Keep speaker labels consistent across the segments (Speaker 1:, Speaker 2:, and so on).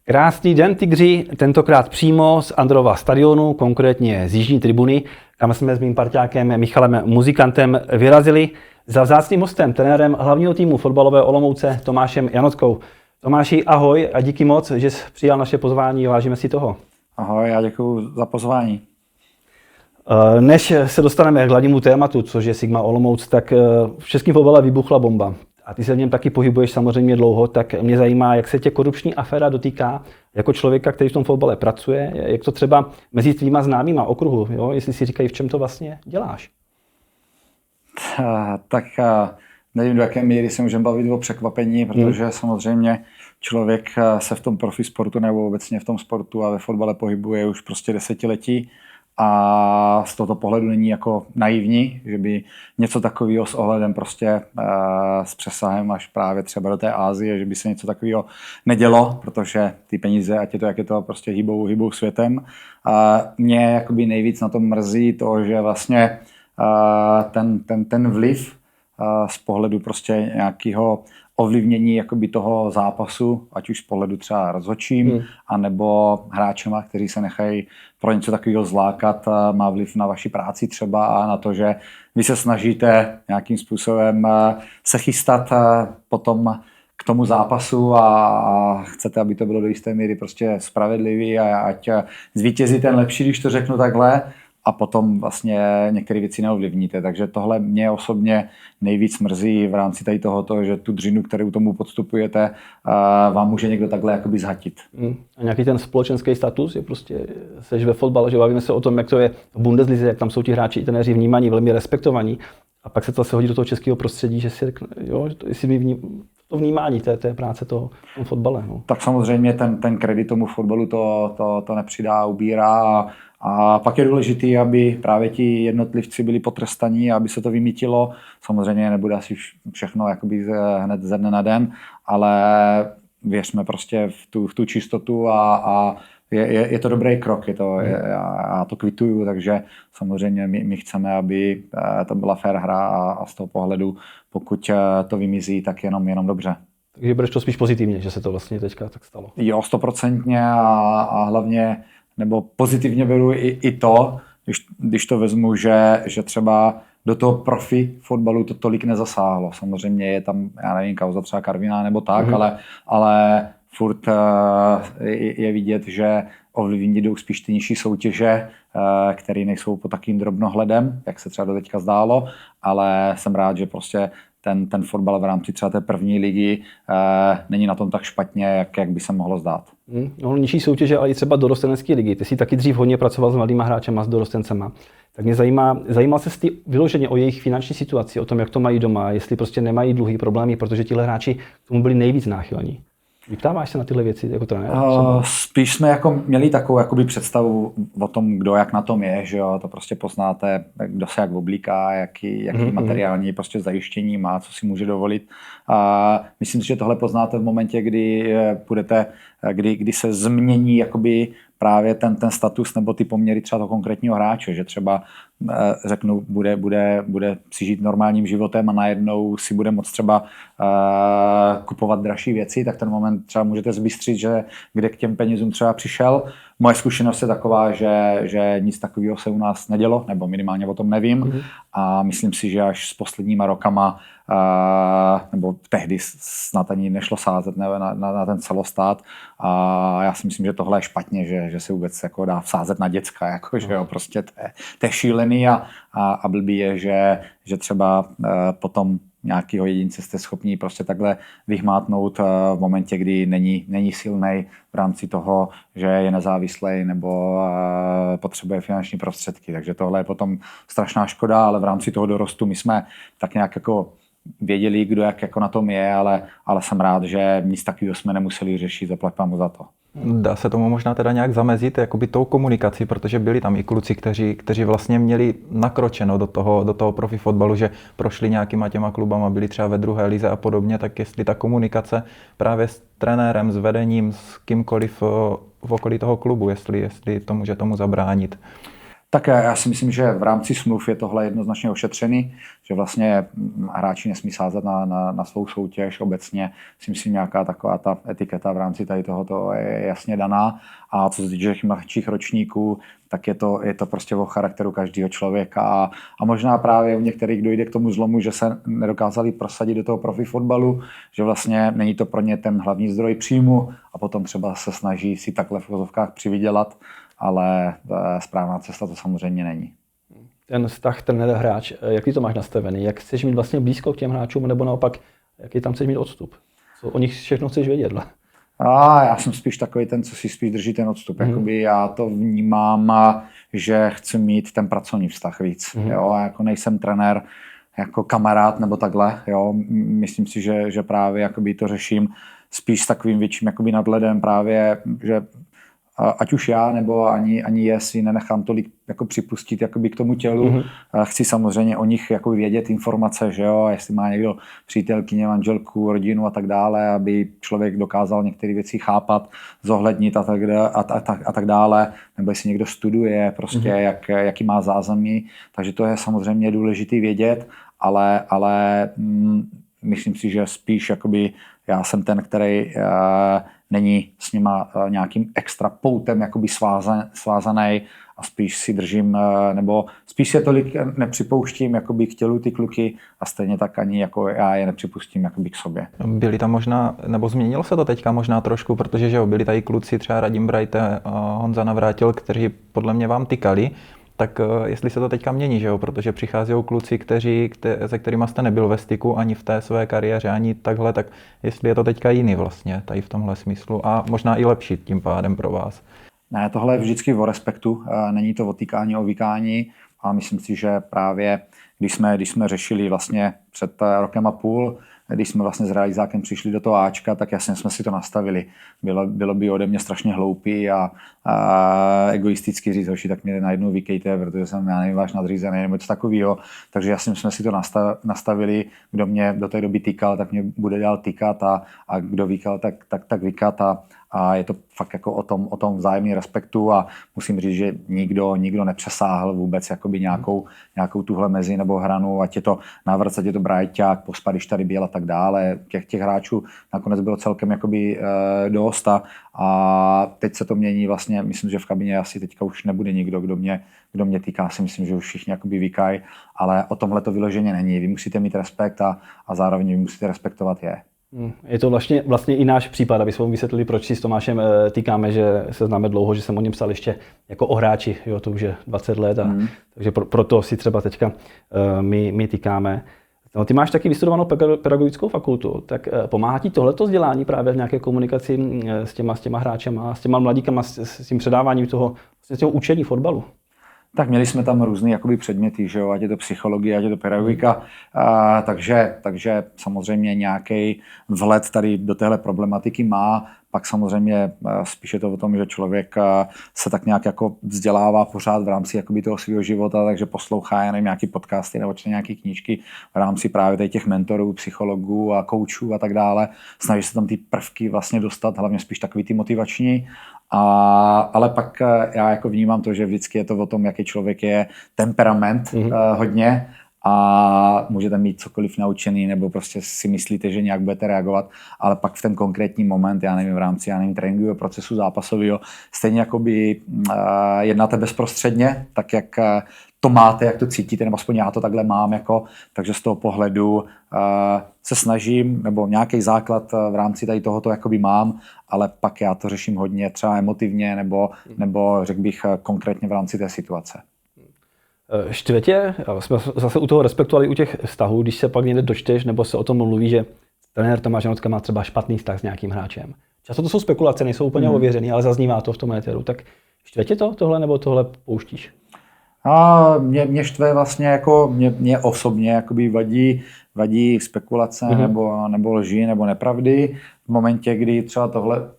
Speaker 1: Krásný den, Tygři, tentokrát přímo z Androva stadionu, konkrétně z jižní tribuny, kam jsme s mým parťákem Michalem Muzikantem vyrazili za vzácným hostem, trenérem hlavního týmu fotbalové Olomouce Tomášem Janotkou. Tomáši, ahoj a díky moc, že jsi přijal naše pozvání, vážíme si toho.
Speaker 2: Ahoj, já děkuji za pozvání.
Speaker 1: Než se dostaneme k hlavnímu tématu, což je Sigma Olomouc, tak v českém fotbale vybuchla bomba. A ty se v něm taky pohybuješ samozřejmě dlouho, tak mě zajímá, jak se tě korupční aféra dotýká jako člověka, který v tom fotbale pracuje, jak to třeba mezi tvýma známýma okruhu, jo? Jestli si říkají, v čem to vlastně děláš.
Speaker 2: Tak nevím, do jaké míry se můžeme bavit o překvapení, protože samozřejmě člověk se v tom profisportu nebo obecně v tom sportu a ve fotbale pohybuje už prostě desetiletí. A z tohoto pohledu není jako naivní, že by něco takového s ohledem prostě s přesahem až právě třeba do té Asie, že by se něco takového nedělo, protože ty peníze, ať je to, jak je to, prostě hýbou světem. Mě jakoby nejvíc na tom mrzí to, že vlastně ten vliv z pohledu prostě nějakého ovlivnění jakoby toho zápasu, ať už z pohledu třeba rozhodčím, anebo hráčema, kteří se nechají pro něco takového zlákat, má vliv na vaši práci třeba a na to, že vy se snažíte nějakým způsobem se chystat potom k tomu zápasu a chcete, aby to bylo do jisté míry prostě spravedlivý a ať zvítězí ten lepší, když to řeknu takhle, a potom vlastně některé věci neovlivníte. Takže tohle mě osobně nejvíc mrzí v rámci tady tohoto, že tu dřinu, kterou tomu podstupujete, vám může někdo takhle jakoby zhatit.
Speaker 1: A nějaký ten společenský status je prostě, seš ve fotbale, že bavíme se o tom, jak to je v Bundeslize, jak tam jsou ti hráči, trenéři vnímaní, velmi respektovaní. A pak se to zase hodí do toho českého prostředí, že si řekne, jo, jestli to vnímání té práce toho fotbale. No.
Speaker 2: Tak samozřejmě ten kredit tomu fotbalu to nepřidá, ubírá. A pak je důležité, aby právě ti jednotlivci byli potrestaní, aby se to vymítilo. Samozřejmě nebude asi všechno jakoby hned ze dne na den, ale věřme prostě v tu čistotu a je to dobrý krok. Já to kvituju, takže samozřejmě my chceme, aby to byla fair hra a z toho pohledu, pokud to vymizí, tak jenom dobře.
Speaker 1: Takže budeš to spíš pozitivně, že se to vlastně teďka tak stalo?
Speaker 2: Jo, 100% a hlavně nebo pozitivně beru i to, když to vezmu, že třeba do toho profi fotbalu to tolik nezasáhlo. Samozřejmě je tam, já nevím, kauza třeba Karviná nebo tak, ale furt je vidět, že ovlivní jdou spíš ty nižší soutěže, které nejsou pod takým drobnohledem, jak se třeba do teďka zdálo, ale jsem rád, že prostě ten fotbal v rámci třeba té první ligy není na tom tak špatně, jak by se mohlo zdát.
Speaker 1: No, nižší soutěže, ale i třeba dorostenecké ligy. Ty jsi taky dřív hodně pracoval s mladýma hráčema, s dorostencema. Tak mě zajímal se ty vyloženě o jejich finanční situaci, o tom, jak to mají doma, jestli prostě nemají dluhý problémy, protože tihle hráči k tomu byli nejvíc náchylní. Vyptáváš se na tyhle věci jako trenér?
Speaker 2: Spíš jsme jako měli takovou jakoby představu o tom, kdo jak na tom je, že jo, to prostě poznáte, kdo se jak oblíká, jaký materiální prostě zajištění má, co si může dovolit. Myslím si, že tohle poznáte v momentě, kdy se změní jakoby právě ten status nebo ty poměry třeba toho konkrétního hráče, že třeba řeknu, bude si žít normálním životem a najednou si bude moct třeba kupovat dražší věci, tak ten moment třeba můžete zbystřit, že kde k těm penězům třeba přišel. Moje zkušenost je taková, že nic takového se u nás nedělo, nebo minimálně o tom nevím. A myslím si, že až s posledníma rokama, nebo tehdy snad ani nešlo sázet na ten celostát. A já si myslím, že tohle je špatně, že se vůbec jako dá sázet na děcka, jako, že jo, prostě to je šílený a blbý je, že třeba potom nějakého jedince jste schopni prostě takhle vyhmátnout v momentě, kdy není silnej v rámci toho, že je nezávislý nebo potřebuje finanční prostředky. Takže tohle je potom strašná škoda, ale v rámci toho dorostu my jsme tak nějak jako věděli, kdo jak jako na tom je, ale jsem rád, že nic takového jsme nemuseli řešit, zaplať pámu za to.
Speaker 3: Dá se tomu možná teda nějak zamezit jakoby tou komunikací, protože byli tam i kluci, kteří vlastně měli nakročeno do toho profi fotbalu, že prošli nějakýma těma klubama, byli třeba ve druhé lize a podobně, tak jestli ta komunikace právě s trenérem, s vedením, s kýmkoliv v okolí toho klubu, jestli to může tomu zabránit.
Speaker 2: Tak já si myslím, že v rámci smluv je tohle jednoznačně ošetřený, že vlastně hráči nesmí sázet na svou soutěž. Obecně si myslím, nějaká taková ta etiketa v rámci tady tohoto je jasně daná. A co se týče těch mladších ročníků, tak je to prostě o charakteru každého člověka. A možná právě u některých dojde k tomu zlomu, že se nedokázali prosadit do toho profi fotbalu, že vlastně není to pro ně ten hlavní zdroj příjmu a potom třeba se snaží si takhle v uvozovkách přivydělat, ale správná cesta to samozřejmě není.
Speaker 1: Ten vztah trenér-hráč, jak ty to máš nastavený? Jak chceš mít vlastně blízko k těm hráčům, nebo naopak, jaký tam chceš mít odstup? Co o nich všechno chceš vědět?
Speaker 2: Já jsem spíš takový ten, co si spíš drží ten odstup. Jakoby já to vnímám, že chci mít ten pracovní vztah víc. Jo? Já jako nejsem trenér jako kamarád nebo takhle. Jo? Myslím si, že právě jakoby to řeším spíš s takovým větším jakoby nadhledem právě, že ať už já nebo ani je si nenechám tolik jako připustit jakoby k tomu tělu. Chci samozřejmě o nich jakoby vědět informace, že jo, jestli má někdo přítelkyně, manželku, rodinu a tak dále, aby člověk dokázal některé věci chápat, zohlednit a tak dále, nebo jestli někdo studuje, prostě jaký má zázemí. Takže to je samozřejmě důležité vědět, ale myslím si, že spíš jakoby já jsem ten, který není s nima nějakým extra poutem jakoby svázaný a spíš si držím, nebo spíš se tolik nepřipouštím jakoby k tělu ty kluky a stejně tak ani jako já je nepřipustím jakoby k sobě.
Speaker 3: Byli tam možná, nebo změnilo se to teďka možná trošku, protože že jo, byli tady kluci, třeba Radim Brajte, Honza Navrátil, kteří podle mě vám tykali, tak jestli se to teďka mění, že jo, protože přicházejí kluci, se kterými jste nebyl ve styku ani v té své kariéře, ani takhle, tak jestli je to teďka jiný vlastně, tady v tomhle smyslu a možná i lepší tím pádem pro vás.
Speaker 2: Ne, tohle je vždycky o respektu, není to o tykání, o vykání a myslím si, že právě když jsme řešili vlastně před rokem a půl, když jsme vlastně s realizákem přišli do toho Ačka, tak jasně jsme si to nastavili. Bylo by ode mě strašně hloupý a egoisticky říct, hoši, tak mě najednou vykejte, protože jsem, já nevím, váš nadřízený nebo něco takového. Takže jasně jsme si to nastavili, kdo mě do té doby tykal, tak mě bude dál tykat a kdo vykal, tak vykat a je to fakt jako o tom vzájemný respektu a musím říct, že nikdo nepřesáhl vůbec jakoby nějakou tuhle mezi nebo hranu, ať je to Navrc, ať je to Brajťák, Pospadiš tady byl a tak dále. Těch hráčů nakonec bylo celkem jakoby dost a teď se to mění vlastně, myslím, že v kabině asi teďka už nebude nikdo, kdo mě týká, si myslím, že už všichni jakoby vykají, ale o tomhle to vyloženě není. Vy musíte mít respekt a zároveň vy musíte respektovat je.
Speaker 1: Je to vlastně i náš případ, aby jsme mu vysvětlili, proč si s Tomášem týkáme, že se známe dlouho, že jsem o něm psal ještě jako o hráči, jo, to už je 20 let, takže proto si třeba teďka my týkáme. No, ty máš taky vystudovanou pedagogickou fakultu, tak pomáhá ti tohleto vzdělání právě v nějaké komunikaci s těma hráčema, s těma mladíkama, s tím předáváním toho učení fotbalu?
Speaker 2: Tak měli jsme tam různý jakoby předměty, že jo, ať je to psychologie, ať je to pedagogika, takže samozřejmě nějaký vhled tady do téhle problematiky má. Pak samozřejmě spíš je to o tom, že člověk se tak nějak jako vzdělává pořád v rámci jakoby toho svého života, takže poslouchá, já nevím, nějaký podcasty nebo čte nějaké knížky v rámci právě těch mentorů, psychologů a koučů a tak dále. Snaží se tam ty prvky vlastně dostat, hlavně spíš takový ty motivační. Ale pak já jako vnímám to, že vždycky je to o tom, jaký člověk je, temperament hodně a můžete mít cokoliv naučený nebo prostě si myslíte, že nějak budete reagovat, ale pak v ten konkrétní moment, já nevím, v rámci tréninkového procesu zápasového, stejně jakoby jednáte bezprostředně, tak jak to máte, jak to cítíte, nebo aspoň já to takhle mám, jako, takže z toho pohledu se snažím, nebo nějaký základ v rámci tady tohoto jakoby mám, ale pak já to řeším hodně třeba emotivně, nebo řekl bych konkrétně v rámci té situace.
Speaker 1: Štve tě, jsme zase u toho respektu, ale i u těch vztahů, když se pak někde dočteš, nebo se o tom mluví, že trenér Tomáš Janotka má třeba špatný vztah s nějakým hráčem. Často to jsou spekulace, nejsou úplně ověřený, ale zaznívá to v tom éteru. Tak štve tě tohle, nebo tohle pouštíš?
Speaker 2: Mě štve vlastně jako, mě osobně jakoby vadí spekulace nebo lži nebo nepravdy. V momentě, kdy třeba tohle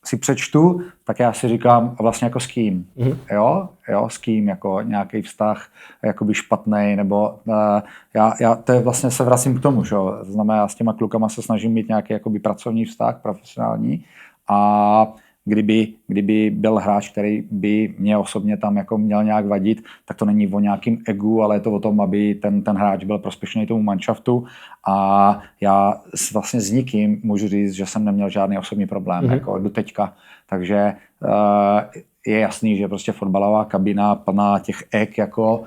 Speaker 2: si přečtu, tak já si říkám vlastně jako s kým. Jo, s kým, jako nějaký vztah jakoby špatnej, nebo já to je vlastně se vracím k tomu, že jo. To znamená, já s těma klukama se snažím mít nějaký jakoby pracovní vztah, profesionální a kdyby byl hráč, který by mě osobně tam jako měl nějak vadit, tak to není o nějakým egu, ale je to o tom, aby ten hráč byl prospěšný tomu manšaftu a já vlastně s nikým můžu říct, že jsem neměl žádný osobní problém, jako do teďka, takže je jasný, že prostě fotbalová kabina plná těch ek jako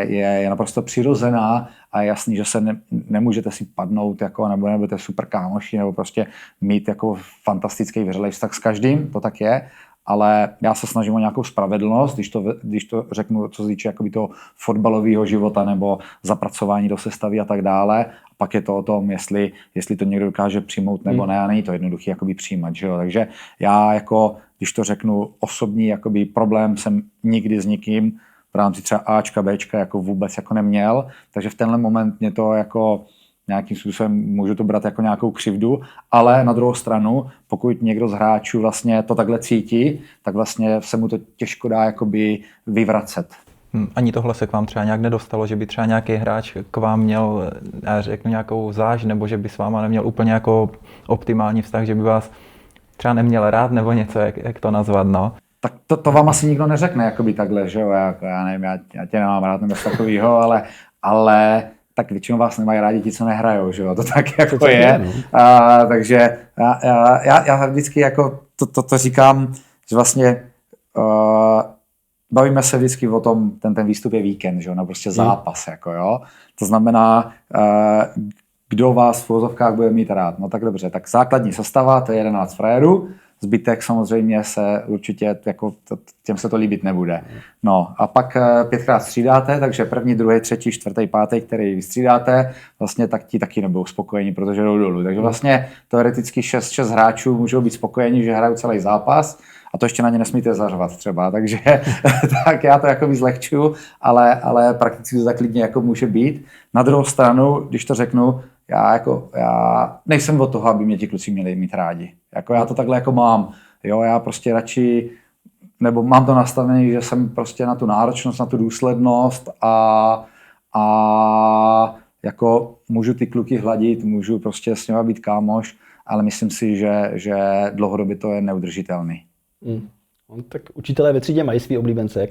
Speaker 2: je naprosto přirozená a je jasný, že se nemůžete si padnout jako, nebo nebudete super kámoši nebo prostě mít jako fantastický vyřelej vztah s každým, to tak je, ale já se snažím o nějakou spravedlnost, když to řeknu, co se týče jakoby toho fotbalového života nebo zapracování do sestavy a tak dále. A pak je to o tom, jestli to někdo dokáže přijmout nebo ne, a není to jednoduché jakoby přijímat. Že jo? Takže já jako, když to řeknu, osobní jakoby problém jsem nikdy s nikým v rámci třeba Ačka, Bčka jako vůbec jako neměl, takže v tenhle moment mě to jako nějakým způsobem můžu to brát jako nějakou křivdu, ale na druhou stranu, pokud někdo z hráčů vlastně to takhle cítí, tak vlastně se mu to těžko dá jakoby vyvracet.
Speaker 3: Ani tohle se k vám třeba nějak nedostalo, že by třeba nějaký hráč k vám měl, já řeknu, nějakou záž, nebo že by s váma neměl úplně jako optimální vztah, že by vás třeba neměl rád, nebo něco, jak to nazvat, no?
Speaker 2: Tak to vám asi nikdo neřekne, jakoby takhle, že jo, já nevím, já tě nemám rád, nebo takovýho, ale tak většinou vás nemají rádi ti, co nehrajou, že jo, to tak jako to je. Takže já vždycky jako to říkám, že vlastně bavíme se vždycky o tom, ten výstup je víkend, že jo, no prostě zápas, jako jo. To znamená, kdo vás v uvozovkách bude mít rád. No tak dobře, tak základní sestava, to je 11 frérů, zbytek samozřejmě se určitě, jako těm se to líbit nebude. No a pak 5krát střídáte, takže první, druhý, třetí, čtvrtý, pátý, který vystřídáte, vlastně tak ti taky nebudou spokojení, protože jdou dolů. Takže vlastně teoreticky 6 hráčů můžou být spokojení, že hrajou celý zápas, a to ještě na ně nesmíte zařvat třeba, takže tak já to jako zlehčuju, ale prakticky to tak klidně jako může být. Na druhou stranu, když to řeknu, já nejsem od toho, aby mě ti kluci měli mít rádi. Jako já to takhle jako mám. Jo, já prostě radši, nebo mám to nastavené, že jsem prostě na tu náročnost, na tu důslednost a jako můžu ty kluky hladit, můžu prostě s nimi být kámoš, ale myslím si, že dlouhodobě to je neudržitelný.
Speaker 1: Tak učitelé ve třídě mají svý oblíbence,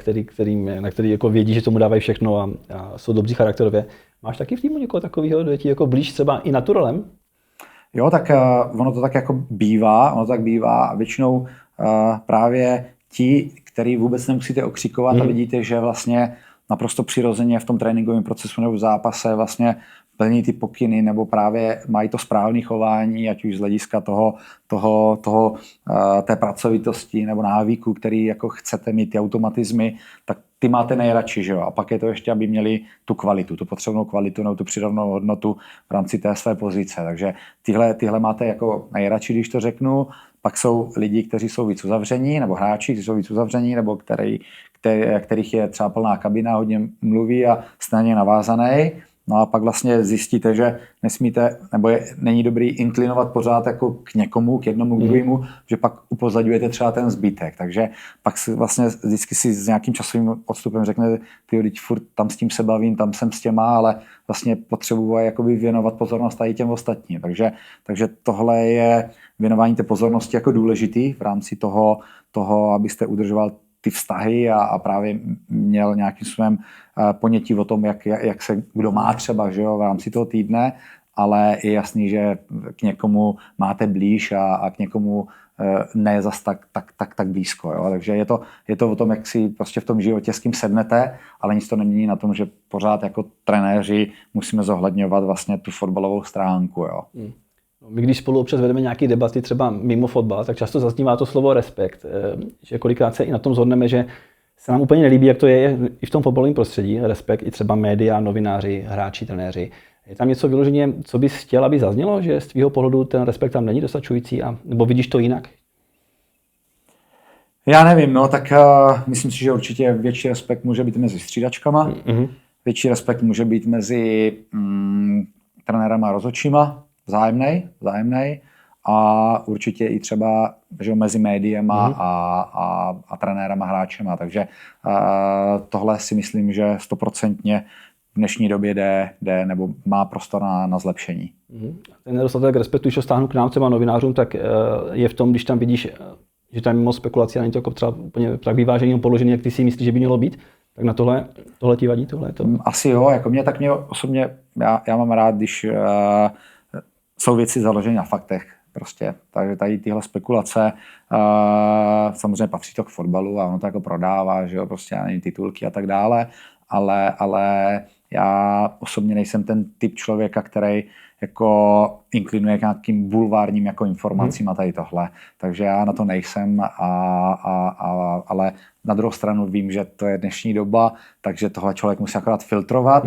Speaker 1: na který jako vědí, že tomu dávají všechno a jsou dobří charakterově. Máš taky v týmu někoho takového, kdo je ti jako blíž třeba i naturalem?
Speaker 2: Jo, tak ono to tak jako bývá, a většinou právě ti, který vůbec nemusíte okřikovat a vidíte, že vlastně naprosto přirozeně v tom tréninkovém procesu nebo v zápase vlastně plní ty pokyny nebo právě mají to správné chování, ať už z hlediska té pracovitosti nebo návyku, který jako chcete mít, ty automatizmy, tak ty máte nejradši, že jo? A pak je to ještě, aby měli tu kvalitu, tu potřebnou kvalitu nebo tu přidanou hodnotu v rámci té své pozice. Takže tyhle máte jako nejradši, když to řeknu. Pak jsou lidi, kteří jsou víc uzavření, nebo hráči, kteří jsou víc uzavření, nebo kterých je třeba plná kabina, hodně mluví a stejně navázaný. No a pak vlastně zjistíte, že nesmíte, nebo není dobrý inklinovat pořád jako k někomu, k jednomu, k druhému, že pak upozadňujete třeba ten zbytek. Takže pak si vlastně vždycky si s nějakým časovým odstupem řeknete, teď furt tam s tím se bavím, tam jsem s těma, ale vlastně potřebuji jakoby věnovat pozornost i těm ostatním. Takže tohle je věnování té pozornosti jako důležitý v rámci toho, abyste udržoval ty vztahy a právě měl nějakým svém ponětí o tom, jak se kdo má třeba, že jo, v rámci toho týdne, ale je jasný, že k někomu máte blíž a k někomu ne zas tak blízko. Jo. Takže je to o tom, jak si prostě v tom životě s kým sednete, ale nic to nemění na tom, že pořád jako trenéři musíme zohledňovat vlastně tu fotbalovou stránku. Jo.
Speaker 1: My když spolu občas vedeme nějaké debaty třeba mimo fotbal, tak často zaznívá to slovo respekt, že kolikrát se i na tom shodneme, že se nám úplně nelíbí, jak to je i v tom fotbalovém prostředí, respekt i třeba média, novináři, hráči, trenéři. Je tam něco vyloženě, co bys chtěl, aby zaznělo, že z tvýho pohledu ten respekt tam není dostačující, nebo vidíš to jinak?
Speaker 2: Já nevím, no, tak myslím si, že určitě větší respekt může být mezi střídačkama, větší respekt může být mezi trenérama a rozhodčíma, vzájemnej a určitě i třeba že mezi médiema a trenérama, hráčema, takže tohle si myslím, že 100% dnešní době jde nebo má prostor na zlepšení.
Speaker 1: Ten nedostatek respektu, když ho stáhnu k nám třeba novinářům, tak je v tom, když tam vidíš, že tam je moc spekulací a není to jako třeba úplně tak vyvážený položený, jak ty si myslíš, že by mělo být, tak na tohle ti vadí? Tohle to?
Speaker 2: Asi jo, jako mě osobně, já mám rád, když jsou věci založené na faktech. Prostě. Takže tady tyhle spekulace, samozřejmě patří to k fotbalu a ono to jako prodává, že jo, prostě ani titulky a tak dále, ale já osobně nejsem ten typ člověka, který jako inklinuje k nějakým bulvárním jako informacím a tady tohle. Takže já na to nejsem, ale na druhou stranu vím, že to je dnešní doba, takže tohle člověk musí akorát filtrovat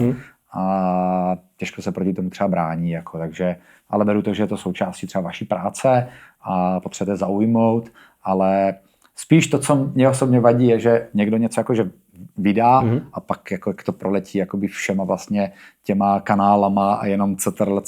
Speaker 2: a těžko se proti tomu třeba brání. Jako, takže, ale beru to, že je to součástí třeba vaší práce a potřebujete zaujmout, ale spíš to, co mě osobně vadí, je, že někdo něco jakože vydá a pak jako jak to proletí jakoby všema vlastně těma kanálama a jenom CTRL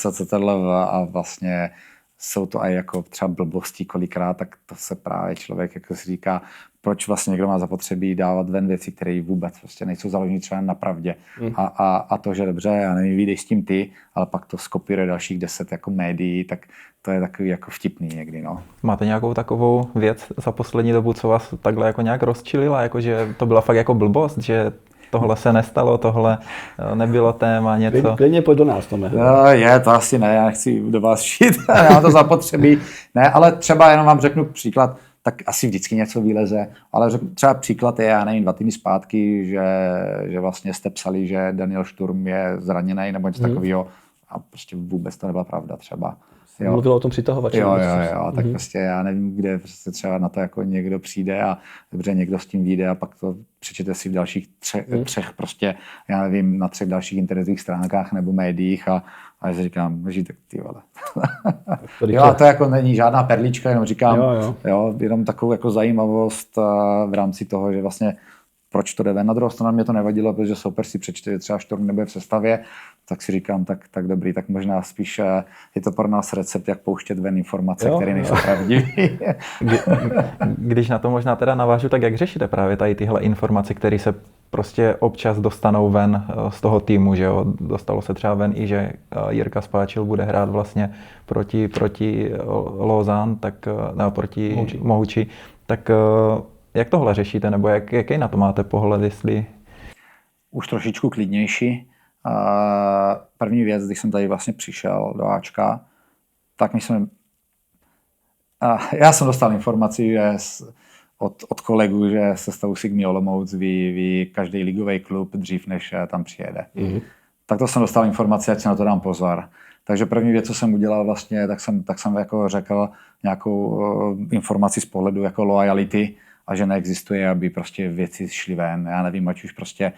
Speaker 2: a vlastně jsou to i jako třeba blbosti kolikrát, tak to se právě člověk jako si říká, proč vlastně někdo má zapotřebí dávat ven věci, které vůbec prostě nejsou založeny třeba na pravdě. A to, že dobře, já nevím, vyjdeš s tím ty, ale pak to skopíruje dalších 10 jako médií, tak to je takový jako vtipný někdy, no.
Speaker 3: Máte nějakou takovou věc za poslední dobu, co vás takhle jako nějak rozčilila, jako že to byla fakt jako blbost, že tohle se nestalo, tohle nebylo téma, něco?
Speaker 1: Klidně pojď do nás, Tome.
Speaker 2: To asi ne, já nechci do vás šít, já mám to zapotřebí. Ne, ale třeba jenom vám řeknu příklad, tak asi vždycky něco vyleze, ale třeba příklad je, já nevím, 2 týdny zpátky, že vlastně jste psali, že Daniel Sturm je zraněný nebo něco takového a prostě vůbec to nebyla pravda třeba.
Speaker 1: Mluvilo o tom přitahovači.
Speaker 2: Jo, tak prostě já nevím, kde prostě třeba na to jako někdo přijde a dobře někdo s tím vyjde a pak to přečete si v dalších třech prostě, já nevím, na 3 dalších internetových stránkách nebo médiích a já si říkám, tak ty vole. Jo, a to jako není žádná perlička, jenom říkám, jo, jenom takovou jako zajímavost v rámci toho, že vlastně proč to jde ven. Na druhou stranu mě to nevadilo, protože soupeř si přečte, že třeba Štorm nebude v sestavě, tak si říkám, tak dobrý, tak možná spíš je to pro nás recept, jak pouštět ven informace, které nejsou pravdivé.
Speaker 3: Když na to možná teda navážu, tak jak řešíte právě tady tyhle informace, které se prostě občas dostanou ven z toho týmu, že jo? Dostalo se třeba ven i, že Jirka Spáčil bude hrát vlastně proti Lausanne, tak proti Mohuči, tak jak tohle řešíte, nebo jaký na to máte pohled, jestli...
Speaker 2: Už trošičku klidnější. První věc, když jsem tady vlastně přišel do Ačka, tak myslím... Já jsem dostal informaci, že od kolegů, že sestavu Sigmy Olomouc ví každý ligový klub dřív, než tam přijede. Tak to jsem dostal informaci, ať si na to dám pozor. Takže první věc, co jsem udělal vlastně, tak jsem jako řekl nějakou informaci z pohledu jako loyalty, a že neexistuje, aby prostě věci šly ven. Já nevím, ať už prostě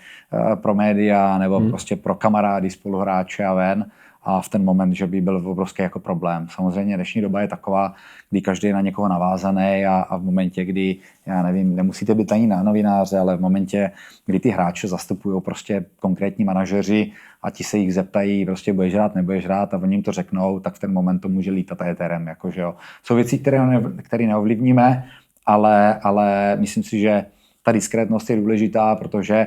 Speaker 2: pro média, nebo prostě pro kamarády, spoluhráče a ven. A v ten moment, že by byl obrovský jako problém. Samozřejmě dnešní doba je taková, kdy každý je na někoho navázaný a v momentě, kdy, já nevím, nemusíte být ani na novináře, ale v momentě, kdy ty hráče zastupují prostě konkrétní manažeři a ti se jich zeptají, prostě budeš hrát, nebudeš hrát a oni jim to řeknou, tak v ten moment to může lítat éterem. Jakože jo. Jsou věci, které neovlivníme, ale myslím si, že ta diskrétnost je důležitá, protože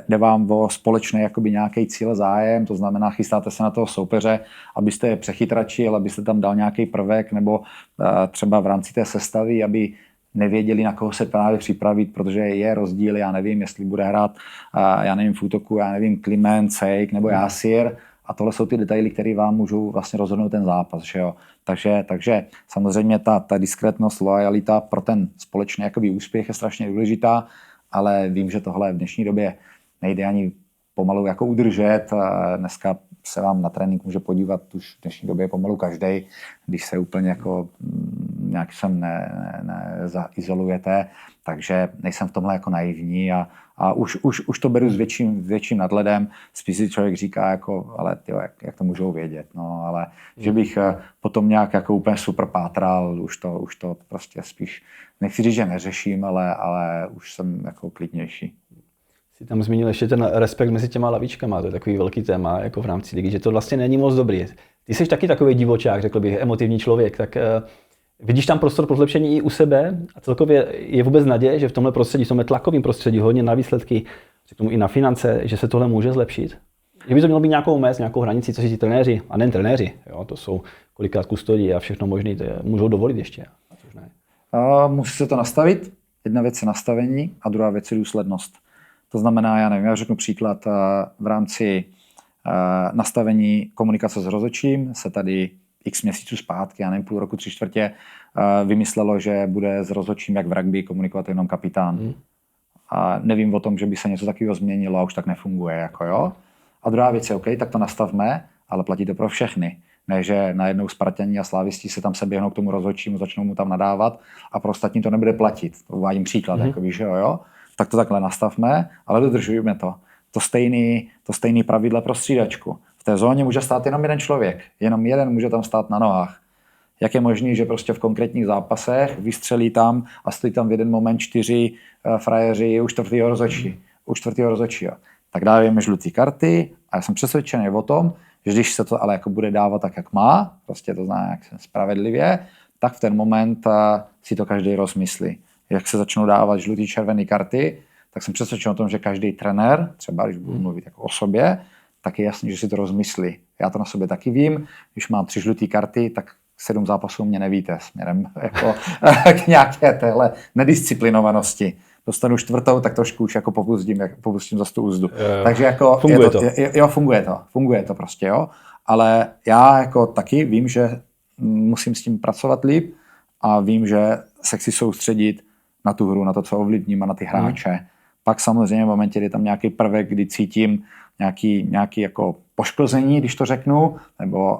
Speaker 2: jde vám o společný jakoby nějaký cíl, zájem, to znamená, chystáte se na toho soupeře, abyste je přechytračil, abyste tam dal nějaký prvek, nebo třeba v rámci té sestavy, aby nevěděli, na koho se právě připravit, protože je rozdíl, já nevím, jestli bude hrát, já nevím, v útoku, já nevím, Kliment, Sejk nebo Jásir, a tohle jsou ty detaily, které vám můžou vlastně rozhodnout ten zápas, že jo. Takže samozřejmě ta diskrétnost, loajalita pro ten společný jakoby úspěch je strašně důležitá, ale vím, že tohle v dnešní době nejde ani pomalu jako udržet. Dneska se vám na trénink může podívat už v dnešní době pomalu každej, když se úplně jako nějak sem neizolujete, takže nejsem v tomhle jako naivní a už to beru s větším nadhledem. Spíš si člověk říká, jako, ale tyjo, jak to můžou vědět. No, ale že bych potom nějak jako úplně super pátral, už to prostě spíš, nechci říct, že neřeším, ale už jsem jako klidnější.
Speaker 1: Jsi tam zmínil ještě ten respekt mezi těma lavičkama, to je takový velký téma jako v rámci ligy, že to vlastně není moc dobrý. Ty jsi taky takový divočák, řekl bych, emotivní člověk, tak vidíš tam prostor pro zlepšení i u sebe a celkově je vůbec naděje, že v tomhle prostředí, v tomhle tlakovém prostředí, hodně na výsledky, řeknu i na finance, že se tohle může zlepšit? Že by to mělo být nějakou mez, nějakou hranici, co si ti trenéři, a nejen trenéři, jo, to jsou kolikrát kustodí a všechno možné, můžou dovolit ještě. Což ne.
Speaker 2: Musí se to nastavit. Jedna věc je nastavení a druhá věc je důslednost. To znamená, já nevím, já řeknu příklad, v rámci nastavení komunikace s rozhodčím se tady x měsíců zpátky, já nevím, půl roku, 3/4, vymyslelo, že bude s rozhodčím jak v rugby komunikovat jenom kapitán. A nevím o tom, že by se něco takového změnilo a už tak nefunguje. Jako jo. A druhá věc je, OK, tak to nastavme, ale platí to pro všechny. Ne, že najednou Spartani a Slávisti se tam seběhnou k tomu rozhodčímu, začnou mu tam nadávat a pro ostatní to nebude platit. To uvádím příklad, jakoby, že jo. Tak to takhle nastavme, ale dodržujeme to. To stejný pravidla pro střídačku. V té zóně může stát jenom jeden člověk. Jenom jeden může tam stát na nohách. Jak je možné, že prostě v konkrétních zápasech vystřelí tam a stojí tam v jeden moment 4 frajeři u čtvrtého rozhodčího. Tak dáváme žluté karty a já jsem přesvědčený o tom, že když se to ale jako bude dávat tak, jak má, prostě to znamená jak spravedlivě, tak v ten moment si to každý rozmyslí. Jak se začnou dávat žlutý, červené karty, tak jsem přesvědčen o tom, že každý trenér, třeba když budu mluvit jako o sobě, tak je jasný, že si to rozmyslí. Já to na sobě taky vím, když mám 3 žluté karty, tak 7 zápasů mě nevíte směrem jako k nějaké téhle nedisciplinovanosti. Dostanu 4., tak trošku už jako popustím za tu úzdu. Takže jako funguje to prostě, jo. Ale já jako taky vím, že musím s tím pracovat líp a vím, že se chci soustředit na tu hru, na to, co ovlivním a na ty hráče. Pak samozřejmě v momentě, kdy je tam nějaký prvek, kdy cítím nějaký jako poškození, když to řeknu,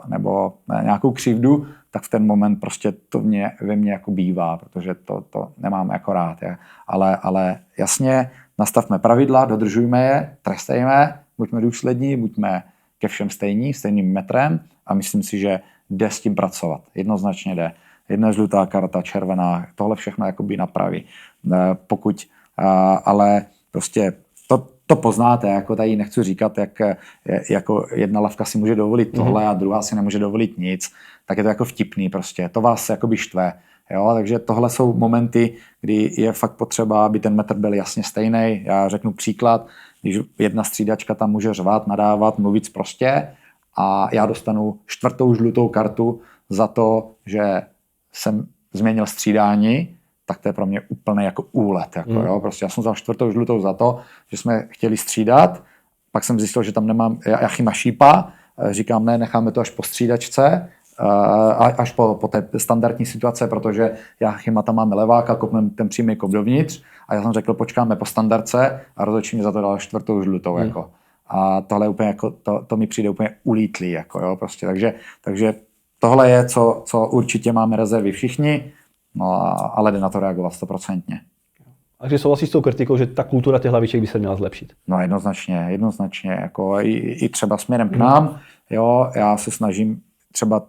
Speaker 2: nebo nějakou křivdu, tak v ten moment prostě to ve mně jako bývá, protože to nemám jako rád. Je. Ale jasně, nastavme pravidla, dodržujme je, trestejme, buďme důslední, buďme ke všem stejným metrem a myslím si, že jde s tím pracovat. Jednoznačně jde. Jedna žlutá karta, červená, tohle všechno jakoby napraví. Ale prostě to poznáte, jako tady nechci říkat, jak jako jedna lavka si může dovolit tohle a druhá si nemůže dovolit nic, tak je to jako vtipný prostě, to vás jakoby štve. Jo? Takže tohle jsou momenty, kdy je fakt potřeba, aby ten metr byl jasně stejný. Já řeknu příklad, když jedna střídačka tam může řvát, nadávat, mluvit prostě a já dostanu 4. žlutou kartu za to, že jsem změnil střídání, tak to je pro mě úplně jako úlet. Jako, jo? Prostě já jsem vzal 4. žlutou za to, že jsme chtěli střídat, pak jsem zjistil, že tam nemám Jachima Šípa, říkám ne, necháme to až po střídačce, až po té standardní situace, protože Jachima tam máme leváka, kopneme ten přímý kop dovnitř a já jsem řekl, počkáme po standardce a rozhodčí mi za to dal 4. žlutou. Jako. A tohle je úplně jako, to mi přijde úplně ulítlý. Jako, jo? Prostě, takže tohle je, co určitě máme rezervy všichni, no, ale jde na to reagovat 100%.
Speaker 1: A když souhlasíš s tou kritikou, že ta kultura těch hlaviček by se měla zlepšit?
Speaker 2: No jednoznačně. Jako i třeba směrem k nám, jo, já se snažím třeba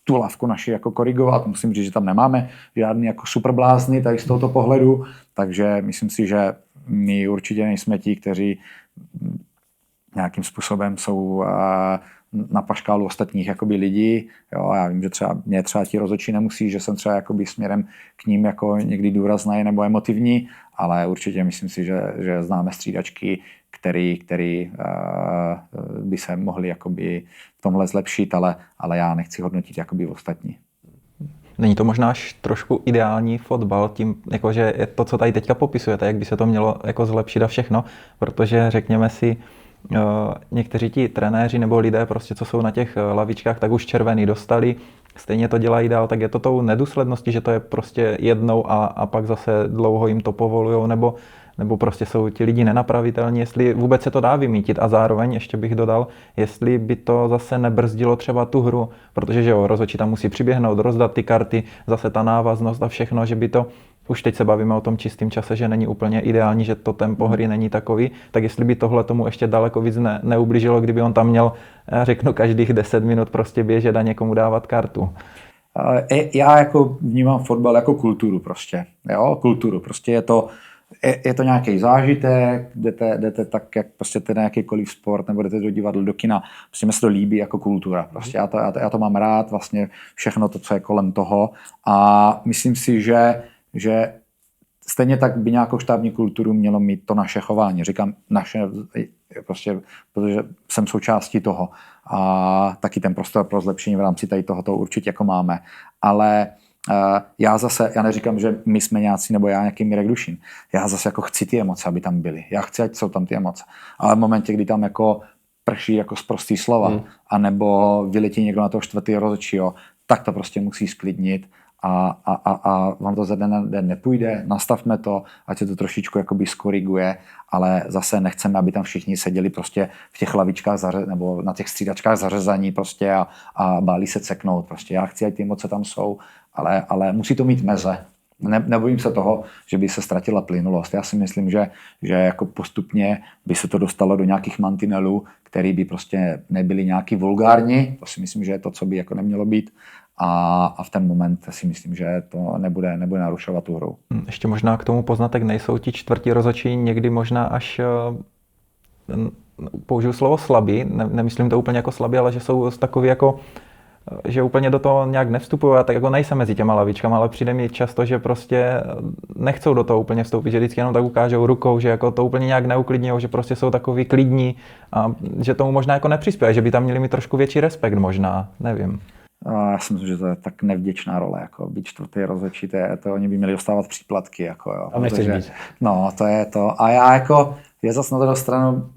Speaker 2: tu lavku naši jako korigovat. Musím říct, že tam nemáme žádný jako superblázny tady z tohoto pohledu, takže myslím si, že my určitě nejsme ti, kteří nějakým způsobem jsou na paškálu ostatních jakoby lidí. Jo, já vím, že mě třeba ti rozhodčí nemusí, že jsem třeba jakoby směrem k ním jako někdy důrazný nebo emotivní, ale určitě myslím si, že známe střídačky, který by se mohli jakoby v tomhle zlepšit, ale já nechci hodnotit jakoby ostatní.
Speaker 3: Není to možná až trošku ideální fotbal tím, jakože je to, co tady teďka popisujete, jak by se to mělo jako zlepšit a všechno, protože řekněme si, někteří ti trenéři nebo lidé, prostě, co jsou na těch lavičkách, tak už červený dostali, stejně to dělají dál, tak je to tou nedůsledností, že to je prostě jednou a pak zase dlouho jim to povolujou, nebo prostě jsou ti lidi nenapravitelní, jestli vůbec se to dá vymítit a zároveň ještě bych dodal, jestli by to zase nebrzdilo třeba tu hru, protože že jo, rozhodčí tam musí přiběhnout, rozdat ty karty, zase ta návaznost a všechno, že by to, už teď se bavíme o tom čistém čase, že není úplně ideální, že to tempo hry není takový, tak jestli by tohle tomu ještě daleko víc neublížilo, kdyby on tam měl, já řeknu, každých 10 minut prostě běžet a někomu dávat kartu.
Speaker 2: Já jako vnímám fotbal jako kulturu prostě, jo, kulturu, prostě je to nějaký zážitek, jdete tak, jak prostě ten jakýkoliv sport, nebo jdete do divadla, do kina, prostě mi se to líbí jako kultura. Prostě já to mám rád, vlastně všechno to, co je kolem toho a myslím si, že stejně tak by nějakou štábní kulturu mělo mít to naše chování. Říkám naše, prostě, protože jsem součástí toho a taky ten prostor pro zlepšení v rámci tady tohoto určitě jako máme. Ale já neříkám, že my jsme nějací nebo já nějaký Mirek Dušin. Já zase jako chci ty emoce, aby tam byly. Já chci, ať jsou tam ty emoce. Ale v momentě, kdy tam jako prší jako sprostý slova, anebo vyletí někdo na toho čtvrtého rozhodčího, tak to prostě musí sklidnit a vám to ze dne na den nepůjde, nastavme to, ať se to trošičku jakoby skoriguje, ale zase nechceme, aby tam všichni seděli prostě v těch lavičkách nebo na těch střídačkách zařezaní prostě a báli se ceknout. Prostě já chci, ať ty emoce tam jsou, ale musí to mít meze. Nebojím se toho, že by se ztratila plynulost. Já si myslím, že jako postupně by se to dostalo do nějakých mantinelů, které by prostě nebyly nějaký vulgární. To si myslím, že je to, co by jako nemělo být. A v ten moment si myslím, že to nebude narušovat tu hru.
Speaker 3: Ještě možná k tomu poznatek, nejsou ti čtvrtí rozhodčí někdy možná až, použiju slovo slabí, nemyslím to úplně jako slabí, ale že jsou takový jako, že úplně do toho nějak nevstupují a tak jako nejsem mezi těma lavičkama, ale přijde mi často, že prostě nechcou do toho úplně vstoupit, že vždycky jenom tak ukážou rukou, že jako to úplně nějak neuklidňují, že prostě jsou takový klidní a že tomu možná jako nepřispějí, že by tam měli mít trošku větší respekt možná, nevím.
Speaker 2: Já si myslím, že to je tak nevděčná role, jako být čtvrtý rozhodčí, to oni by měli dostávat příplatky, jako jo.
Speaker 1: A nechceš být.
Speaker 2: No, to je to. A já zase na druhou stranu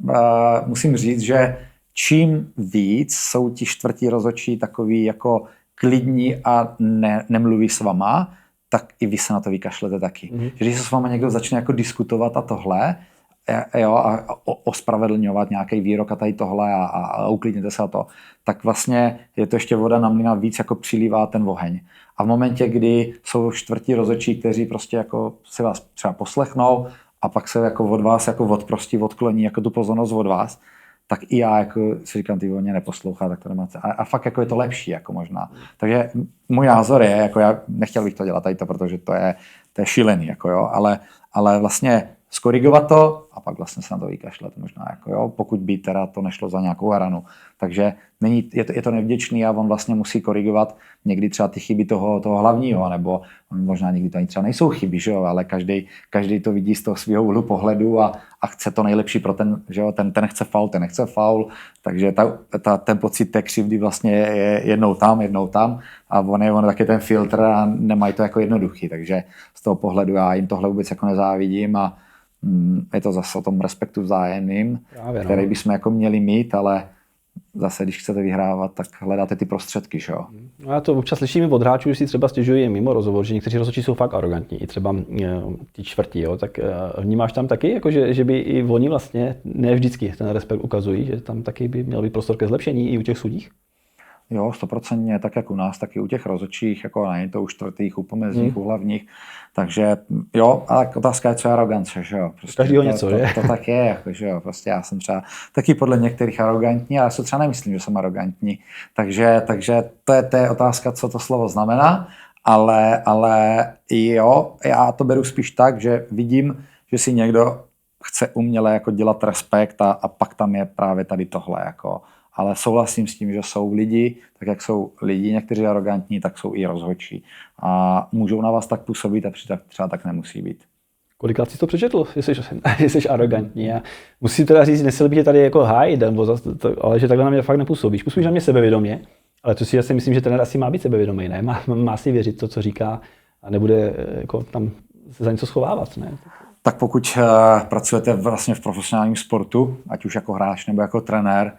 Speaker 2: musím říct, že čím víc jsou ti čtvrtí rozhodčí takový jako klidní a nemluví s vama, tak i vy se na to vykašlete taky. Že když se s váma někdo začne jako diskutovat a tohle, jo, a ospravedlňovat nějaký výrok a tady tohle a uklidněte se na to, tak vlastně je to ještě voda na mlýn a víc jako přilívá ten oheň. A v momentě, kdy jsou čtvrtí rozhodčí, kteří prostě jako si vás třeba poslechnou a pak se jako od vás jako odkloní jako tu pozornost od vás, tak i já jako si říkám, ty mě neposlouchá, tak to nemáte. A fakt jako je to lepší jako možná. Takže můj názor je, jako já nechtěl bych to dělat tady to, protože to je šílený, jako jo, ale vlastně skorigovat to a pak vlastně se na to vykašlet možná, jako jo, pokud by teda to nešlo za nějakou hranu. Takže je to nevděčný a on vlastně musí korigovat někdy třeba ty chyby toho hlavního, nebo možná někdy to ani třeba nejsou chyby, že jo, ale každý to vidí z toho svého úhlu pohledu a chce to nejlepší pro ten, že jo, ten chce faul, takže ten pocit té křivdy vlastně je jednou tam a on taky ten filtr a nemají to jako jednoduchý, takže z toho pohledu já jim tohle vůbec jako nezávidím a je to zase o tom respektu vzájemným, který bychom jako měli mít, ale zase, když chcete vyhrávat, tak hledáte ty prostředky, že jo?
Speaker 1: No já to občas slyším od hráčů, že si třeba stěžují mimo rozhovor, že někteří rozhodčí jsou fakt arrogantní, i třeba ti čtvrtí, jo? Tak vnímáš tam taky, jako že by i oni vlastně ne vždycky ten respekt ukazují, že tam taky by měl být prostor ke zlepšení i u těch sudích?
Speaker 2: Jo, 100%, tak jak u nás, tak i u těch rozhodčích, jako není to u čtvrtých, u pomezních, u hlavních. Takže jo, ale otázka je, co je arogance, že jo. Prostě
Speaker 1: každýho něco, že?
Speaker 2: To tak je, jako, že jo. Prostě já jsem třeba taky podle některých arrogantní, ale já se třeba nemyslím, že jsem arrogantní. Takže to je otázka, co to slovo znamená, ale jo, já to beru spíš tak, že vidím, že si někdo chce uměle jako dělat respekt a pak tam je právě tady tohle, jako. Ale souhlasím s tím, že jsou lidi, tak jak jsou lidi někteří arrogantní, tak jsou i rozhodčí. A můžou na vás tak působit a třeba tak nemusí být.
Speaker 1: Kolikrát jsi to přečetl, jestli jsi arrogantní. A musím teda říct, nesl bych tady jako hájit, ale že takhle na mě fakt nepůsobíš. Působíš na mě sebevědomě, ale to si asi myslím, že trenér asi má být sebevědomý, ne? Má si věřit to, co říká a nebude jako tam se za něco schovávat, ne?
Speaker 2: Tak pokud pracujete vlastně v profesionálním sportu, ať už jako hráč nebo jako trenér,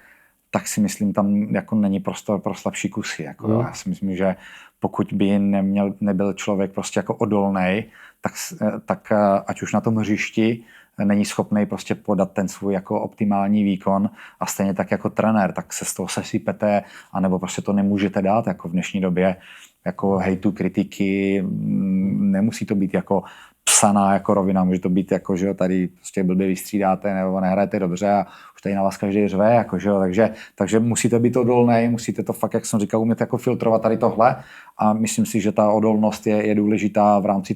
Speaker 2: tak si myslím, tam jako není prostor pro slabší kusy. Jako, já si myslím, že pokud by nebyl člověk prostě jako odolnej, tak ať už na tom hřišti není schopný prostě podat ten svůj jako optimální výkon a stejně tak jako trenér, tak se z toho sesypete, anebo prostě to nemůžete dát jako v dnešní době jako hejtu, kritiky, nemusí to být jako psaná jako rovina, může to být jako, že jo, tady prostě blbě vystřídáte nebo nehrajete dobře a už tady na vás každý řve, jako, že jo, takže musíte být odolný, musíte to fakt, jak jsem říkal, umět jako filtrovat tady tohle a myslím si, že ta odolnost je důležitá v rámci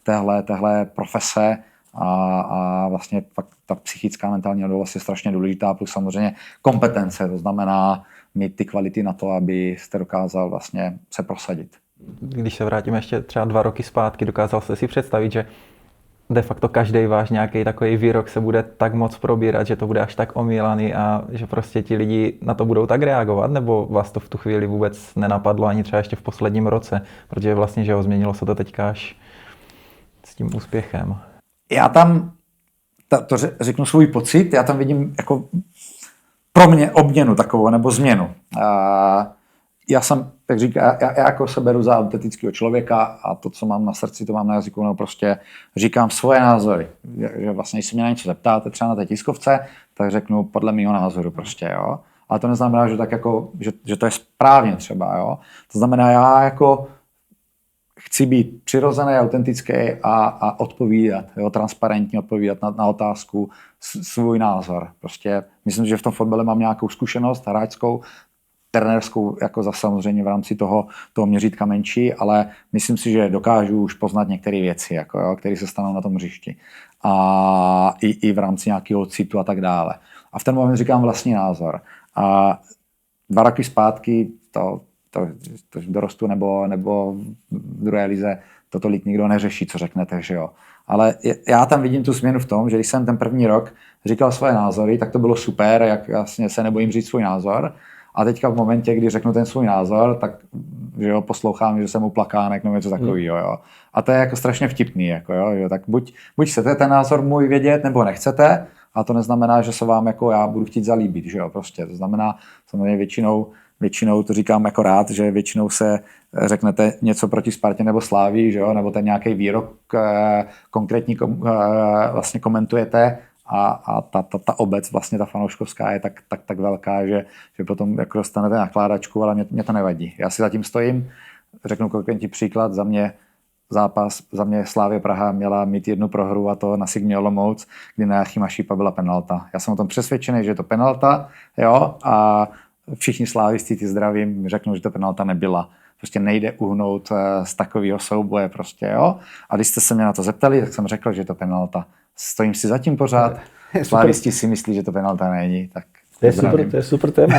Speaker 2: téhle profese a vlastně fakt ta psychická mentální odolnost je strašně důležitá, plus samozřejmě kompetence, to znamená mít ty kvality na to, abyste dokázal vlastně se prosadit.
Speaker 3: Když se vrátíme ještě třeba 2 roky zpátky, dokázal jste si představit, že de facto každý váš nějaký takový výrok se bude tak moc probírat, že to bude až tak omílaný a že prostě ti lidi na to budou tak reagovat, nebo vás to v tu chvíli vůbec nenapadlo ani třeba ještě v posledním roce, protože vlastně, že změnilo se to teďka až s tím úspěchem.
Speaker 2: Já tam, řeknu svůj pocit, já tam vidím jako pro mě obměnu takovou, nebo změnu. Já jsem, tak říkám, já jako se beru za autentického člověka a to, co mám na srdci, to mám na jazyku, no prostě říkám svoje názory. Že vlastně, když se mě na něco zeptáte, třeba na té tiskovce, tak řeknu podle mého názoru prostě, jo. Ale to neznamená, že tak jako, že to je správně třeba, jo. To znamená, já jako chci být přirozený, autentický a odpovídat, jo, transparentně odpovídat na otázku svůj názor. Prostě myslím, že v tom fotbale mám nějakou zkušenost hráčskou, trenérskou, jako za samozřejmě v rámci toho měřítka menší, ale myslím si, že dokážu už poznat některé věci, jako, jo, které se stanou na tom hřišti. A i v rámci nějakého citu a tak dále. A v ten moment říkám vlastní názor. A 2 roky zpátky to dorostu nebo v druhé lize to tolik nikdo neřeší, co řeknete, že jo. Ale já tam vidím tu změnu v tom, že když jsem ten první rok říkal svoje názory, tak to bylo super, jak vlastně se nebojím říct svůj názor. A teďka v momentě, kdy řeknu ten svůj názor, tak že jo, poslouchám, že jsem uplakánek nebo něco takového. Jo. A to je jako strašně vtipný. Jako, jo. Tak buď chcete ten názor můj vědět, nebo nechcete. A to neznamená, že se vám jako já budu chtít zalíbit. Že jo, prostě. To znamená, samozřejmě většinou to říkám jako rád, že většinou se řeknete něco proti Spartě nebo Slávii, že jo, nebo ten nějaký výrok konkrétní vlastně komentujete. A ta obec, vlastně ta fanouškovská je tak velká, že potom jako dostanete nakládačku, ale mě to nevadí. Já si zatím stojím, řeknu konkrétní příklad, za mě Slavia Praha měla mít 1 prohru a to na Sigmě Olomouc, kdy na Jachima Šípa byla penalta. Já jsem o tom přesvědčený, že je to penalta, jo, a všichni slávisti, ty zdravím, řeknou, že to penalta nebyla. Prostě nejde uhnout z takového souboje prostě, jo. A když jste se mě na to zeptali, tak jsem řekl, že je to penalta. Stojím si zatím pořád. Slávisti si myslí, že to penalta není, tak
Speaker 1: to je super téma.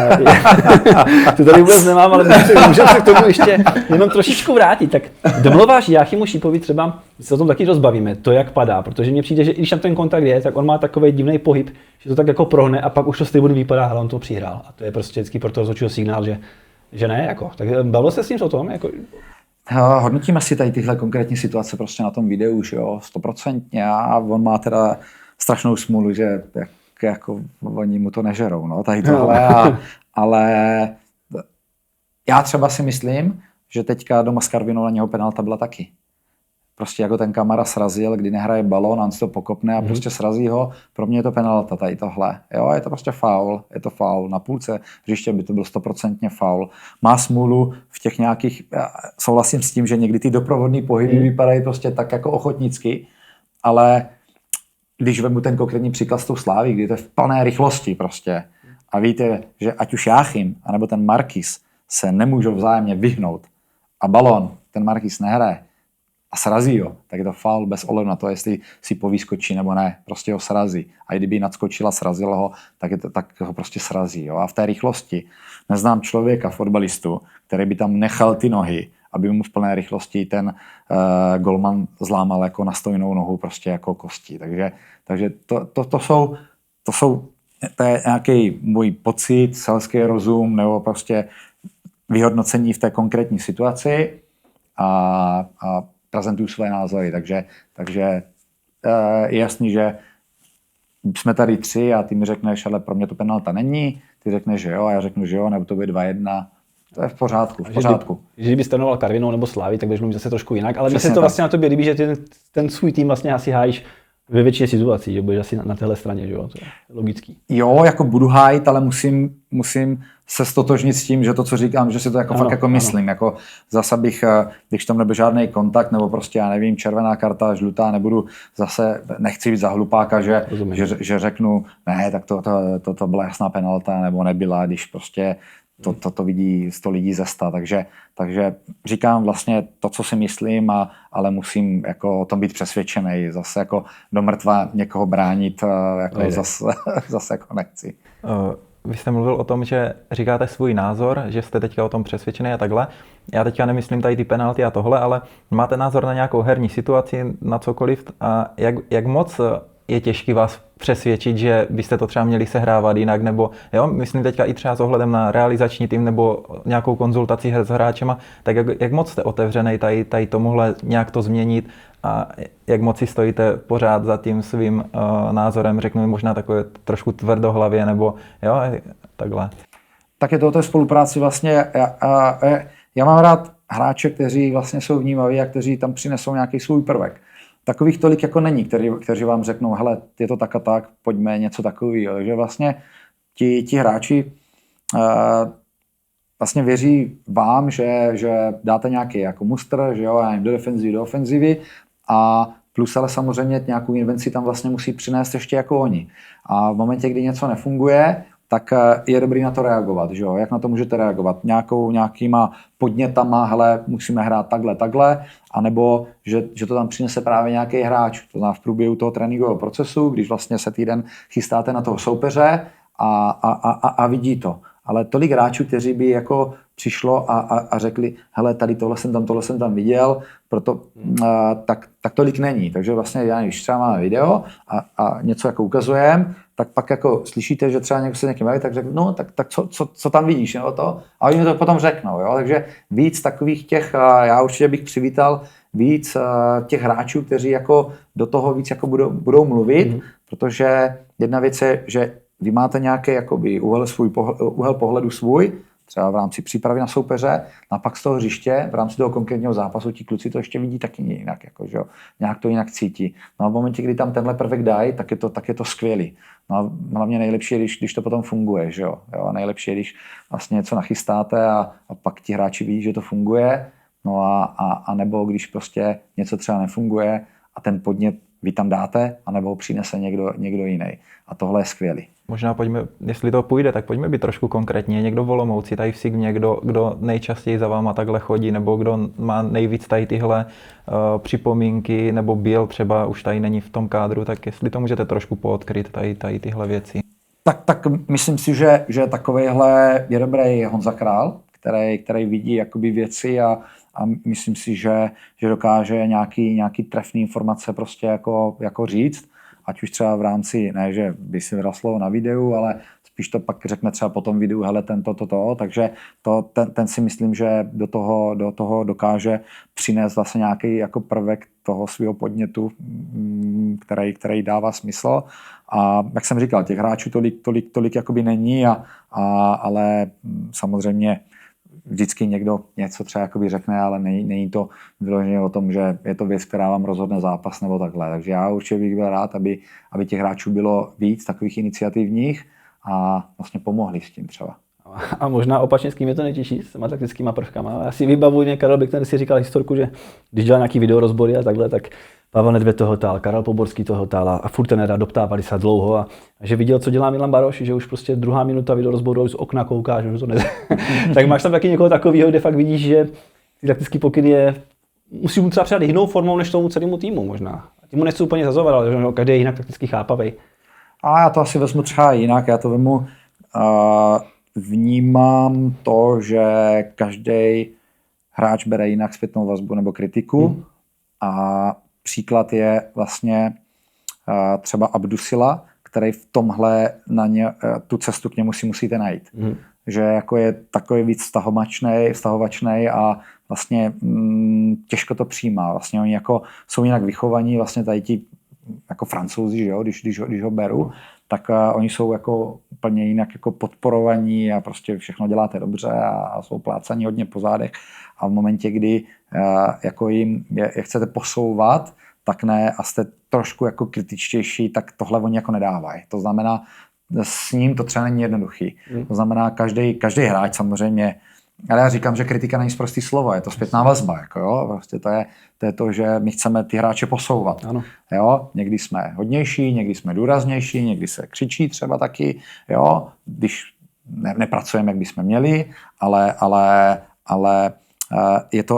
Speaker 1: To tady vůbec nemám, ale můžeme se k tomu ještě jenom trošičku vrátit. Tak domluváš Jáchymu Šípovi třeba, se o tom taky rozbavíme, to jak padá, protože mně přijde, že i když tam ten kontakt je, tak on má takový divný pohyb, že to tak jako prohne a pak už to z tribuny vypadá, ale on to přihrál. A to je prostě vždycky pro to rozhodčího signál, že ne, jako. Tak bavilo se s ním o tom? Jako...
Speaker 2: Hodnotíme si tady tyhle konkrétní situace prostě na tom videu, že jo, 100%. A on má teda strašnou smůlu, že jako oni mu to nežerou, no, tady tohle. Ale já třeba si myslím, že teďka doma s Karvinou na něho penalta byla taky. Prostě jako ten Kamara srazil, kdy nehraje balón, on si to pokopne a prostě srazí ho. Pro mě je to penalta tady tohle. Jo, je to prostě faul, je to faul. Na půlce hřiště by to byl 100% faul. Má smůlu v těch nějakých, souhlasím s tím, že někdy ty doprovodné pohyby vypadají prostě tak jako ochotnicky, ale když vezmu ten konkrétní příklad s tou Sláví, kdy to je v plné rychlosti prostě a víte, že ať už Jáchym, anebo ten Markis se nemůžou vzájemně vyhnout a balón ten Markis nehraje a srazí ho, tak je to faul bez ohledu na to, jestli si povyskočí nebo ne, prostě ho srazí. A kdyby nadskočil a srazil ho, tak ho prostě srazí. Jo? A v té rychlosti neznám člověka, fotbalistu, který by tam nechal ty nohy, aby mu v plné rychlosti ten golman zlámal jako na stojnou nohu prostě jako kostí. Takže to je nějaký můj pocit, selský rozum nebo prostě vyhodnocení v té konkrétní situaci a prezentuju své názory. Takže je jasný, že jsme tady 3 a ty mi řekneš, ale pro mě to penalta není, ty řekneš, že jo, a já řeknu, že jo, nebo to bude 2-1. To je v pořádku.
Speaker 1: Kdyby trénoval Karvinou nebo Slávy, tak budeš mluvit zase trošku jinak, ale mně se to vlastně na tobě líbí, že ten svůj tým vlastně asi hájíš ve většině situací, že budeš asi na téhle straně, že jo, to je logický.
Speaker 2: Jo, jako budu hájit, ale musím se stotožnit s tím, že to, co říkám, že si to jako fakt jako myslím. Jako zase bych, když tam nebyl žádný kontakt, nebo prostě, já nevím, červená karta, žlutá, nechci být za hlupáka, že řeknu, ne, tak to byla jasná penalta, nebo nebyla, když prostě to vidí 100 lidí ze 100, takže říkám vlastně to, co si myslím, ale musím jako o tom být přesvědčený, zase jako do mrtva někoho bránit, jako zase jako nechci.
Speaker 3: vy jste mluvil o tom, že říkáte svůj názor, že jste teďka o tom přesvědčený a takhle. Já teďka nemyslím tady ty penalty a tohle, ale máte názor na nějakou herní situaci, na cokoliv a jak moc je těžký vás přesvědčit, že byste to třeba měli sehrávat jinak, nebo jo, myslím teďka i třeba s ohledem na realizační tým nebo nějakou konzultaci s hráčema, tak jak moc jste otevřený tady tomuhle nějak to změnit a jak moc si stojíte pořád za tím svým názorem, řeknu možná takové trošku tvrdohlavě, nebo jo, takhle.
Speaker 2: Tak je to o té spolupráci vlastně. Já mám rád hráče, kteří vlastně jsou vnímaví a kteří tam přinesou nějaký svůj prvek. Takových tolik jako není, kteří vám řeknou, hele, je to tak a tak, pojďme něco takového. Takže vlastně ti hráči vlastně věří vám, že dáte nějaký jako mustr, že jo, do ofenzivy a plus ale samozřejmě nějakou invenci tam vlastně musí přinést ještě jako oni. A v momentě, kdy něco nefunguje, tak je dobrý na to reagovat, že jo? Jak na to můžete reagovat? Nějakýma podnětama, hele, musíme hrát takhle, anebo že to tam přinese právě nějaký hráč. To znamená v průběhu toho tréninkového procesu, když vlastně se týden chystáte na toho soupeře a vidí to. Ale tolik hráčů, kteří by jako přišlo a řekli, hele, tady tohle jsem tam viděl, proto tak tolik není. Takže vlastně, když třeba máme video a něco jako ukazujeme, tak pak jako slyšíte, že třeba někdo se někým baví, tak řekne, no, tak co tam vidíš, nebo to? A oni to potom řeknou, jo? Takže víc takových těch, já určitě bych přivítal víc těch hráčů, kteří jako do toho víc jako budou mluvit, protože jedna věc je, že vy máte nějaký jakoby úhel pohledu svůj, třeba v rámci přípravy na soupeře, a pak z toho hřiště, v rámci toho konkrétního zápasu, ti kluci to ještě vidí taky jinak, jako, že jo? Nějak to jinak cítí. No a v momentě, kdy tam tenhle prvek dají, tak je to skvělý. No a hlavně nejlepší je, když to potom funguje, že jo? A nejlepší je, když vlastně něco nachystáte a pak ti hráči vidí, že to funguje, no a nebo když prostě něco třeba nefunguje a ten podnět vy tam dáte, anebo ho přinese někdo jiný. A tohle je skvělý.
Speaker 3: Možná pojďme, jestli to půjde, tak pojďme být trošku konkrétně. Někdo v Olomouci, tady v Sigmě, kdo nejčastěji za váma takhle chodí, nebo kdo má nejvíc tady tyhle připomínky, nebo byl třeba, už tady není v tom kádru, tak jestli to můžete trošku poodkryt, tady tyhle věci.
Speaker 2: Tak myslím si, že takovejhle je dobrý Honza Král, který vidí jakoby věci a myslím si, že dokáže nějaký trefný informace prostě jako říct, ať už třeba v rámci, ne, že by si vydal slovo na videu, ale spíš to pak řekne třeba po tom videu, hele, takže ten si myslím, že do toho dokáže přinést vlastně nějaký jako prvek toho svého podnětu, který dává smysl. A jak jsem říkal, těch hráčů tolik jakoby není, ale samozřejmě vždycky někdo něco třeba jakoby řekne, ale není to vyloženě o tom, že je to věc, která vám rozhodne zápas nebo takhle. Takže já určitě bych byl rád, aby těch hráčů bylo víc takových iniciativních a vlastně pomohli s tím třeba.
Speaker 1: A možná opačně, s kým je to nejtěžší, s těma taktickýma prvkama. Já si vybavuji, Karel Bickner si říkal historku, že když dělal nějaký videorozbory a takhle, tak Pavel Nedvěd toho tál, Karel Poborský toho tál a furt ten doptávali se dlouho a že viděl, co dělá Milan Baroš, že už prostě druhá minuta videorozboru z okna kouká, že to ne. Tak máš tam taky někoho takového, kde fakt vidíš, že ty taktický pokyn musí mu třeba přidat jinou formou než tomu celému týmu možná. A tím mu nechci úplně zazovat, ale že každý je jinak takticky chápavý.
Speaker 2: A já to asi vezmu třeba jinak, já to vemu, vnímám to, že každý hráč bere jinak zpětnou vazbu nebo kritiku a příklad je vlastně třeba Abdusila, který v tomhle tu cestu k němu si musíte najít. Že jako je takový víc vztahovačnej a vlastně těžko to přijímá. Vlastně oni jako jsou jinak vychovaní, vlastně tady ti jako Francouzi, že jo, když ho beru, tak oni jsou jako úplně jinak jako podporovaní a prostě všechno děláte dobře a jsou plácaní hodně po zádech. A v momentě, kdy jako jim je chcete posouvat, tak ne a jste trošku jako kritičtější, tak tohle oni jako nedávají. To znamená, s ním to třeba není jednoduchý. To znamená, každý hráč samozřejmě, ale já říkám, že kritika není prostý slovo, je to zpětná vazba. Jako jo? Prostě to je to, že my chceme ty hráče posouvat. Ano. Jo? Někdy jsme hodnější, někdy jsme důraznější, někdy se křičí třeba taky, jo? Když nepracujeme, jak bychom měli, ale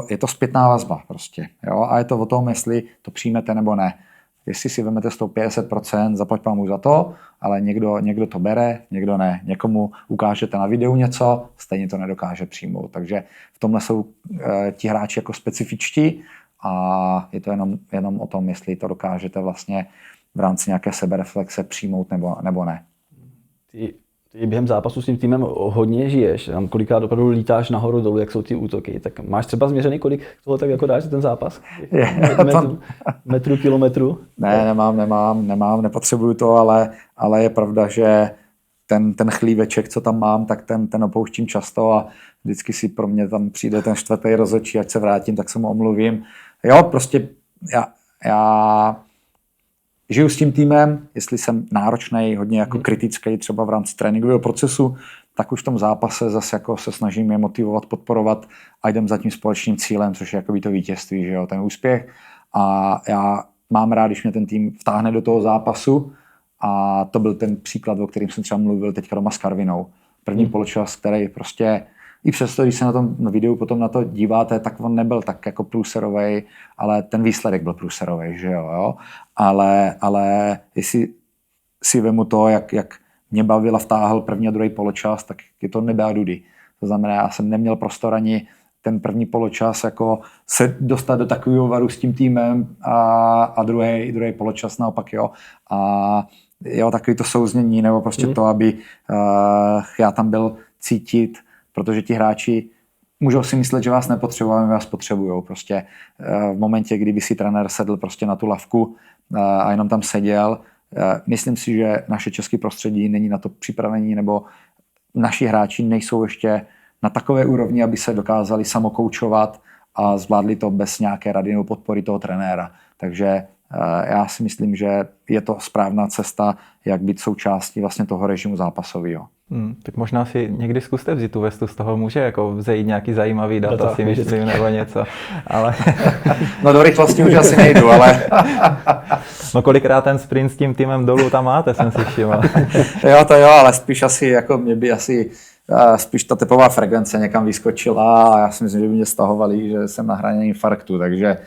Speaker 2: je to zpětná vazba prostě. Jo? A je to o tom, jestli to přijmete nebo ne. jestli si vezmete z toho 50%, zaplať pámu za to, ale někdo to bere, někdo ne. Někomu ukážete na videu něco, stejně to nedokáže přijmout. Takže v tomhle jsou ti hráči jako specifičtí a je to jenom o tom, jestli to dokážete vlastně v rámci nějaké sebereflexe přijmout nebo ne.
Speaker 1: Ty během zápasu s tím týmem hodně žiješ, tam kolikrát opravdu lítáš nahoru dolů, jak jsou ty útoky, tak máš třeba změřený, kolik toho tak jako dáš ten zápas? Metru, kilometru?
Speaker 2: Ne, nemám, nepotřebuju to, ale je pravda, že ten chlíveček, co tam mám, tak ten opouštím často a vždycky si pro mě tam přijde ten čtvrtý rozhodčí, ať se vrátím, tak se mu omluvím. Jo, prostě já žiju s tím týmem, jestli jsem náročný, hodně jako kritický třeba v rámci tréninkového procesu, tak už v tom zápase zase jako se snažím je motivovat, podporovat a jdem za tím společným cílem, což je jako to vítězství, že jo, ten úspěch. A já mám rád, když mě ten tým vtáhne do toho zápasu a to byl ten příklad, o kterém jsem třeba mluvil teďka doma s Karvinou. První poločas, který prostě i přesto, když se na tom videu potom na to díváte, tak on nebyl tak jako průserovej, ale ten výsledek byl průserovej, že jo. Ale jestli si vemu to, jak mě bavil a vtáhl první a druhý poločas, tak je to nebe a dudy. To znamená, já jsem neměl prostor ani ten první poločas jako se dostat do takového varu s tím týmem a druhý poločas naopak, jo. A jo, takový to souznění, nebo prostě to, aby já tam byl cítit, protože ti hráči můžou si myslet, že vás nepotřebují, ale vás potřebujou. Prostě v momentě, kdyby si trenér sedl prostě na tu lavku a jenom tam seděl, myslím si, že naše české prostředí není na to připravení, nebo naši hráči nejsou ještě na takové úrovni, aby se dokázali samokoučovat a zvládli to bez nějaké rady nebo podpory toho trenéra. Takže já si myslím, že je to správná cesta, jak být součástí vlastně toho režimu zápasového.
Speaker 3: Tak možná si někdy zkuste vzít tu vestu, z toho může jako vzejít nějaký zajímavý data, si myslím, nebo něco. Ale...
Speaker 2: No do rychlosti už asi nejdu, ale...
Speaker 3: No kolikrát ten sprint s tím týmem dolů tam máte, jsem si všiml.
Speaker 2: Jo, ale spíš asi, jako mě by asi spíš ta tepová frekvence někam vyskočila a já si myslím, že by mě stahovali, že jsem na hraně infarktu, takže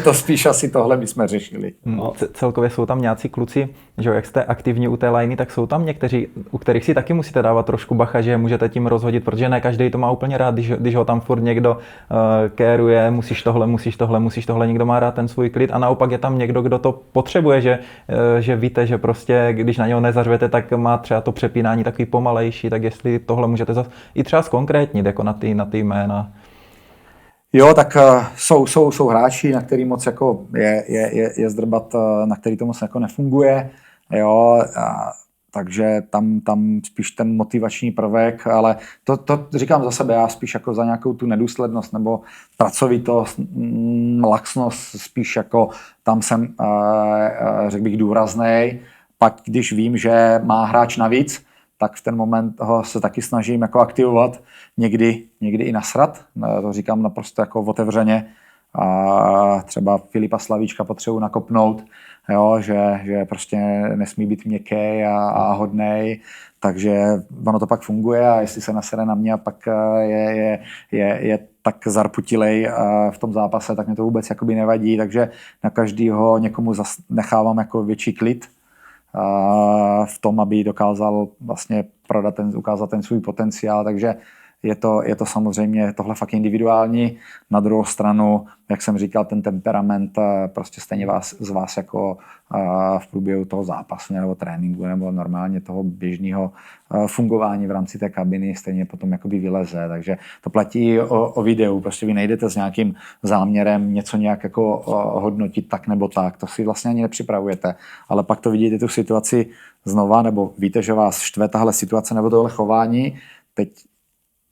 Speaker 2: to spíš asi tohle bychom řešili.
Speaker 3: Celkově jsou tam nějací kluci, že jak jste aktivní u té liney, tak jsou tam někteří, u kterých si taky musíte dávat trošku bacha, že můžete tím rozhodit, protože ne každý to má úplně rád, když ho tam furt někdo kéruje, musíš tohle, někdo má rád ten svůj klid a naopak je tam někdo, kdo to potřebuje, že víte, že prostě když na něho nezařvete, tak má třeba to přepínání takový pomalejší, tak jestli tohle můžete i třeba zkonkrétnit jako na ty jména.
Speaker 2: Jo, tak jsou hráči, na který moc jako je zdrbat, na který to moc jako nefunguje. Jo, takže tam spíš ten motivační prvek, ale to říkám za sebe, já spíš jako za nějakou tu nedůslednost nebo pracovitost, laxnost, spíš jako tam jsem, řekl bych, důraznej. Pak když vím, že má hráč navíc, tak v ten moment ho se taky snažím jako aktivovat, někdy i nasrat, to říkám naprosto jako otevřeně. A třeba Filipa Slavíčka potřebuji nakopnout, jo, že prostě nesmí být měkký a hodnej, takže ono to pak funguje a jestli se nasere na mě a pak je tak zarputilej v tom zápase, tak mě to vůbec jakoby nevadí, takže na každýho někomu nechávám jako větší klid v tom, aby dokázal vlastně ukázat ten svůj potenciál, takže je to samozřejmě tohle fakt individuální. Na druhou stranu, jak jsem říkal, ten temperament prostě stejně z vás jako v průběhu toho zápasu nebo tréninku nebo normálně toho běžného fungování v rámci té kabiny stejně potom jakoby vyleze. Takže to platí o videu. Prostě vy nejdete s nějakým záměrem něco nějak jako hodnotit tak nebo tak. To si vlastně ani nepřipravujete. Ale pak to vidíte tu situaci znova nebo víte, že vás štve tahle situace nebo tohle chování. Teď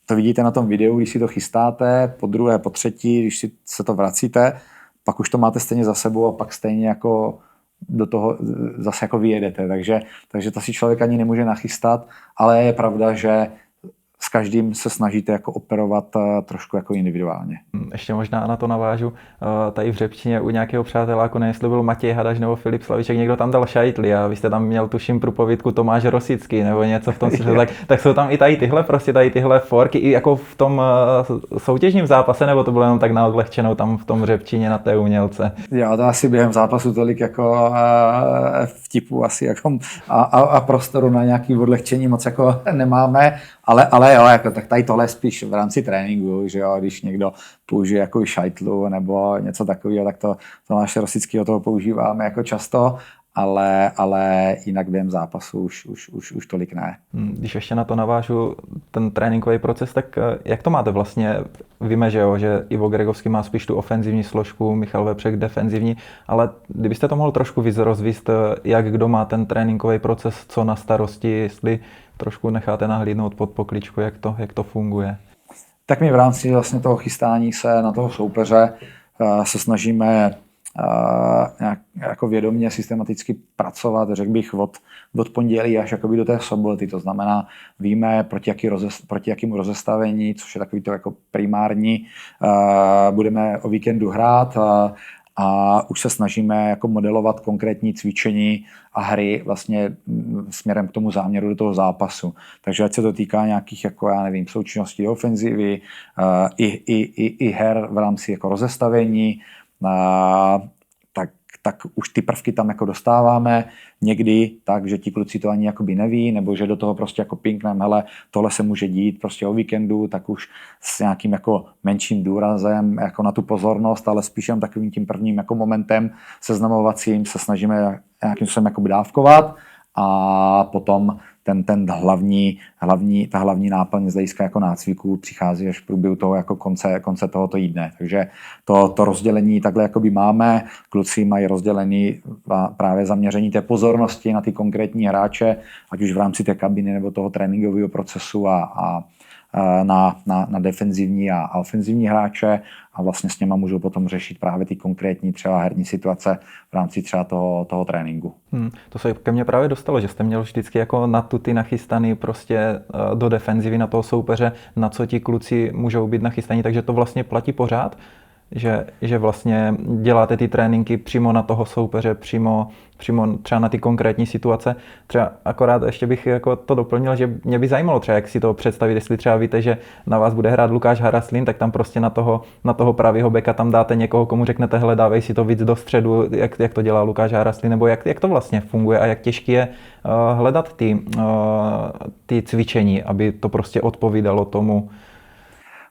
Speaker 2: to vidíte na tom videu, když si to chystáte, po druhé, po třetí, když si se to vracíte, pak už to máte stejně za sebou a pak stejně jako do toho zase jako vyjedete. Takže to si člověk ani nemůže nachystat, ale je pravda, že s každým se snažíte jako operovat trošku jako individuálně.
Speaker 3: Ještě možná na to navážu. Tady v Řepčině u nějakého přáteláku, nevím, jestli byl Matěj Hadaš nebo Filip Slavíček, někdo tam dal šajtli a vy jste tam měl tuším průpovídku Tomáš Rosický nebo něco v tom smyslu, tak jsou tam i tady tyhle forky i jako v tom soutěžním zápase, nebo to bylo jenom tak na odlehčenou tam v tom Řepčině na té umělce?
Speaker 2: Já to asi během zápasu tolik jako vtipů asi jako a prostoru na nějaké odlehčení moc jako nemáme, ale jo, jako, tak tady tohle spíš v rámci tréninku, že jo, když někdo použije jako šajtlu nebo něco takového, tak to Tomáše Rosického toho používáme jako často, ale jinak během zápasu už tolik ne.
Speaker 3: Když ještě na to navážu ten tréninkový proces, tak jak to máte vlastně? Víme, že jo, že Ivo Gregovský má spíš tu ofenzivní složku, Michal Vepřek defenzivní, ale kdybyste to mohl trošku víc rozvíst, jak kdo má ten tréninkový proces, co na starosti, jestli trošku necháte nahlídnout pod pokličku, jak to funguje?
Speaker 2: Tak my v rámci vlastně toho chystání se na toho soupeře se snažíme nějak jako vědomě, systematicky pracovat, řekl bych, od pondělí až jakoby do té soboty. To znamená, víme, proti jakému rozestavení, což je takový to jako primární, budeme o víkendu hrát a už se snažíme jako modelovat konkrétní cvičení a hry vlastně směrem k tomu záměru do toho zápasu. Takže ať se to týká nějakých, jako já nevím, součinností do ofenzivy, i her v rámci jako rozestavení, tak už ty prvky tam jako dostáváme někdy tak, že ti kluci to ani jakoby neví, nebo že do toho prostě jako pinkneme, hele, tohle se může dít prostě o víkendu, tak už s nějakým jako menším důrazem jako na tu pozornost, ale spíš jen takovým tím prvním jako momentem seznamovacím se snažíme nějakým způsobem jako dávkovat a potom ta hlavní náplň z hlediska jako nácviku přichází až v průběhu toho jako konce tohoto týdne. Takže to rozdělení takhle jakoby máme. Kluci mají rozdělený právě zaměření té pozornosti na ty konkrétní hráče, ať už v rámci té kabiny nebo toho tréninkového procesu a na defenzivní a ofenzivní hráče a vlastně s něma můžou potom řešit právě ty konkrétní třeba herní situace v rámci třeba toho tréninku.
Speaker 3: To se ke mně právě dostalo, že jste měl vždycky jako na tuty nachystaný prostě do defenzivy na toho soupeře, na co ti kluci můžou být nachystaní, takže to vlastně platí pořád, že vlastně děláte ty tréninky přímo na toho soupeře, přímo třeba na ty konkrétní situace. Třeba akorát ještě bych jako to doplnil, že mě by zajímalo třeba, jak si to představit, jestli třeba víte, že na vás bude hrát Lukáš Haraslín, tak tam prostě na toho pravýho beka tam dáte někoho, komu řeknete, hele, dávej si to víc do středu, jak to dělá Lukáš Haraslín, nebo jak to vlastně funguje a jak těžké je hledat ty cvičení, aby to prostě odpovídalo tomu.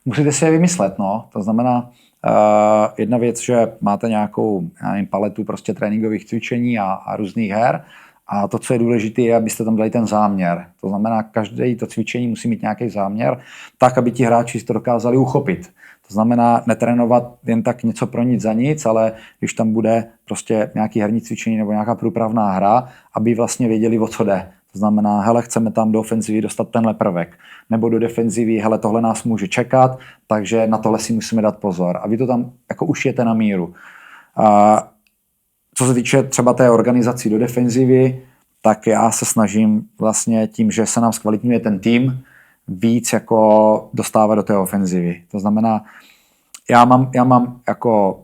Speaker 2: Musíte si je vymyslet, no. To znamená, jedna věc, že máte nějakou paletu prostě tréninkových cvičení a různých her a to, co je důležité, je, abyste tam dali ten záměr. To znamená, každé to cvičení musí mít nějaký záměr, tak, aby ti hráči si to dokázali uchopit. To znamená netrénovat jen tak něco pro nic za nic, ale když tam bude prostě nějaký herní cvičení nebo nějaká průpravná hra, aby vlastně věděli, o co jde. To znamená, hele, chceme tam do ofenzivy dostat tenhle prvek. Nebo do defenzivy, hele, tohle nás může čekat, takže na tohle si musíme dát pozor. A vy to tam jako ušijete na míru. Co se týče třeba té organizací do defenzivy, tak já se snažím vlastně tím, že se nám zkvalitňuje ten tým, víc jako dostávat do té ofenzivy. To znamená, já mám jako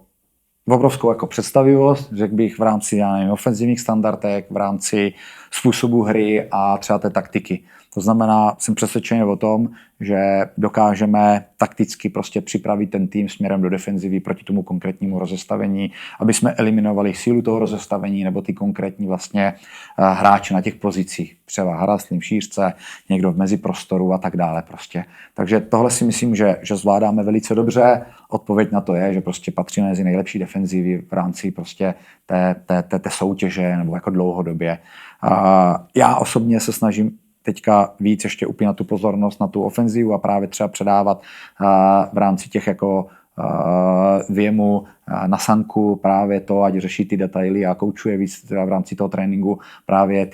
Speaker 2: obrovskou jako představivost, řekl bych v rámci ofenzivních standardek, v rámci způsobu hry a třeba té taktiky. To znamená, jsem přesvědčený o tom, že dokážeme takticky prostě připravit ten tým směrem do defenzivy proti tomu konkrétnímu rozestavení, aby jsme eliminovali sílu toho rozestavení nebo ty konkrétní vlastně hráče na těch pozicích. Třeba Haraslín v šířce, někdo v meziprostoru a tak dále prostě. Takže tohle si myslím, že zvládáme velice dobře. Odpověď na to je, že prostě patříme mezi nejlepší defenzivy v rámci prostě té soutěže nebo jako dlouhodobě. Já osobně se snažím teďka víc ještě upínat tu pozornost na tu ofenzivu a právě třeba předávat v rámci těch jako věmu na sanku právě to, ať řeší ty detaily a koučuje víc teda v rámci toho tréninku právě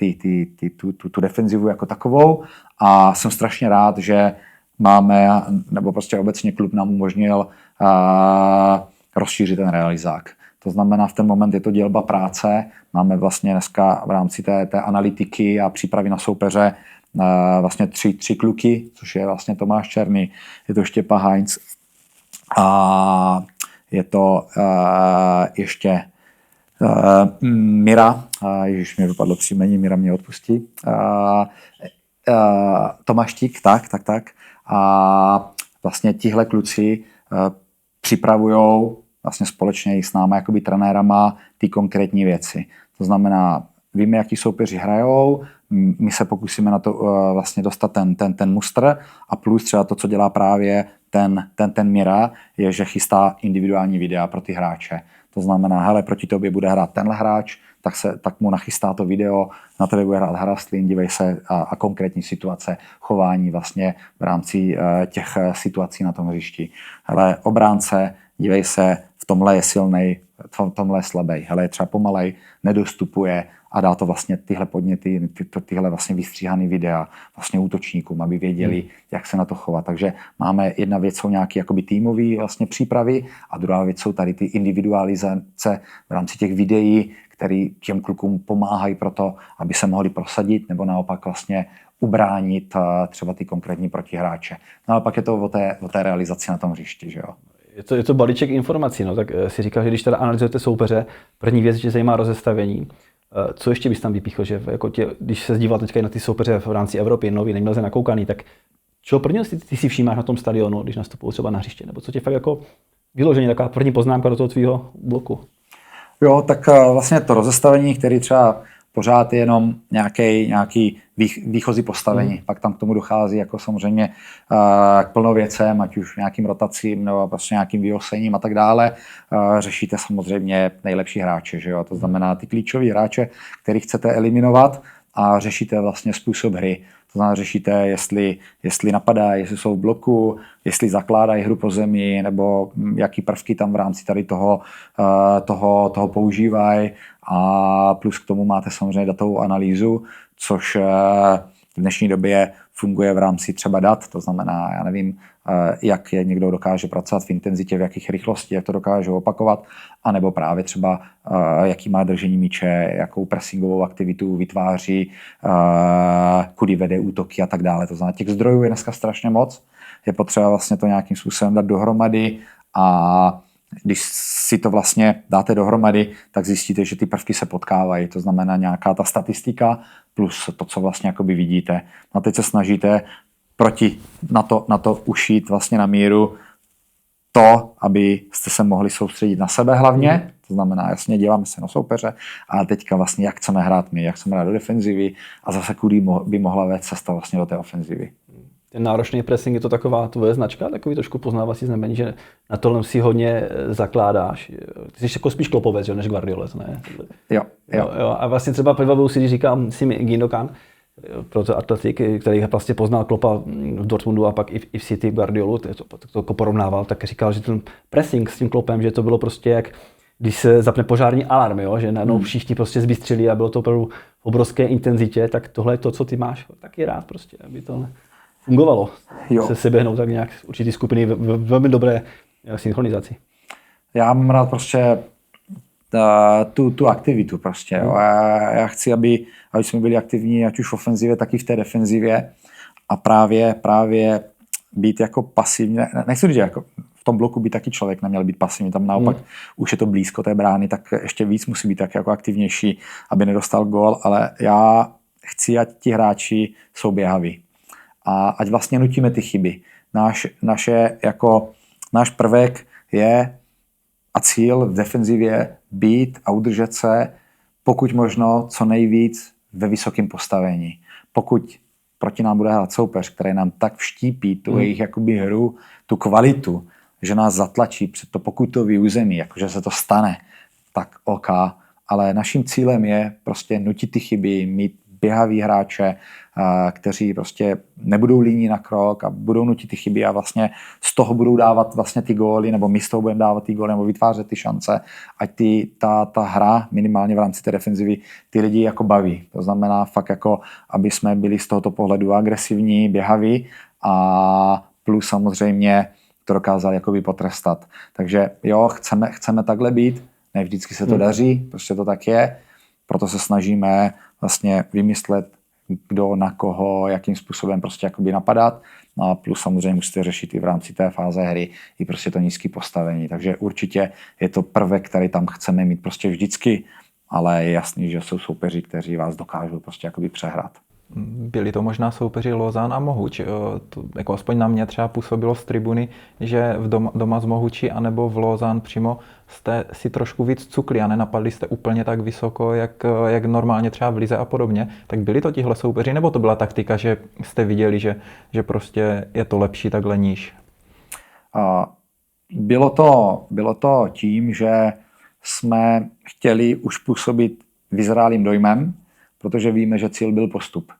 Speaker 2: tu defenzivu jako takovou. A jsem strašně rád, že máme, nebo prostě obecně klub nám umožnil rozšířit ten realizák. To znamená, v ten moment je to dělba práce. Máme vlastně dneska v rámci té analytiky a přípravy na soupeře vlastně tři kluky, což je vlastně Tomáš Černý, je to Štěpa Heinz a je to ještě Mira, ježiš, mě vypadlo příjmení, Mira mě odpustí, Tomáštík, tak. A vlastně tihle kluci připravujou vlastně společně i s námi jakoby trenérama ty konkrétní věci. To znamená, víme, jaký soupeři hrajou, my se pokusíme na to vlastně dostat ten mustr a plus třeba to, co dělá právě ten Mira, je, že chystá individuální videa pro ty hráče. To znamená, hele, proti tobě bude hrát tenhle hráč, tak mu nachystá to video, na tebe bude hrát Hrastlín, dívej se a konkrétní situace, chování vlastně v rámci těch situací na tom hřišti. Hele, obránce, dívej se, v tomhle je silnej, v tomhle je slabý, hele, je třeba pomalej, nedostupuje a dá to vlastně tyhle podněty, tyhle vlastně vystříhaný videa vlastně útočníkům, aby věděli, jak se na to chovat. Takže máme jedna věc jsou nějaké jakoby týmové vlastně přípravy a druhá věc jsou tady ty individualizace v rámci těch videí, které těm klukům pomáhají pro to, aby se mohli prosadit nebo naopak vlastně ubránit třeba ty konkrétní protihráče. No ale pak je to o té realizaci na tom hřišti, že jo.
Speaker 1: Je to balíček informací, no, tak si říkal, že když teda analyzujete soupeře, první věc, že zajímá rozestavení. Co ještě bys tam vypíchl, že jako když se díval teďka na ty soupeře v rámci Evropy, nový, neměl se nakoukaný, tak čeho prvního ty si všímáš na tom stadionu, když nastupují třeba na hřiště, nebo co tě fakt jako vyloženě taková první poznámka do toho tvýho bloku?
Speaker 2: Jo, tak vlastně to rozestavení, který třeba pořád je jenom nějaký výchozí postavení. Pak tam k tomu dochází jako samozřejmě k plnověcem, ať už nějakým rotacím nebo prostě nějakým vyosením a tak dále. Řešíte samozřejmě nejlepší hráče, že jo? To znamená ty klíčoví hráče, který chcete eliminovat a řešíte vlastně způsob hry. To znamená, řešíte, jestli napadají, jestli jsou v bloku, jestli zakládají hru po zemi, nebo jaký prvky tam v rámci tady toho používají. A plus k tomu máte samozřejmě datovou analýzu, což v dnešní době funguje v rámci třeba dat. To znamená, já nevím, jak je někdo dokáže pracovat v intenzitě, v jakých rychlosti, jak to dokáže opakovat, anebo právě třeba jaký má držení míče, jakou pressingovou aktivitu vytváří, kudy vede útoky a tak dále. To znamená, těch zdrojů je dneska strašně moc. Je potřeba vlastně to nějakým způsobem dát dohromady a když si to vlastně dáte dohromady, tak zjistíte, že ty prvky se potkávají. To znamená nějaká ta statistika plus to, co vlastně jakoby vidíte. No a teď se snažíte na to ušít vlastně na míru to, aby jste se mohli soustředit na sebe hlavně. To znamená, jasně, díváme se na soupeře, a teďka vlastně, jak chceme hrát my, jak chceme hrát do defenzivy a zase kudy by mohla vést cesta vlastně do té ofenzivy.
Speaker 1: Ten náročný pressing, je to taková tvoje značka, takový trošku poznávací znamení, že na tohle si hodně zakládáš. Ty jsi jako spíš klopovec, než Guardiola, ne?
Speaker 2: Jo.
Speaker 1: A vlastně třeba Pedro si, když říkám Simi Gundogan, pro to Atletik, který vlastně poznal Kloppa v Dortmundu a pak i v City Guardiolu, to porovnával, tak říkal, že ten pressing s tím Kloppem, že to bylo prostě jak když se zapne požární alarm, jo? Že najednou všichni prostě zbystřili a bylo to opravdu v obrovské intenzitě, tak tohle je to, co ty máš, taky rád prostě, aby to fungovalo. Se seběhnou tak nějak určitý skupiny velmi dobré synchronizaci.
Speaker 2: Já mám rád prostě tu aktivitu prostě. Jo. Já chci, aby jsme byli aktivní, ať už v ofenzivě, tak i v té defenzivě. A právě být jako pasivní. Nechci říct, jako v tom bloku by taky člověk neměl být pasivní. Tam naopak už je to blízko té brány, tak ještě víc musí být tak jako aktivnější, aby nedostal gól. Ale já chci, ať ti hráči jsou běhaví. A ať vlastně nutíme ty chyby. Náš prvek je a cíl v defenzivě být a udržet se pokud možno co nejvíc ve vysokém postavení. Pokud proti nám bude hrát soupeř, který nám tak vštípí tu jejich jakoby hru, tu kvalitu, že nás zatlačí před to pokutový území, jakože se to stane, tak OK. Ale naším cílem je prostě nutit ty chyby, mít běhavý hráče, kteří prostě nebudou líní na krok a budou nutit ty chyby a vlastně z toho budou dávat vlastně ty góly, nebo my z toho budeme dávat ty góly, nebo vytvářet ty šance, ať ta hra minimálně v rámci té defenzivy ty lidi jako baví. To znamená fakt jako, aby jsme byli z tohoto pohledu agresivní, běhaví a plus samozřejmě to dokázali jakoby potrestat. Takže jo, chceme takhle být, ne vždycky se to daří, prostě to tak je, proto se snažíme vlastně vymyslet kdo na koho, jakým způsobem prostě jakoby napadat. No a plus samozřejmě musíte řešit i v rámci té fáze hry i prostě to nízké postavení. Takže určitě je to prvek, který tam chceme mít prostě vždycky, ale je jasný, že jsou soupeři, kteří vás dokážou prostě jakoby přehrát.
Speaker 3: Byli to možná soupeři Lozán a Mohuč. To, jako aspoň na mě třeba působilo z tribuny, že doma z Mohuči anebo v Lozán přímo jste si trošku víc cukli a nenapadli jste úplně tak vysoko, jak normálně třeba v lize a podobně. Tak byli to tihle soupeři, nebo to byla taktika, že jste viděli, že prostě je to lepší takhle níž?
Speaker 2: Bylo to tím, že jsme chtěli už působit vyzrálým dojmem, protože víme, že cíl byl postup.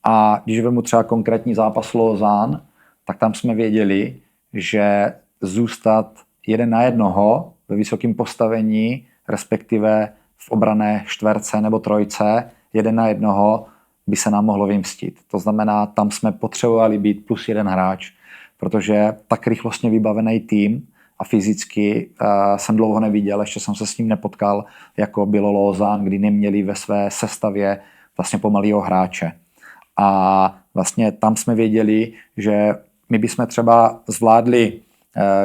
Speaker 2: A když vezmu třeba konkrétní zápas Lozán, tak tam jsme věděli, že zůstat 1-1 ve vysokém postavení, respektive v obranné čtverce nebo trojce, 1-1 by se nám mohlo vymstit. To znamená, tam jsme potřebovali být plus jeden hráč, protože tak rychlostně vybavený tým a fyzicky jsem dlouho neviděl, ještě jsem se s ním nepotkal, jako bylo Lozán, kdy neměli ve své sestavě vlastně pomalýho hráče. A vlastně tam jsme věděli, že my bychom třeba zvládli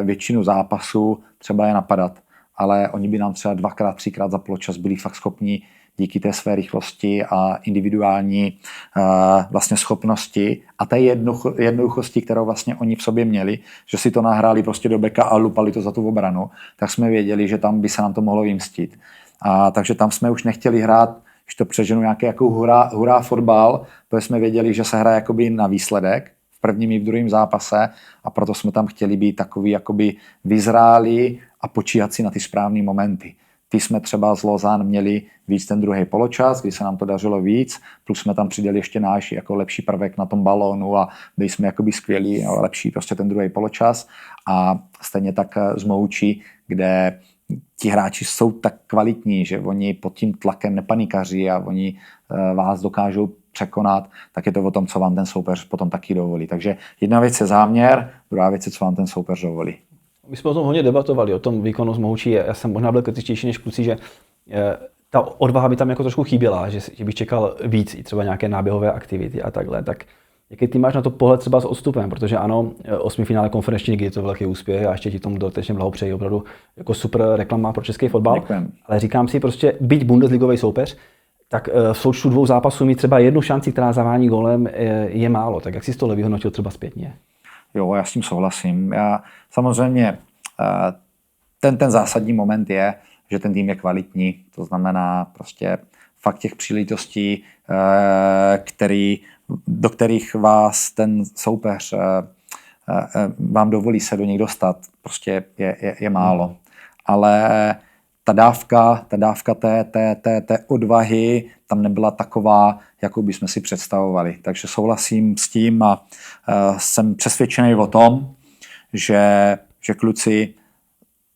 Speaker 2: většinu zápasů třeba je napadat, ale oni by nám třeba 2x, 3x za poločas byli fakt schopni díky té své rychlosti a individuální vlastně schopnosti a té jednoduchosti, kterou vlastně oni v sobě měli, že si to nahráli prostě do beka a lupali to za tu obranu, tak jsme věděli, že tam by se nám to mohlo vymstit. Takže tam jsme už nechtěli hrát, když to přeženu, nějaký jako hurá fotbal, protože jsme věděli, že se hraje jakoby na výsledek v prvním i v druhém zápase a proto jsme tam chtěli být takový jakoby vyzrálí a počíhat si na ty správné momenty. Ty jsme třeba z Lozán měli víc ten druhý poločas, kdy se nám to dařilo víc, plus jsme tam přidali ještě náš jako lepší prvek na tom balónu a byli jsme jakoby skvělí, lepší prostě ten druhý poločas. A stejně tak z Mohuči, kde ti hráči jsou tak kvalitní, že oni pod tím tlakem nepanikaří a oni vás dokážou překonat, tak je to o tom, co vám ten soupeř potom taky dovolí. Takže jedna věc je záměr, druhá věc je, co vám ten soupeř dovolí.
Speaker 1: My jsme o tom hodně debatovali, o tom výkonu z Mohučí. Já jsem možná byl kritičtější než kluci, že ta odvaha by tam jako trošku chyběla, že bych čekal víc, i třeba nějaké náběhové aktivity a takhle. Tak jaký ty máš na to pohled třeba s odstupem? Protože ano, 8. finále konferenční ligy je to velký úspěch a ještě ti tomu dodatečně blahopřeji, opravdu jako super reklama pro český fotbal.
Speaker 2: Děkujem.
Speaker 1: Ale říkám si prostě, byť bundesligový soupeř, tak v součtu 2 zápasů mít třeba jednu šanci, která zavání gólem, je málo. Tak jak jsi to vyhodnotil třeba zpětně?
Speaker 2: Jo, já s tím souhlasím. Samozřejmě ten zásadní moment je, že ten tým je kvalitní. To znamená prostě fakt těch příležitostí, do kterých vás ten soupeř vám dovolí se do nich dostat, prostě je málo. Ale ta dávka té odvahy tam nebyla taková, jakou bychom si představovali. Takže souhlasím s tím a jsem přesvědčený o tom, že kluci,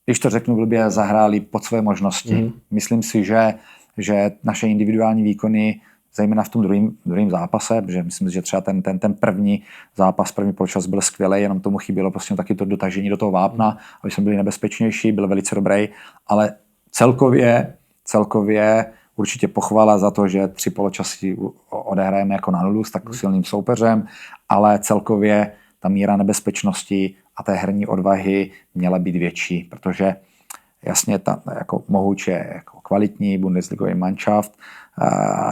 Speaker 2: když to řeknu blbě, zahráli pod své možnosti. Myslím si, že naše individuální výkony, zejména v tom druhém zápase, protože myslím si, že třeba ten první zápas, první poločas byl skvělý, jenom tomu chybělo prostě taky to dotažení do toho vápna, aby jsme byli nebezpečnější, byl velice dobrý, ale celkově určitě pochvala za to, že 3 poločasy odehrajeme jako na nulu s tak silným soupeřem, ale celkově ta míra nebezpečnosti a té herní odvahy měla být větší, protože jasně jako Mohuč je jako kvalitní bundesligový manšaft.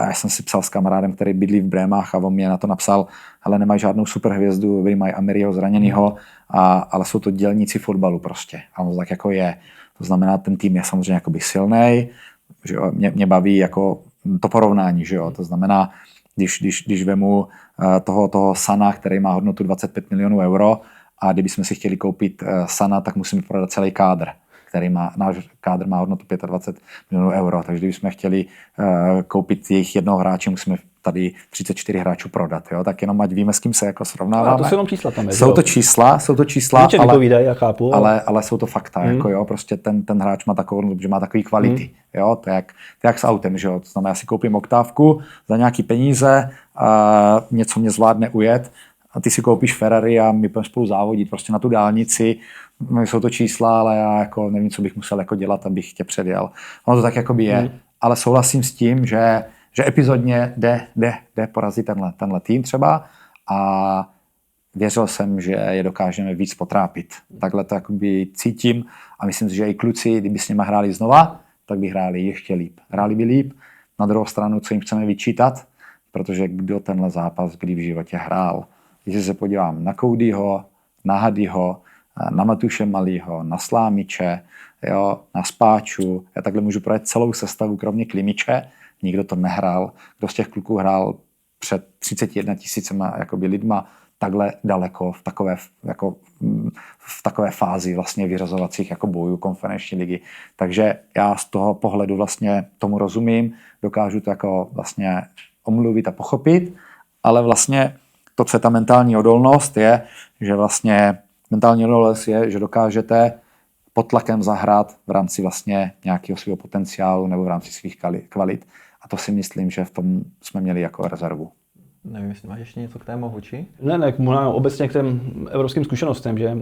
Speaker 2: Já jsem si psal s kamarádem, který bydlí v Brémách a on mě na to napsal, hele, nemají žádnou superhvězdu, mají Emeryho zraněnýho, ale jsou to dělníci fotbalu prostě. A on to tak jako je. To znamená, ten tým je samozřejmě jakoby silnej, že jo, mě baví jako to porovnání, že jo. To znamená, když vemu toho Sana, který má hodnotu 25 milionů euro a kdybychom si chtěli koupit Sana, tak musíme prodat celý kádr, náš kádr má hodnotu 25 milionů euro, takže kdybychom chtěli koupit jejich jednoho hráče, musíme tady 34 hráčů prodat, jo? Tak jenom ať víme, s kým se jako srovnáváme.
Speaker 1: A to jsou jenom čísla tam.
Speaker 2: Jsou to čísla,
Speaker 1: já chápu,
Speaker 2: ale jsou to fakta, jako jo, prostě ten hráč má takovou hodnotu, že má takový kvality, jo, to je jak s autem, že jo, to znamená, já si koupím oktávku za nějaký peníze, něco mě zvládne ujet, a ty si koupíš Ferrari a my budeme spolu závodit prostě na tu dálnici. Jsou to čísla, ale já jako nevím, co bych musel jako dělat, abych tě předjel. Ono to tak jakoby je. Ale souhlasím s tím, že že epizodně jde porazit tenhle tým třeba a věřil jsem, že je dokážeme víc potrápit. Takhle to jakoby cítím a myslím si, že i kluci, kdyby s nimi hráli znova, tak by hráli ještě líp. Hráli by líp, na druhou stranu, co jim chceme vyčítat, protože kdo tenhle zápas kdy v životě hrál. Když se podívám na Codyho, na Hadyho, na Matuše Malýho, na Slámiče, jo, na Spáču. Já takhle můžu projet celou sestavu, kromě Klimiče. Nikdo to nehrál. Kdo z těch kluků hrál před 31 000 lidma takhle daleko v takové fázi vlastně vyřazovacích bojů konferenční ligy. Takže já z toho pohledu vlastně tomu rozumím, dokážu to vlastně omluvit a pochopit, ale vlastně to, co je ta mentální odolnost, je, že vlastně mentální odolnost je, že dokážete pod tlakem zahrát v rámci vlastně nějakého svého potenciálu nebo v rámci svých kvalit. A to si myslím, že v tom jsme měli jako rezervu.
Speaker 3: Nevím, jestli máš ještě něco k té Mohuči?
Speaker 1: Ne, možná obecně k těm evropským zkušenostem, že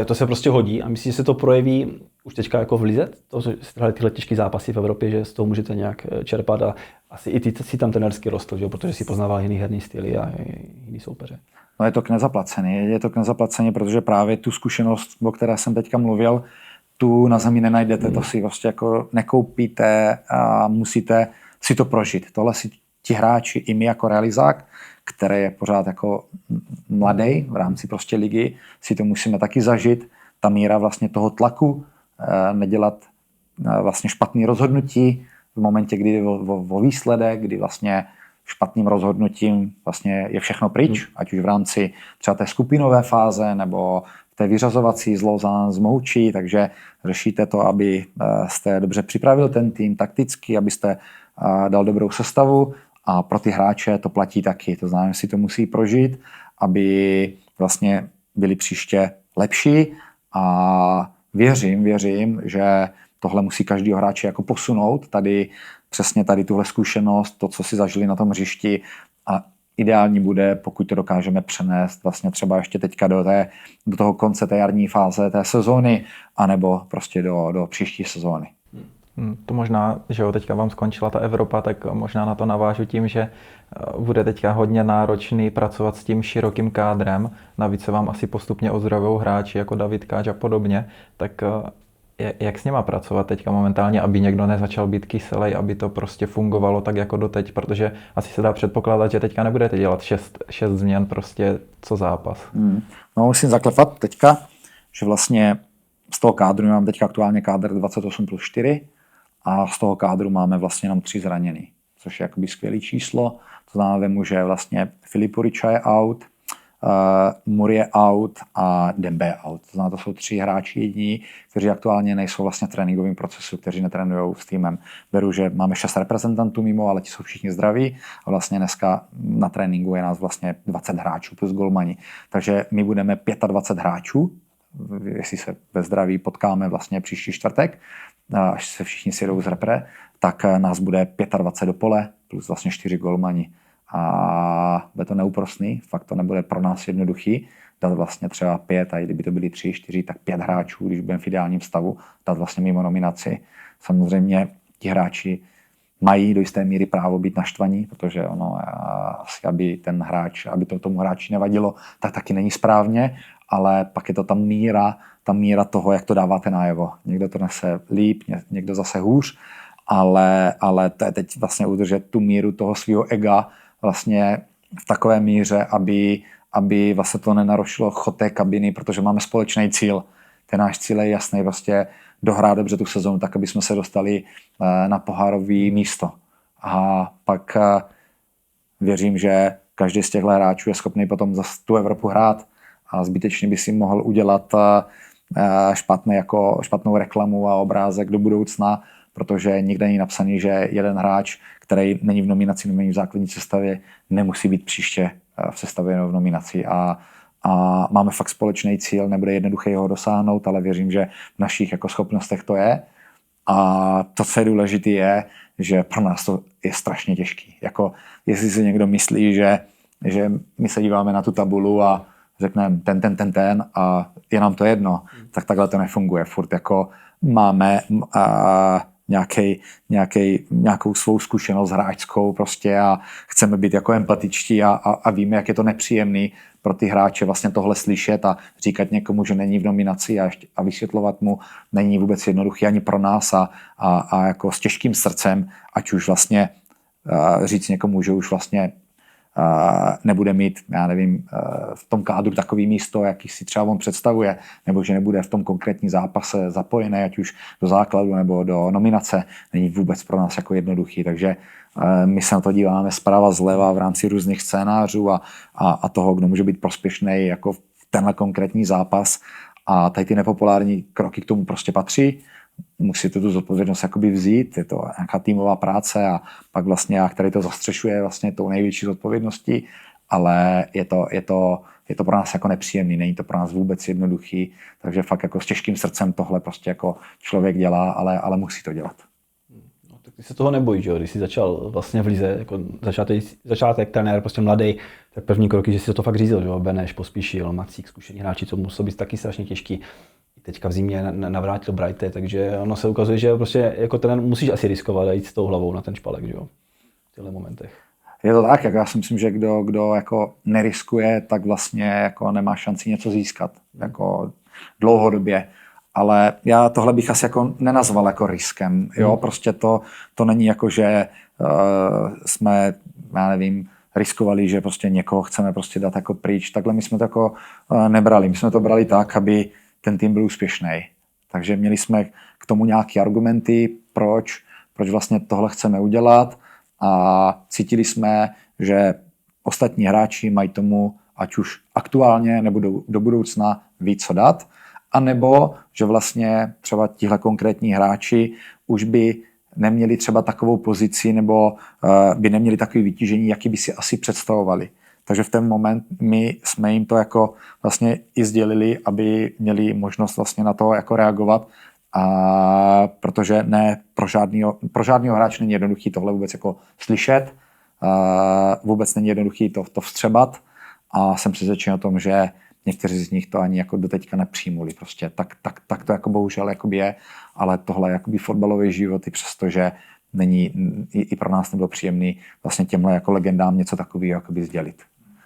Speaker 1: to se prostě hodí a myslím, že se to projeví už teďka jako v lize, to, že jste tyhle těžké zápasy v Evropě, že z toho můžete nějak čerpat a asi i ty si tam trenérsky rostl, že? Protože si poznával jiný herní styly a jiný soupeře.
Speaker 2: No je to k nezaplacení, protože právě tu zkušenost, o které jsem teďka mluvil, tu na zemi nenajdete, to si vlastně jako nekoupíte a musíte si to prožít. Tohle si ti hráči i my jako realizák, který je pořád jako mladý v rámci prostě ligy, si to musíme taky zažít. Ta míra vlastně toho tlaku, nedělat vlastně špatný rozhodnutí v momentě, kdy jde o výsledek, kdy vlastně špatným rozhodnutím vlastně je všechno pryč, ať už v rámci třeba té skupinové fáze nebo té vyřazovací z Mohuči, takže řešíte to, aby jste dobře připravil ten tým takticky, abyste dal dobrou sestavu a pro ty hráče to platí taky. To znamená, že si to musí prožít, aby vlastně byli příště lepší a věřím, že tohle musí každýho hráče jako posunout. Přesně tady tuhle zkušenost, to, co si zažili na tom hřišti a ideální bude, pokud to dokážeme přenést vlastně třeba ještě teďka do toho konce té jarní fáze té sezóny, anebo prostě do příští sezóny.
Speaker 3: To možná, že jo, teďka vám skončila ta Evropa, tak možná na to navážu tím, že bude teďka hodně náročný pracovat s tím širokým kádrem. Navíc se vám asi postupně ozdravují hráči jako David Káč a podobně. Tak jak s něma pracovat teďka momentálně, aby někdo nezačal být kyselej, aby to prostě fungovalo tak jako doteď, protože asi se dá předpokládat, že teďka nebudete dělat 6 změn prostě co zápas.
Speaker 2: No, musím zaklepat teďka, že vlastně z toho kádru mám teďka aktuálně kádr 28+4 a z toho kádru máme vlastně jenom 3 zraněný, což je jakoby skvělý číslo. To znamená, vemu, že vlastně Filip Uriča je out, Mur je out a Dembe je out. To znamená, to jsou 3 hráči jediní, kteří aktuálně nejsou vlastně v tréninkovém procesu, kteří netrénují s týmem. Beru, že máme 6 reprezentantů mimo, ale ti jsou všichni zdraví a vlastně dneska na tréninku je nás vlastně 20 hráčů plus golmani. Takže my budeme 25 hráčů, jestli se ve zdraví potkáme vlastně příští čtvrtek, až se všichni sjedou z repre, tak nás bude 25 do pole plus vlastně 4 golmani. A bude to neúprosný, fakt to nebude pro nás jednoduchý, dát vlastně třeba 5, a kdyby to byly 3, 4, tak 5 hráčů, když budeme v ideálním stavu, dát vlastně mimo nominaci. Samozřejmě ti hráči mají do jisté míry právo být naštvaní, protože asi, aby to tomu hráči nevadilo, tak taky není správně, ale pak je to ta míra toho, jak to dáváte najevo. Někdo to nese líp, někdo zase hůř, ale to je teď vlastně udržet tu míru toho svého ega vlastně v takové míře, aby vlastně to nenarušilo chod té kabiny, protože máme společný cíl. Ten náš cíl je jasný, vlastně dohrát dobře tu sezonu, tak aby jsme se dostali na pohárový místo. A pak věřím, že každý z těchto hráčů je schopný potom za tu Evropu hrát a zbytečně by si mohl udělat špatnou reklamu a obrázek do budoucna, protože nikde není napsaný, že jeden hráč, který není v nominaci, není v základní sestavě, nemusí být příště v sestavě nebo v nominaci. A máme fakt společný cíl, nebude jednoduché ho dosáhnout, ale věřím, že v našich schopnostech to je. A to, co je důležité, je, že pro nás to je strašně těžký. Jestli si někdo myslí, že my se díváme na tu tabulu a řekneme ten a je nám to jedno, tak takhle to nefunguje. Furt máme nějakou svou zkušenost hráčskou prostě a chceme být jako empatičtí a víme, jak je to nepříjemný pro ty hráče vlastně tohle slyšet a říkat někomu, že není v nominaci a vysvětlovat mu není vůbec jednoduchý ani pro nás a jako s těžkým srdcem, ať už vlastně říct někomu, že už vlastně nebude mít, já nevím, v tom kádru takový místo, jaký si třeba on představuje, nebo že nebude v tom konkrétní zápase zapojený, ať už do základu nebo do nominace, není vůbec pro nás jako jednoduchý, takže my se na to díváme zprava zleva v rámci různých scénářů a toho, kdo může být prospěšný jako v tenhle konkrétní zápas a tady ty nepopulární kroky k tomu prostě patří. Musíte tu zodpovědnost jakoby vzít, je to nějaká týmová práce a pak vlastně já, který to zastřešuje vlastně tou největší zodpovědností, ale je to pro nás jako nepříjemný, není to pro nás vůbec jednoduchý, takže fakt jako s těžkým srdcem tohle prostě jako člověk dělá, ale musí to dělat.
Speaker 1: No, tak ty se toho nebojíš, jo? Když jsi začal vlastně v lize, jako začátek trenér, prostě mladý, tak první kroky, že si to fakt řízl, že jo? Beneš, Pospíšil, Macík, zkušení hráči, co muselo být taky strašně těžký. Teďka v zimě navrátil Brighte, takže ono se ukazuje, že prostě jako ten musíš asi riskovat a jít s tou hlavou na ten špalek, že jo, v těchto momentech.
Speaker 2: Je to tak, jako já si myslím, že kdo jako neriskuje, tak vlastně jako nemá šanci něco získat, jako dlouhodobě. Ale já tohle bych asi jako nenazval jako riskem, jo, prostě to není jako, že jsme, já nevím, riskovali, že prostě někoho chceme prostě dát jako pryč, takhle my jsme to jako nebrali, my jsme to brali tak, aby ten tým byl úspěšný. Takže měli jsme k tomu nějaké argumenty, proč vlastně tohle chceme udělat a cítili jsme, že ostatní hráči mají tomu, ať už aktuálně nebo do budoucna víc co dát, anebo že vlastně třeba tihle konkrétní hráči už by neměli třeba takovou pozici nebo by neměli takové vytížení, jaký by si asi představovali. Takže v ten moment my jsme jim to jako vlastně i sdělili, aby měli možnost vlastně na to jako reagovat, protože ne pro žádného hráče není jednoduchý tohle vůbec jako slyšet, vůbec není jednoduchý to vstřebat a jsem přesvědčen o tom, že někteří z nich to ani jako doteďka nepřijmuli. Prostě tak to jako bohužel jakoby je, ale tohle jakoby fotbalový život, i přestože není, i pro nás nebylo příjemný vlastně těmhle jako legendám něco takového jakoby sdělit.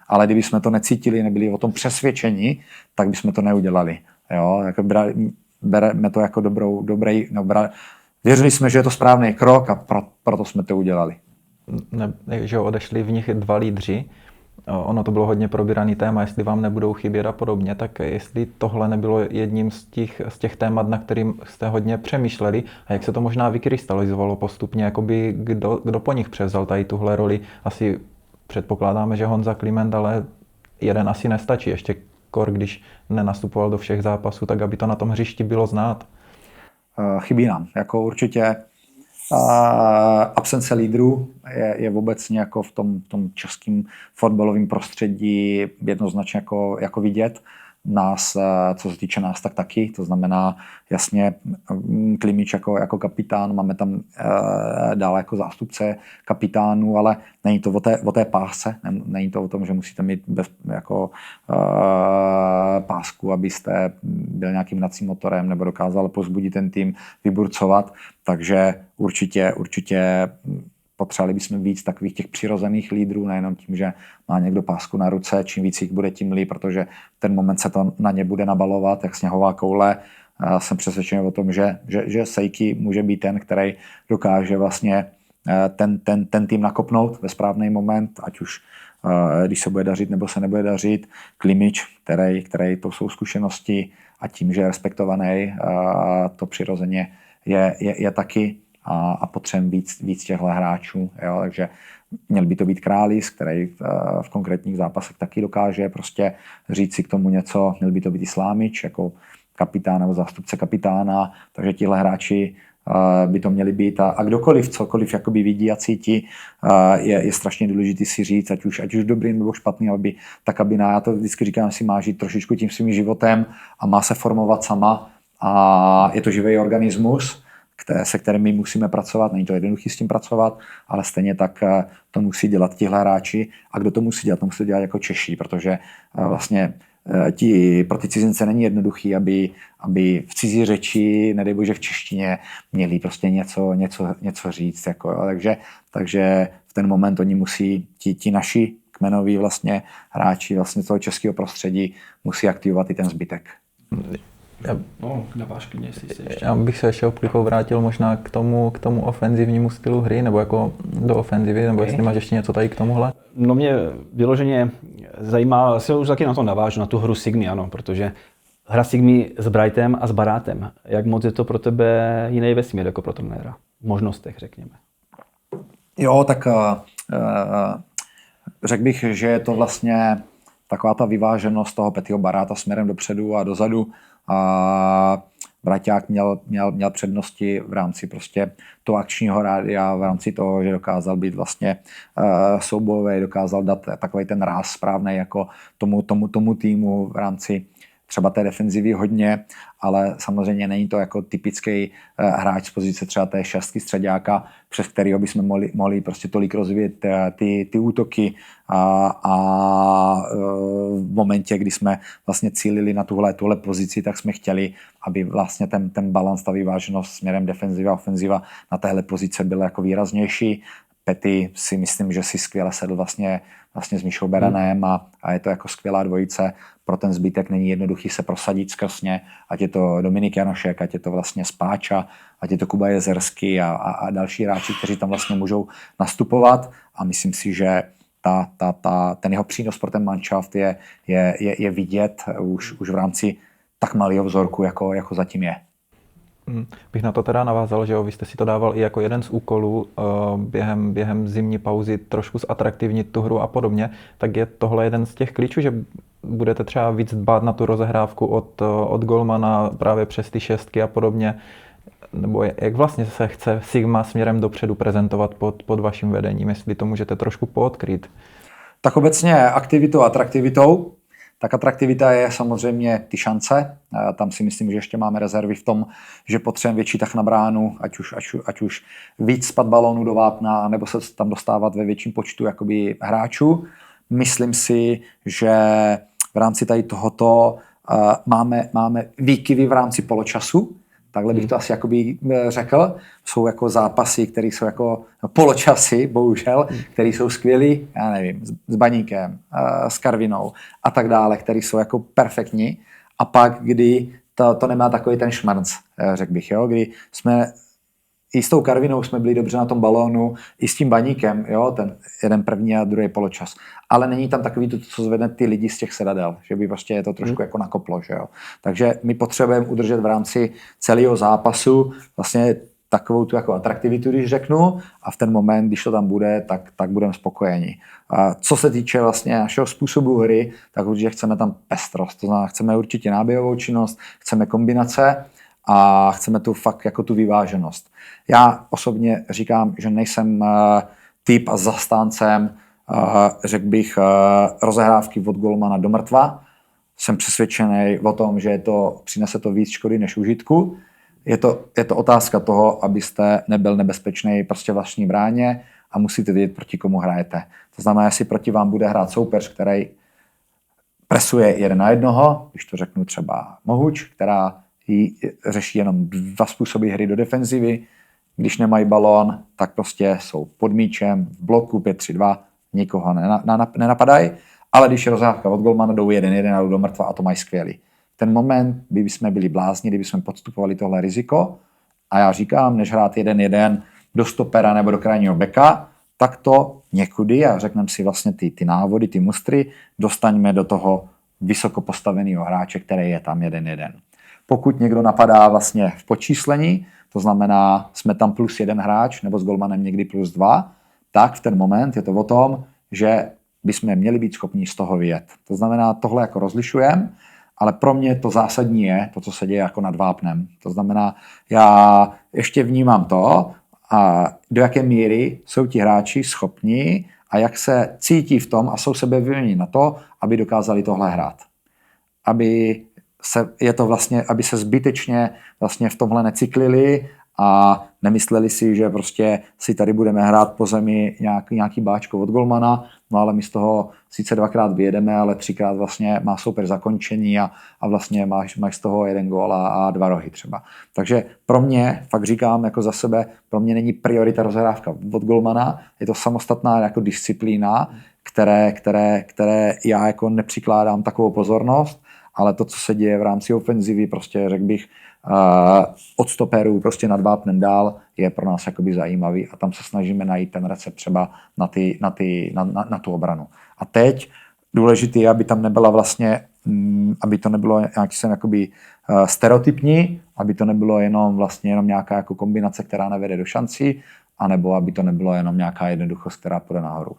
Speaker 2: Ale kdyby jsme to necítili, nebyli o tom přesvědčení, tak bychom to neudělali. Jo? Jako bereme to jako věřili jsme, že je to správný krok a proto jsme to udělali.
Speaker 3: Že odešli v nich 2 lídři, ono to bylo hodně probíraný téma, jestli vám nebudou chybět a podobně, tak jestli tohle nebylo jedním z těch témat, na kterým jste hodně přemýšleli a jak se to možná vykrystalizovalo postupně, jakoby kdo po nich převzal tady tuhle roli, asi předpokládáme, že Honza Kliment, ale jeden asi nestačí, ještě kor, když nenastupoval do všech zápasů, tak aby to na tom hřišti bylo znát.
Speaker 2: Chybí nám, jako určitě absence lídrů je obecně jako v tom českém fotbalovém prostředí jednoznačně jako vidět. Nás, co se týče nás, tak taky. To znamená jasně Klimič jako kapitán, máme tam dále jako zástupce kapitánů, ale není to o té pásce, není to o tom, že musíte mít pásku, abyste byl nějakým hnacím motorem nebo dokázal pozbudit ten tým, vyburcovat. Takže určitě potřebovali bychom víc takových těch přirozených lídrů, nejenom tím, že má někdo pásku na ruce, čím víc jich bude, tím líp, protože v ten moment se to na ně bude nabalovat, jak sněhová koule. Já jsem přesvědčen o tom, že Sejky může být ten, který dokáže vlastně ten tým nakopnout ve správný moment, ať už když se bude dařit nebo se nebude dařit. Klimič, který to jsou zkušenosti a tím, že je respektovaný, to přirozeně je taky a potřebujeme víc těchto hráčů. Jo? Takže měl by to být Krális, který v konkrétních zápasech taky dokáže prostě říct si k tomu něco. Měl by to být i Slámič jako kapitán nebo zástupce kapitána. Takže tihle hráči by to měli být. A kdokoliv, cokoliv jakoby vidí a cítí, je strašně důležitý si říct, ať už dobrý nebo špatný, ta kabina, já to vždycky říkám, si má žít trošičku tím svým životem a má se formovat sama. A je to živý organismus, se kterým my musíme pracovat, není to jednoduché s tím pracovat, ale stejně tak to musí dělat tihle hráči. A kdo to musí dělat? To musí dělat jako Češi, protože vlastně pro ty cizince není jednoduchý, aby v cizí řeči, nedej bože v češtině, měli prostě něco říct. Jako, jo. Takže v ten moment oni musí, ti naši kmenoví vlastně hráči vlastně toho českého prostředí musí aktivovat i ten zbytek.
Speaker 3: Já bych se ještě opět vrátil možná k tomu ofenzivnímu stylu hry, nebo jako do ofenzivy, nebo jestli máš ještě něco tady k tomuhle?
Speaker 1: No mě vyloženě zajímá, asi už taky na to navážu, na tu hru Sigmy, ano, protože hra Sigmy s Brightem a s Barátem, jak moc je to pro tebe jiný vesmír jako pro trenéra? V možnostech, řekněme.
Speaker 2: Jo, tak řekl bych, že je to vlastně taková ta vyváženost toho Petiho Baráta směrem dopředu a dozadu. A Braťák měl přednosti v rámci prostě toho akčního rádia, v rámci toho, že dokázal být vlastně soubojový, dokázal dát takový ten ráz správný jako tomu týmu v rámci třeba té defenzivy hodně, ale samozřejmě není to jako typický hráč z pozice třeba té šestky středáka, přes kterého bychom mohli prostě tolik rozvíjet ty útoky a v momentě, kdy jsme vlastně cílili na tuhle pozici, tak jsme chtěli, aby vlastně ten balans, ta vyváženost směrem defenziva a ofenziva na téhle pozice byl jako výraznější. Petty si myslím, že si skvěle sedl vlastně s Míšou Beranem a je to jako skvělá dvojice. Pro ten zbytek není jednoduchý se prosadit skrsně, ať je to Dominik Janošek, ať je to vlastně Spáča, ať je to Kuba Jezerský a další hráči, kteří tam vlastně můžou nastupovat a myslím si, že ten jeho přínos pro ten manšaft je vidět už v rámci tak malého vzorku, jako zatím je.
Speaker 3: Bych na to teda navázal, že jo, vy jste si to dával i jako jeden z úkolů během zimní pauzy trošku zatraktivnit tu hru a podobně, tak je tohle jeden z těch klíčů, že budete třeba víc dbát na tu rozehrávku od golmana právě přes ty šestky a podobně, nebo jak vlastně se chce Sigma směrem dopředu prezentovat pod vaším vedením, jestli to můžete trošku poodkryt?
Speaker 2: Tak obecně aktivitou a atraktivitou. Tak atraktivita je samozřejmě ty šance. Tam si myslím, že ještě máme rezervy v tom, že potřebujeme větší tah na bránu, ať už víc spad balónu do vápna, nebo se tam dostávat ve větším počtu jakoby hráčů. Myslím si, že v rámci tady tohoto máme výkyvy v rámci poločasu. Takhle bych to asi jakoby řekl. Jsou jako zápasy, které jsou jako poločasy, bohužel, které jsou skvělý, já nevím, s Baníkem, s Karvinou a tak dále, které jsou jako perfektní. A pak, kdy to nemá takový ten šmrnc, řekl bych, jo, kdy jsme i s tou Karvinou jsme byli dobře na tom balónu, i s tím Baníkem, jo, ten jeden první a druhý poločas. Ale není tam takový to, co zvedne ty lidi z těch sedadel, že by prostě je to trošku jako nakoplo, že jo. Takže my potřebujeme udržet v rámci celého zápasu vlastně takovou tu jako atraktivitu, když řeknu, a v ten moment, když to tam bude, tak budeme spokojeni. A co se týče vlastně našeho způsobu hry, tak určitě chceme tam pestrost, to znamená, chceme určitě náběhovou činnost, chceme kombinace, a chceme tu fakt jako tu vyváženost. Já osobně říkám, že nejsem typ a zastáncem, řekl bych, rozehrávky od golmana do mrtva. Jsem přesvědčený o tom, že přinese to víc škody než užitku. Je to otázka toho, abyste nebyl nebezpečný prostě vlastní bráně a musíte vědět, proti komu hrajete. To znamená, jestli proti vám bude hrát soupeř, který presuje 1 na 1, když to řeknu třeba Mohuč, která řeší jenom 2 způsoby hry do defenzivy. Když nemají balón, tak prostě jsou pod míčem, v bloku 5-3-2, nikoho nenapadají, ale když je rozehrávka od golmana, jdou 1-1 a jdou do mrtva a to mají skvělý. Ten moment, kdyby jsme byli blázni, kdyby jsme podstupovali tohle riziko, a já říkám, než hrát 1-1 do stopera nebo do krajního beka, tak to někudy, a řekneme si vlastně ty návody, ty mustry, dostaňme do toho vysoko postaveného hráče, který je tam 1-1. Pokud někdo napadá vlastně v počíslení, to znamená, jsme tam +1 hráč, nebo s golmanem někdy +2, tak v ten moment je to o tom, že bychom měli být schopni z toho vyjet. To znamená, tohle jako rozlišujeme, ale pro mě to zásadní je to, co se děje jako nad vápnem. To znamená, já ještě vnímám to, a do jaké míry jsou ti hráči schopni a jak se cítí v tom a jsou sebevědomí na to, aby dokázali tohle hrát. Aby se zbytečně vlastně v tomhle necyklili a nemysleli si, že prostě si tady budeme hrát po zemi nějaký báčko od golmana, no ale my z toho sice 2krát vyjedeme, ale 3krát vlastně má soupeř zakončení a vlastně máš z toho 1 gól a 2 rohy třeba. Takže pro mě, fakt říkám jako za sebe, pro mě není priorita rozehrávka od golmana, je to samostatná jako disciplína, které já jako nepřikládám takovou pozornost, ale to, co se děje v rámci ofenzivy, prostě řekl bych, od stoperů prostě nad vápnem dál, je pro nás jakoby zajímavý a tam se snažíme najít ten recept třeba na tu obranu. A teď důležité je, aby tam nebyla vlastně, aby to nebylo nějaký jakoby stereotypní, aby to nebylo jenom nějaká jako kombinace, která nevede do šancí, anebo aby to nebylo jenom nějaká jednoduchost, která půjde nahoru.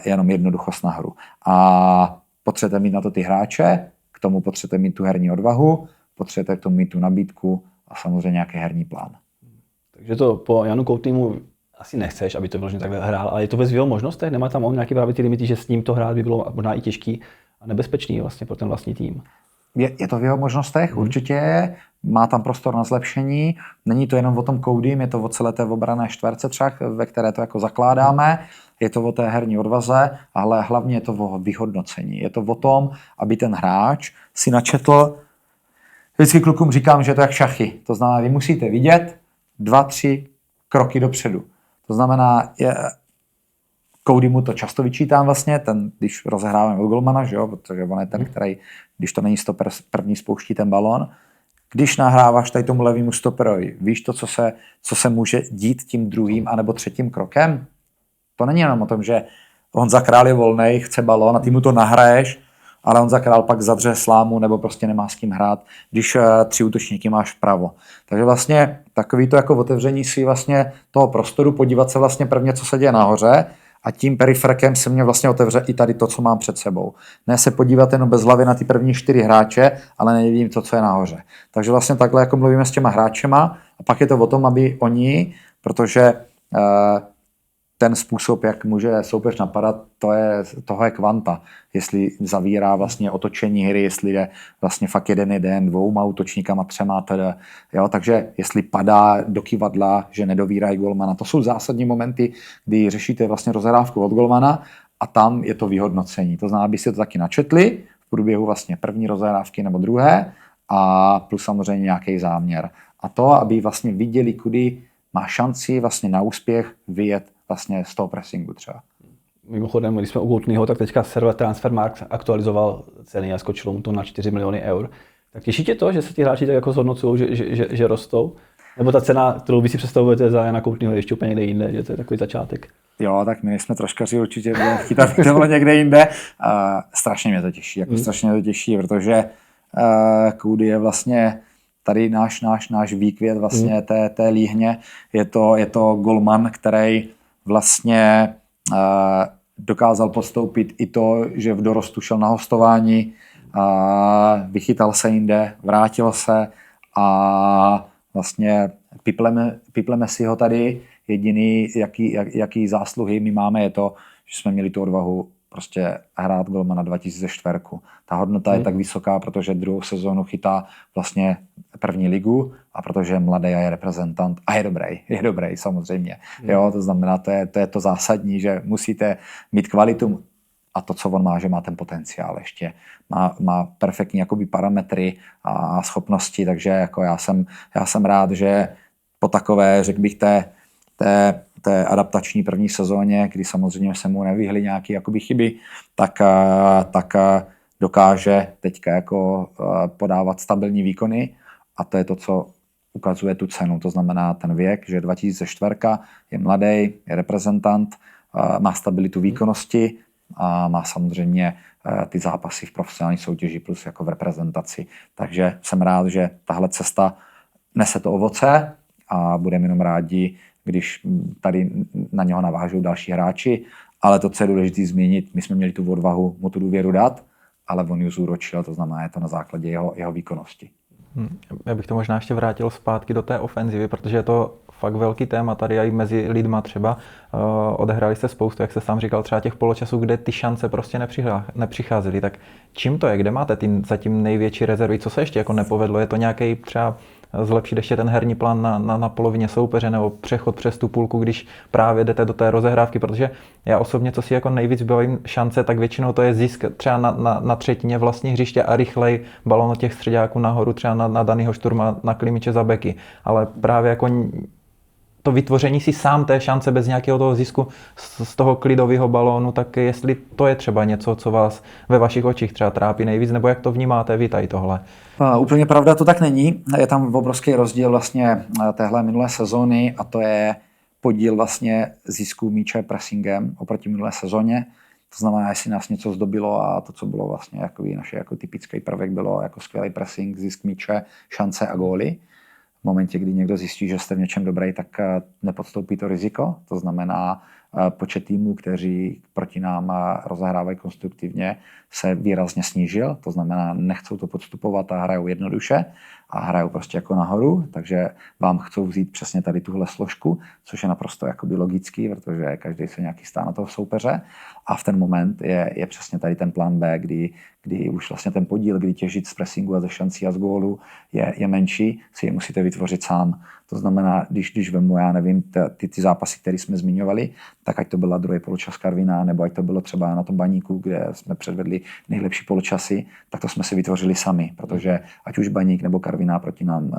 Speaker 2: Jenom jednoduchost nahoru. A potřebujete mít na to ty hráče, k tomu potřebujete mít tu herní odvahu, potřebujete k tomu mít tu nabídku a samozřejmě nějaký herní plán.
Speaker 1: Takže to po Janu Koutnýmu asi nechceš, aby to vyloženě takhle hrál, ale je to bez jeho možnostech? Nemá tam on nějaké právě ty limity, že s ním to hrát by bylo možná i těžký a nebezpečný vlastně pro ten vlastní tým?
Speaker 2: Je to v jeho možnostech, určitě. Má tam prostor na zlepšení. Není to jenom o tom Coudym, je to o celé té obranné čtverce třeba, ve které to jako zakládáme. Je to o té herní odvaze, ale hlavně je to o vyhodnocení. Je to o tom, aby ten hráč si načetl. Vždycky klukům říkám, že je to jak šachy. To znamená, vy musíte vidět 2-3 kroky dopředu. To znamená, Coudymu to často vyčítám vlastně, když rozehráváme od golmana, že jo, protože on je ten, který, když to není stoper, první spouští ten balón. Když nahráváš tady tomu levému stoperovi, víš to, co se může dít tím druhým anebo třetím krokem? To není jenom o tom, že Honza Král je volnej, chce balón a ty mu to nahraješ, ale Honza Král pak zadře slámu nebo prostě nemá s kým hrát, když 3 útočníky máš vpravo. Takže vlastně takový to jako otevření si vlastně toho prostoru, podívat se vlastně prvně, co se děje nahoře, a tím periferkem se mě vlastně otevře i tady to, co mám před sebou. Ne se podívat jenom bez hlavy na ty první 4 hráče, ale nevidím to, co je nahoře. Takže vlastně takhle jako mluvíme s těma hráčema a pak je to o tom, aby oni, protože ten způsob, jak může soupeř napadat, toho je kvanta. Jestli zavírá vlastně otočení hry, jestli jde vlastně fakt 1-1, 2 útočníkama, 3 teda. Jo, takže jestli padá do kyvadla, že nedovírají golmana. To jsou zásadní momenty, kdy řešíte vlastně rozehrávku od golmana a tam je to vyhodnocení. To znamená, aby si to taky načetli v průběhu vlastně první rozehrávky nebo druhé a plus samozřejmě nějaký záměr. A to, aby vlastně viděli, kudy má šanci vlastně na úspěch vyjet vlastně z toho pressingu třeba.
Speaker 1: Mimochodem, když jsme u Koutnýho, tak teďka server Transfermarkt aktualizoval ceny a skočilo mu to na 4 miliony eur. Tak těší tě to, že se ti hráči tak jako zhodnocují, že rostou? Nebo ta cena, kterou vy si představujete za Jana Koutnýho, ještě úplně někde jinde, že to je takový začátek?
Speaker 2: Jo, tak my jsme troškaři, určitě budeme chtít, aby to bylo někde jinde. Strašně mě to těší, strašně mě to těší, protože Koudy je vlastně tady náš výkvět vlastně té líhně. Je to golman, který vlastně dokázal podstoupit i to, že v dorostu šel na hostování, vychytal se jinde, vrátil se a vlastně pipleme si ho tady. Jediný, jaký zásluhy my máme, je to, že jsme měli tu odvahu prostě hrát golmana 2004. Ta hodnota je tak vysoká, protože druhou sezónu chytá vlastně první ligu a protože je mladý a je reprezentant a je dobrý samozřejmě. Jo, to znamená, to je to zásadní, že musíte mít kvalitu a to, co on má, že má ten potenciál ještě. Má perfektní jakoby parametry a schopnosti, takže jako já jsem rád, že po takové, řekl bych, té adaptační první sezóně, kdy samozřejmě se mu nevyhly nějaké jakoby chyby, tak dokáže teďka jako podávat stabilní výkony a to je to, co ukazuje tu cenu. To znamená ten věk, že 2004 je mladý, je reprezentant, má stabilitu výkonnosti a má samozřejmě ty zápasy v profesionální soutěži plus jako v reprezentaci. Takže jsem rád, že tahle cesta nese to ovoce a budeme jenom rádi, když tady na něho navážou další hráči, ale to, co je důležité zmínit, my jsme měli tu odvahu mu tu důvěru dát, ale on ji zúročil, to znamená, je to na základě jeho výkonnosti.
Speaker 3: Já bych to možná ještě vrátil zpátky do té ofenzivy, protože je to fakt velký téma tady i mezi lidma třeba. Odehráli jste spoustu, jak jste sám říkal, třeba těch poločasů, kde ty šance prostě nepřicházely. Tak čím to je? Kde máte zatím největší rezervy? Co se ještě jako nepovedlo? Je to nějaký třeba zlepšit ještě ten herní plán na polovině soupeře nebo přechod přes tu půlku, když právě jdete do té rozehrávky, protože já osobně, co si jako nejvíc bavím šance, tak většinou to je zisk třeba na třetině vlastní hřiště a rychlej balón od těch středáků nahoru, třeba na Daniho Šturma, na Klimiče za beky, ale právě jako to vytvoření si sám té šance bez nějakého toho zisku z toho klidového balónu, tak jestli to je třeba něco, co vás ve vašich očích třeba trápí nejvíc, nebo jak to vnímáte vy tady tohle?
Speaker 2: Úplně pravda to tak není. Je tam obrovský rozdíl vlastně téhle minulé sezóny a to je podíl vlastně zisků míče pressingem oproti minulé sezóně. To znamená, jestli nás něco zdobilo a to, co bylo vlastně jako naše jako typický prvek, bylo jako skvělý pressing, zisk míče, šance a góly. V momentě, kdy někdo zjistí, že jste v něčem dobrý, tak nepodstoupí to riziko. To znamená, počet týmů, kteří proti nám rozehrávají konstruktivně, se výrazně snížil. To znamená, nechcou to podstupovat a hrajou jednoduše a hrajou prostě jako nahoru, takže vám chcou vzít přesně tady tuhle složku, což je naprosto jakoby logický, protože každý se nějaký stá na toho soupeře a v ten moment je přesně tady ten plán B, kdy už vlastně ten podíl, kdy těžit z pressingu a ze šancí a z gólu je menší, si je musíte vytvořit sám. To znamená, když vemu, já nevím, ty zápasy, které jsme zmiňovali, tak ať to byla druhý poločas Karviná, nebo ať to bylo třeba na tom Baníku, kde jsme předvedli nejlepší poločasy, tak to jsme si vytvořili sami, protože ať už Baník nebo Karviná proti nám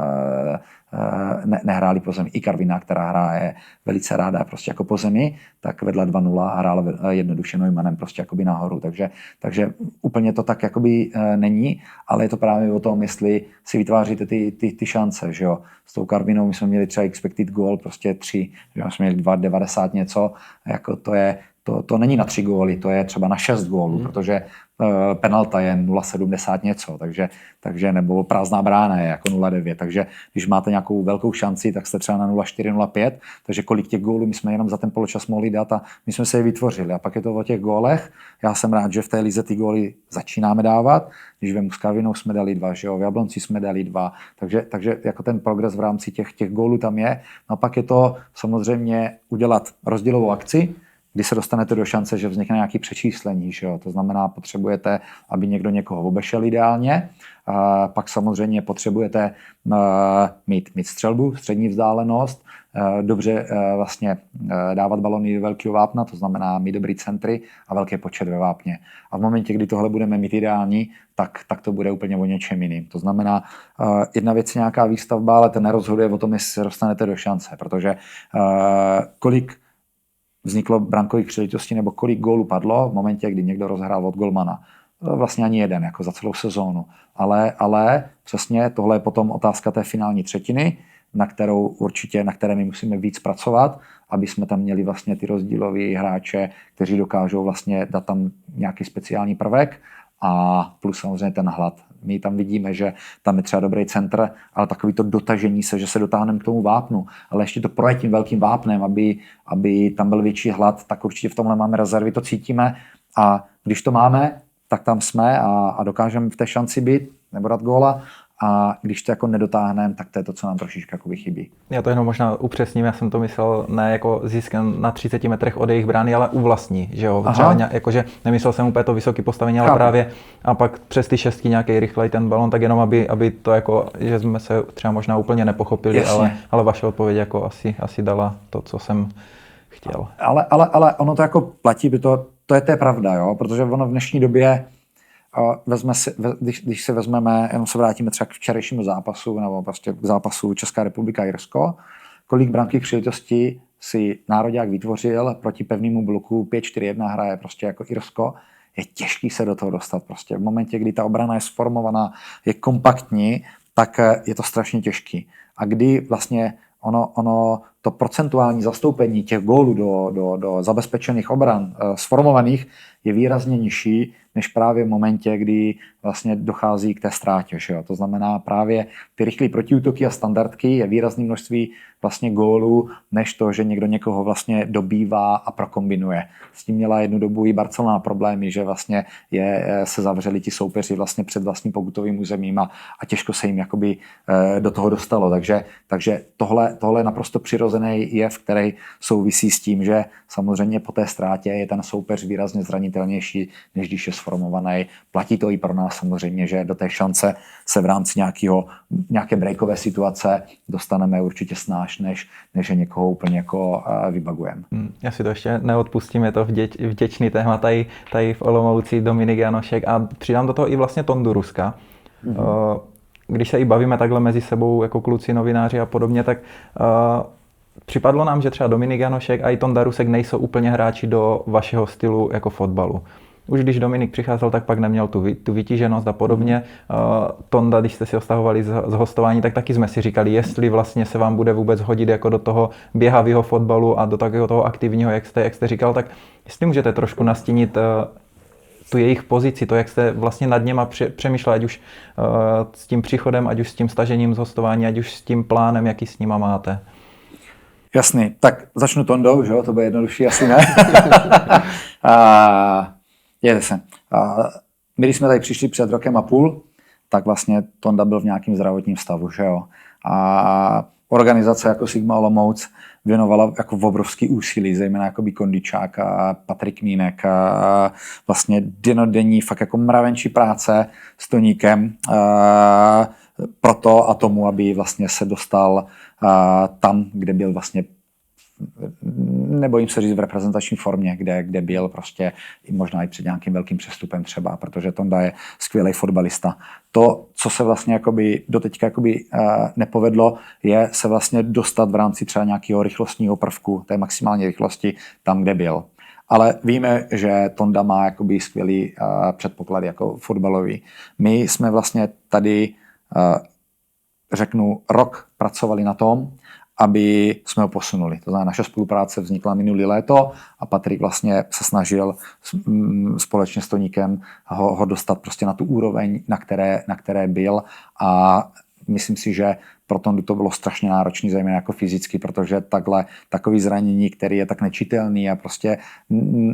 Speaker 2: nehráli po zemi. I Karviná, která hraje velice ráda prostě jako po zemi, tak vedla 2-0 a hrála jednoduše Neumannem prostě jakoby nahoru. Takže úplně to tak jakoby není, ale je to právě o tom, jestli si vytváříte ty šance, že jo. S tou Karvinou my jsme měli třeba expected goal prostě 3, že jsme měli 2,90 něco, jako to není na 3 góly, to je třeba na 6 gólů, protože penalta je 0,70 něco, takže nebo prázdná brána je jako 0,9, takže když máte nějakou velkou šanci, tak jste třeba na 0,4, 0,5, takže kolik těch gólů my jsme jenom za ten poločas mohli dát a my jsme se je vytvořili. A pak je to o těch gólech. Já jsem rád, že v té lize ty góly začínáme dávat. Když vemu s Karvinou jsme dali 2, že jo, v Jablonci jsme dali 2, takže jako ten progres v rámci těch gólů tam je. No a pak je to samozřejmě udělat rozdílovou akci, kdy se dostanete do šance, že vznikne nějaké přečíslení. Že jo? To znamená, potřebujete, aby někdo někoho obešel ideálně. Pak samozřejmě potřebujete mít střelbu, střední vzdálenost, dobře vlastně dávat balony do velkého vápna, to znamená mít dobrý centry a velký počet ve vápně. A v momentě, kdy tohle budeme mít ideální, tak to bude úplně o něčem jiným. To znamená, jedna věc je nějaká výstavba, ale to nerozhoduje o tom, jestli se dostanete do šance, protože kolik vzniklo brankových příležitostí nebo kolik gólů padlo v momentě, kdy někdo rozhrál od golmana. Vlastně ani jeden, jako za celou sezónu. Ale přesně tohle je potom otázka té finální třetiny, na které my musíme víc pracovat, aby jsme tam měli vlastně ty rozdílové hráče, kteří dokážou vlastně dát tam nějaký speciální prvek a plus samozřejmě ten hlad. My tam vidíme, že tam je třeba dobrý centr, ale takový to dotažení se, že se dotáhneme k tomu vápnu, ale ještě to projet tím velkým vápnem, aby tam byl větší hlad, tak určitě v tomhle máme rezervy, to cítíme a když to máme, tak tam jsme a dokážeme v té šanci být nebo dát góla. A když to jako nedotáhneme, tak to je to, co nám trošičku jakoby chybí.
Speaker 3: Já to jenom možná upřesním, já jsem to myslel ne jako zisk na 30 metrech od jejich brány, ale u vlastní, že jo. Třeba jakože nemyslel jsem úplně to vysoké postavení, ale právě a pak přes ty šestky nějaký rychlej ten balon, tak jenom aby to jako, že jsme se třeba možná úplně nepochopili, ale vaše odpověď jako asi dala to, co jsem chtěl.
Speaker 2: Ale ono to jako platí, to je pravda, jo, protože ono v dnešní době když se vezmeme, jenom se vrátíme třeba k včerejšímu zápasu nebo prostě k zápasu Česká republika Irsko, kolik brankových příležitostí si nároďák vytvořil proti pevnému bloku 5-4-1 hraje prostě jako Irsko, je těžký se do toho dostat prostě. V momentě, kdy ta obrana je sformovaná, je kompaktní, tak je to strašně těžký. A kdy vlastně ono to procentuální zastoupení těch gólů do zabezpečených obran sformovaných je výrazně nižší, než právě v momentě, kdy vlastně dochází k té ztrátě. Že jo? To znamená právě ty rychlé protiútoky a standardky je výrazné množství vlastně gólů, než to, že někdo někoho vlastně dobývá a prokombinuje. S tím měla jednu dobu i Barcelona problémy, že vlastně se zavřeli ti soupeři vlastně před vlastním pokutovým územím a těžko se jim jakoby do toho dostalo. Takže tohle je naprosto přirozené přirozený jev, který souvisí s tím, že samozřejmě po té ztrátě je ten soupeř výrazně zranitelnější, než když je sformovaný. Platí to i pro nás samozřejmě, že do té šance se v rámci nějaké breakové situace dostaneme určitě snáš, než je někoho úplně jako vybagujeme.
Speaker 3: Já si to ještě neodpustím, je to vděčný téma tady v Olomouci, Dominik Janošek, a přidám do toho i vlastně Tondu Ruska. Když se i bavíme takhle mezi sebou jako kluci, novináři a podobně, tak připadlo nám, že třeba Dominik Janošek a i Tonda Rusek nejsou úplně hráči do vašeho stylu jako fotbalu. Už když Dominik přicházel, tak pak neměl tu vytíženost a podobně. Tonda, když jste si ho stahovali z hostování, tak taky jsme si říkali, jestli vlastně se vám bude vůbec hodit jako do toho běhavého fotbalu a do takového toho aktivního, jak jste říkal, tak jestli můžete trošku nastínit tu jejich pozici, to, jak jste vlastně nad něma přemýšleli, ať už s tím příchodem, ať už s tím stažením z hostování, ať už s tím plánem, jaký s nima máte.
Speaker 2: Jasný, tak začnu Tondou, že jo, to bude jednodušší, asi ne. Jede se. My, když jsme tady přišli před rokem a půl, tak vlastně Tonda byl v nějakém zdravotním stavu, že jo. A organizace jako Sigma Olomouc věnovala jako obrovský úsilí, zejména jako Kondičák a Patrik Mínek a vlastně dennodenní fakt jako mravenčí práce s Toníkem pro to a tomu, aby vlastně se dostal tam, kde byl vlastně, nebojím se říct, v reprezentační formě, kde byl prostě možná i před nějakým velkým přestupem třeba, protože Tonda je skvělý fotbalista. To, co se vlastně jakoby doteďka nepovedlo, je se vlastně dostat v rámci třeba nějakého rychlostního prvku, té maximální rychlosti, tam, kde byl. Ale víme, že Tonda má jakoby skvělý předpoklady jako fotbalový. My jsme vlastně tady, řeknu, rok pracovali na tom, aby jsme ho posunuli. To znamená, naše spolupráce vznikla minulý léto a Patrik vlastně se snažil společně s Toníkem ho dostat prostě na tu úroveň, na které byl, a myslím si, že pro Tondu to bylo strašně náročné, zejména jako fyzicky, protože takový zranění, který je tak nečitelný a prostě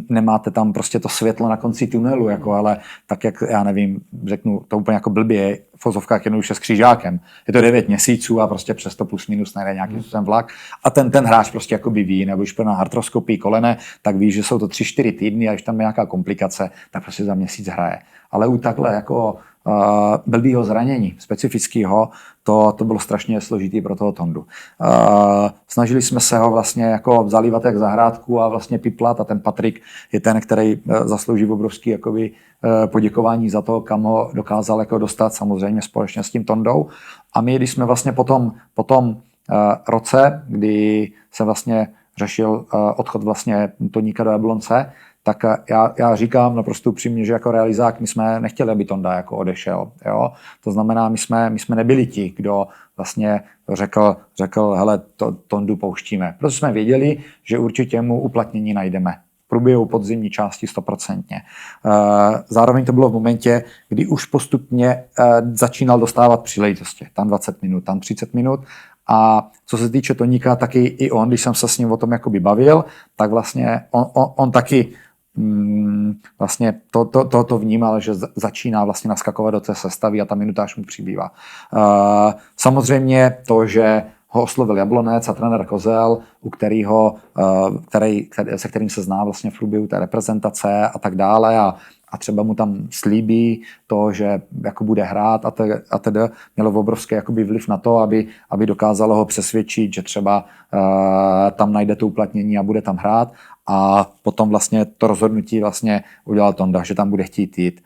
Speaker 2: nemáte tam prostě to světlo na konci tunelu, jako, ale tak jak, já nevím, řeknu to úplně jako blbě, v vozovkách jednoduše s křížákem. Je to 9 měsíců a prostě přesto plus minus najde nějaký způsobem vlak a ten hráč prostě jakoby ví, nebo když na artroskopii kolene, tak ví, že jsou to 3-4 týdny a když tam je nějaká komplikace, tak prostě za měsíc hraje. Ale u takhle jako blbýho zranění, specifického, to bylo strašně složitý pro toho Tondu. Snažili jsme se ho vlastně jako zalívat jak zahrádku a vlastně piplat, a ten Patrik je ten, který zaslouží obrovský jakoby poděkování za to, kam ho dokázal jako dostat, samozřejmě společně s tím Tondou. A my, když jsme vlastně po tom roce, kdy se vlastně řešil odchod vlastně Toníka do Jablonce, tak já říkám naprosto upřímně, že jako realizák my jsme nechtěli, aby Tonda jako odešel. Jo? To znamená, my jsme nebyli ti, kdo vlastně řekl hele, Tondu pouštíme. Protože jsme věděli, že určitě mu uplatnění najdeme. V průběhu podzimní části 100%. Zároveň to bylo v momentě, kdy už postupně začínal dostávat příležitosti. Tam 20 minut, tam 30 minut. A co se týče Toníka, taky i on, když jsem se s ním o tom jakoby bavil, tak vlastně on taky vlastně to vnímal, že začíná vlastně naskakovat do té sestavy a ta minutáž mu přibývá. Samozřejmě to, že ho oslovil Jablonec a trenér Kozel, se kterým se zná vlastně v průběhu té reprezentace a tak dále, a třeba mu tam slíbí to, že jako bude hrát a tedy mělo obrovský jakoby vliv na to, aby dokázalo ho přesvědčit, že třeba tam najde to uplatnění a bude tam hrát. A potom vlastně to rozhodnutí vlastně udělal Tonda, že tam bude chtít jít.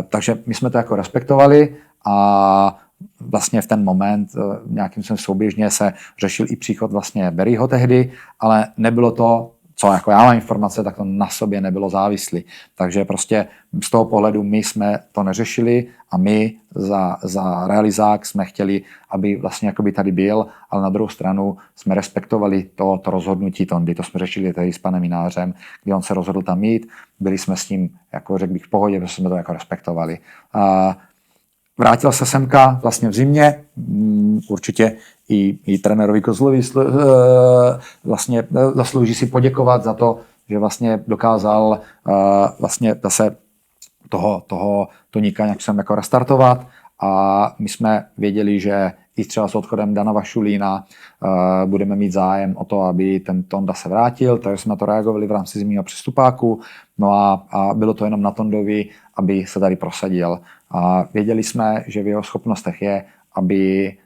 Speaker 2: Takže my jsme to jako respektovali a vlastně v ten moment nějakým způsobem souběžně se řešil i příchod vlastně Berryho tehdy, ale nebylo to, co jako já mám informace, tak to na sobě nebylo závislý. Takže prostě z toho pohledu my jsme to neřešili a my za realizák jsme chtěli, aby vlastně jakoby tady byl, ale na druhou stranu jsme respektovali to rozhodnutí Tondy. To jsme řešili tady s panem Minářem, kdy on se rozhodl tam jít. Byli jsme s ním, jako řekl bych, v pohodě, protože jsme to jako respektovali. Vrátil se semka vlastně v zimě, určitě i trenérovi Kozlovi vlastně zaslouží si poděkovat za to, že vlastně dokázal vlastně zase toho Toníka nějak sem jako restartovat, a my jsme věděli, že i třeba s odchodem Dana Vašulína budeme mít zájem o to, aby ten Tonda se vrátil, takže jsme to reagovali v rámci zimního přestupáku. No a bylo to jenom na Tondovi, aby se tady prosadil. A věděli jsme, že v jeho schopnostech je, aby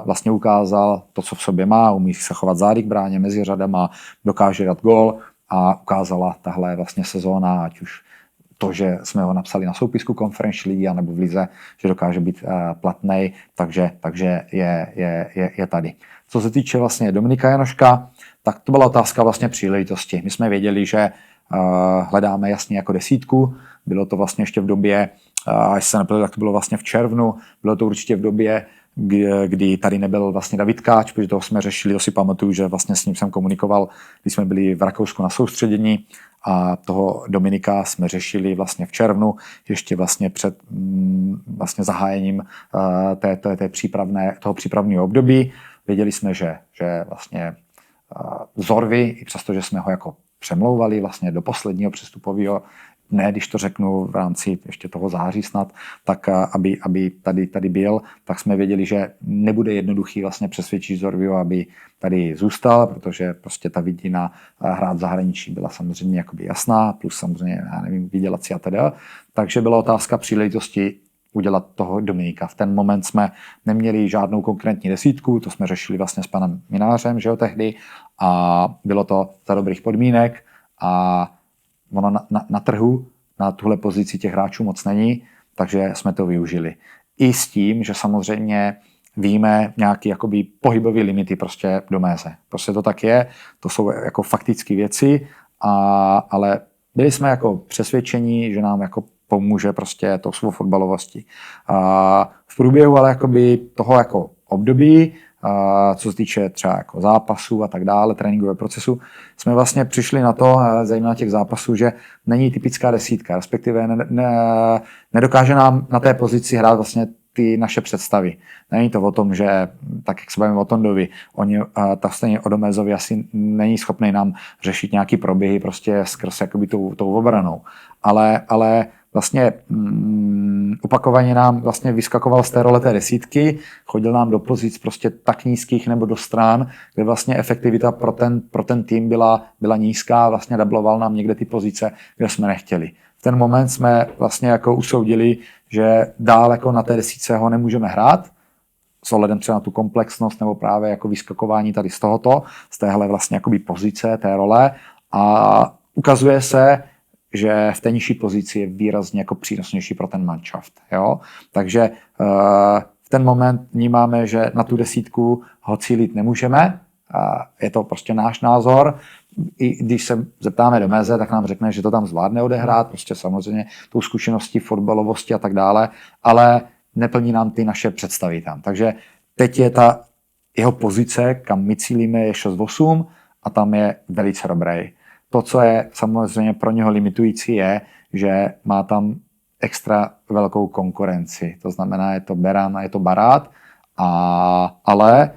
Speaker 2: vlastně ukázal to, co v sobě má, umí se chovat zády k bráně mezi řadama, dokáže dát gól a ukázala tahle vlastně sezóna, ať už to, že jsme ho napsali na soupisku Conference League nebo v lize, že dokáže být platnej, takže je tady. Co se týče vlastně Dominika Janoška, tak to byla otázka vlastně příležitosti. My jsme věděli, že hledáme jasně jako desítku, bylo to vlastně ještě v době, až se nepletu, tak to bylo vlastně v červnu, bylo to určitě v době, kdy tady nebyl vlastně David Káč, protože toho jsme řešili, to si pamatuju, že vlastně s ním jsem komunikoval, když jsme byli v Rakousku na soustředění a toho Dominika jsme řešili vlastně v červnu, ještě vlastně před vlastně zahájením toho přípravného období. Věděli jsme, že vlastně Zorvy, i přesto, že jsme ho jako přemlouvali vlastně do posledního přestupového, ne, když to řeknu v rámci ještě toho září snad, tak aby tady byl, tak jsme věděli, že nebude jednoduchý vlastně přesvědčit Zorviho, aby tady zůstal, protože prostě ta vidina hrát v zahraničí byla samozřejmě jakoby jasná, plus samozřejmě, já nevím, vydělací a teda. Takže byla otázka příležitosti udělat toho Dominika. V ten moment jsme neměli žádnou konkrétní desítku, to jsme řešili vlastně s panem Minářem, že jo, tehdy, a bylo to za dobrých podmínek a ono na trhu na tuhle pozici těch hráčů moc není, takže jsme to využili. I s tím, že samozřejmě víme nějaké jakoby pohybové limity prostě do méze. Prostě to tak je, to jsou jako faktické věci, ale byli jsme jako přesvědčení, že nám jako pomůže prostě to svou fotbalovosti. V průběhu ale jakoby toho jako období, co se týče třeba jako zápasů a tak dále, tréninkového procesu, jsme vlastně přišli na to, zejména těch zápasů, že není typická desítka, respektive nedokáže nám na té pozici hrát vlastně ty naše představy. Není to o tom, že tak, jak se bavíme o Tondovi, ta stejně Odomézovi asi není schopný nám řešit nějaký proběhy prostě skrz jakoby tou obranou. Ale vlastně opakovaně nám vlastně vyskakoval z té role té desítky, chodil nám do pozic prostě tak nízkých nebo do stran, kde vlastně efektivita pro ten tým byla nízká, vlastně dubloval nám někde ty pozice, kde jsme nechtěli. V ten moment jsme vlastně jako usoudili, že dál jako na té desítce ho nemůžeme hrát, s ohledem třeba na tu komplexnost nebo právě jako vyskakování tady z téhle vlastně jakoby pozice, té role, a ukazuje se, že v té nižší pozici je výrazně jako přínosnější pro ten manšaft. Jo? Takže v ten moment vnímáme, že na tu desítku ho cílit nemůžeme. Je to prostě náš názor. I když se zeptáme do meze, tak nám řekne, že to tam zvládne odehrát, prostě samozřejmě tou zkušeností, fotbalovosti a tak dále, ale neplní nám ty naše představy tam. Takže teď je ta jeho pozice, kam my cílíme, je 6-8 a tam je velice dobrý. To, co je samozřejmě pro něho limitující, je, že má tam extra velkou konkurenci. To znamená, je to Beran a je to Barát, ale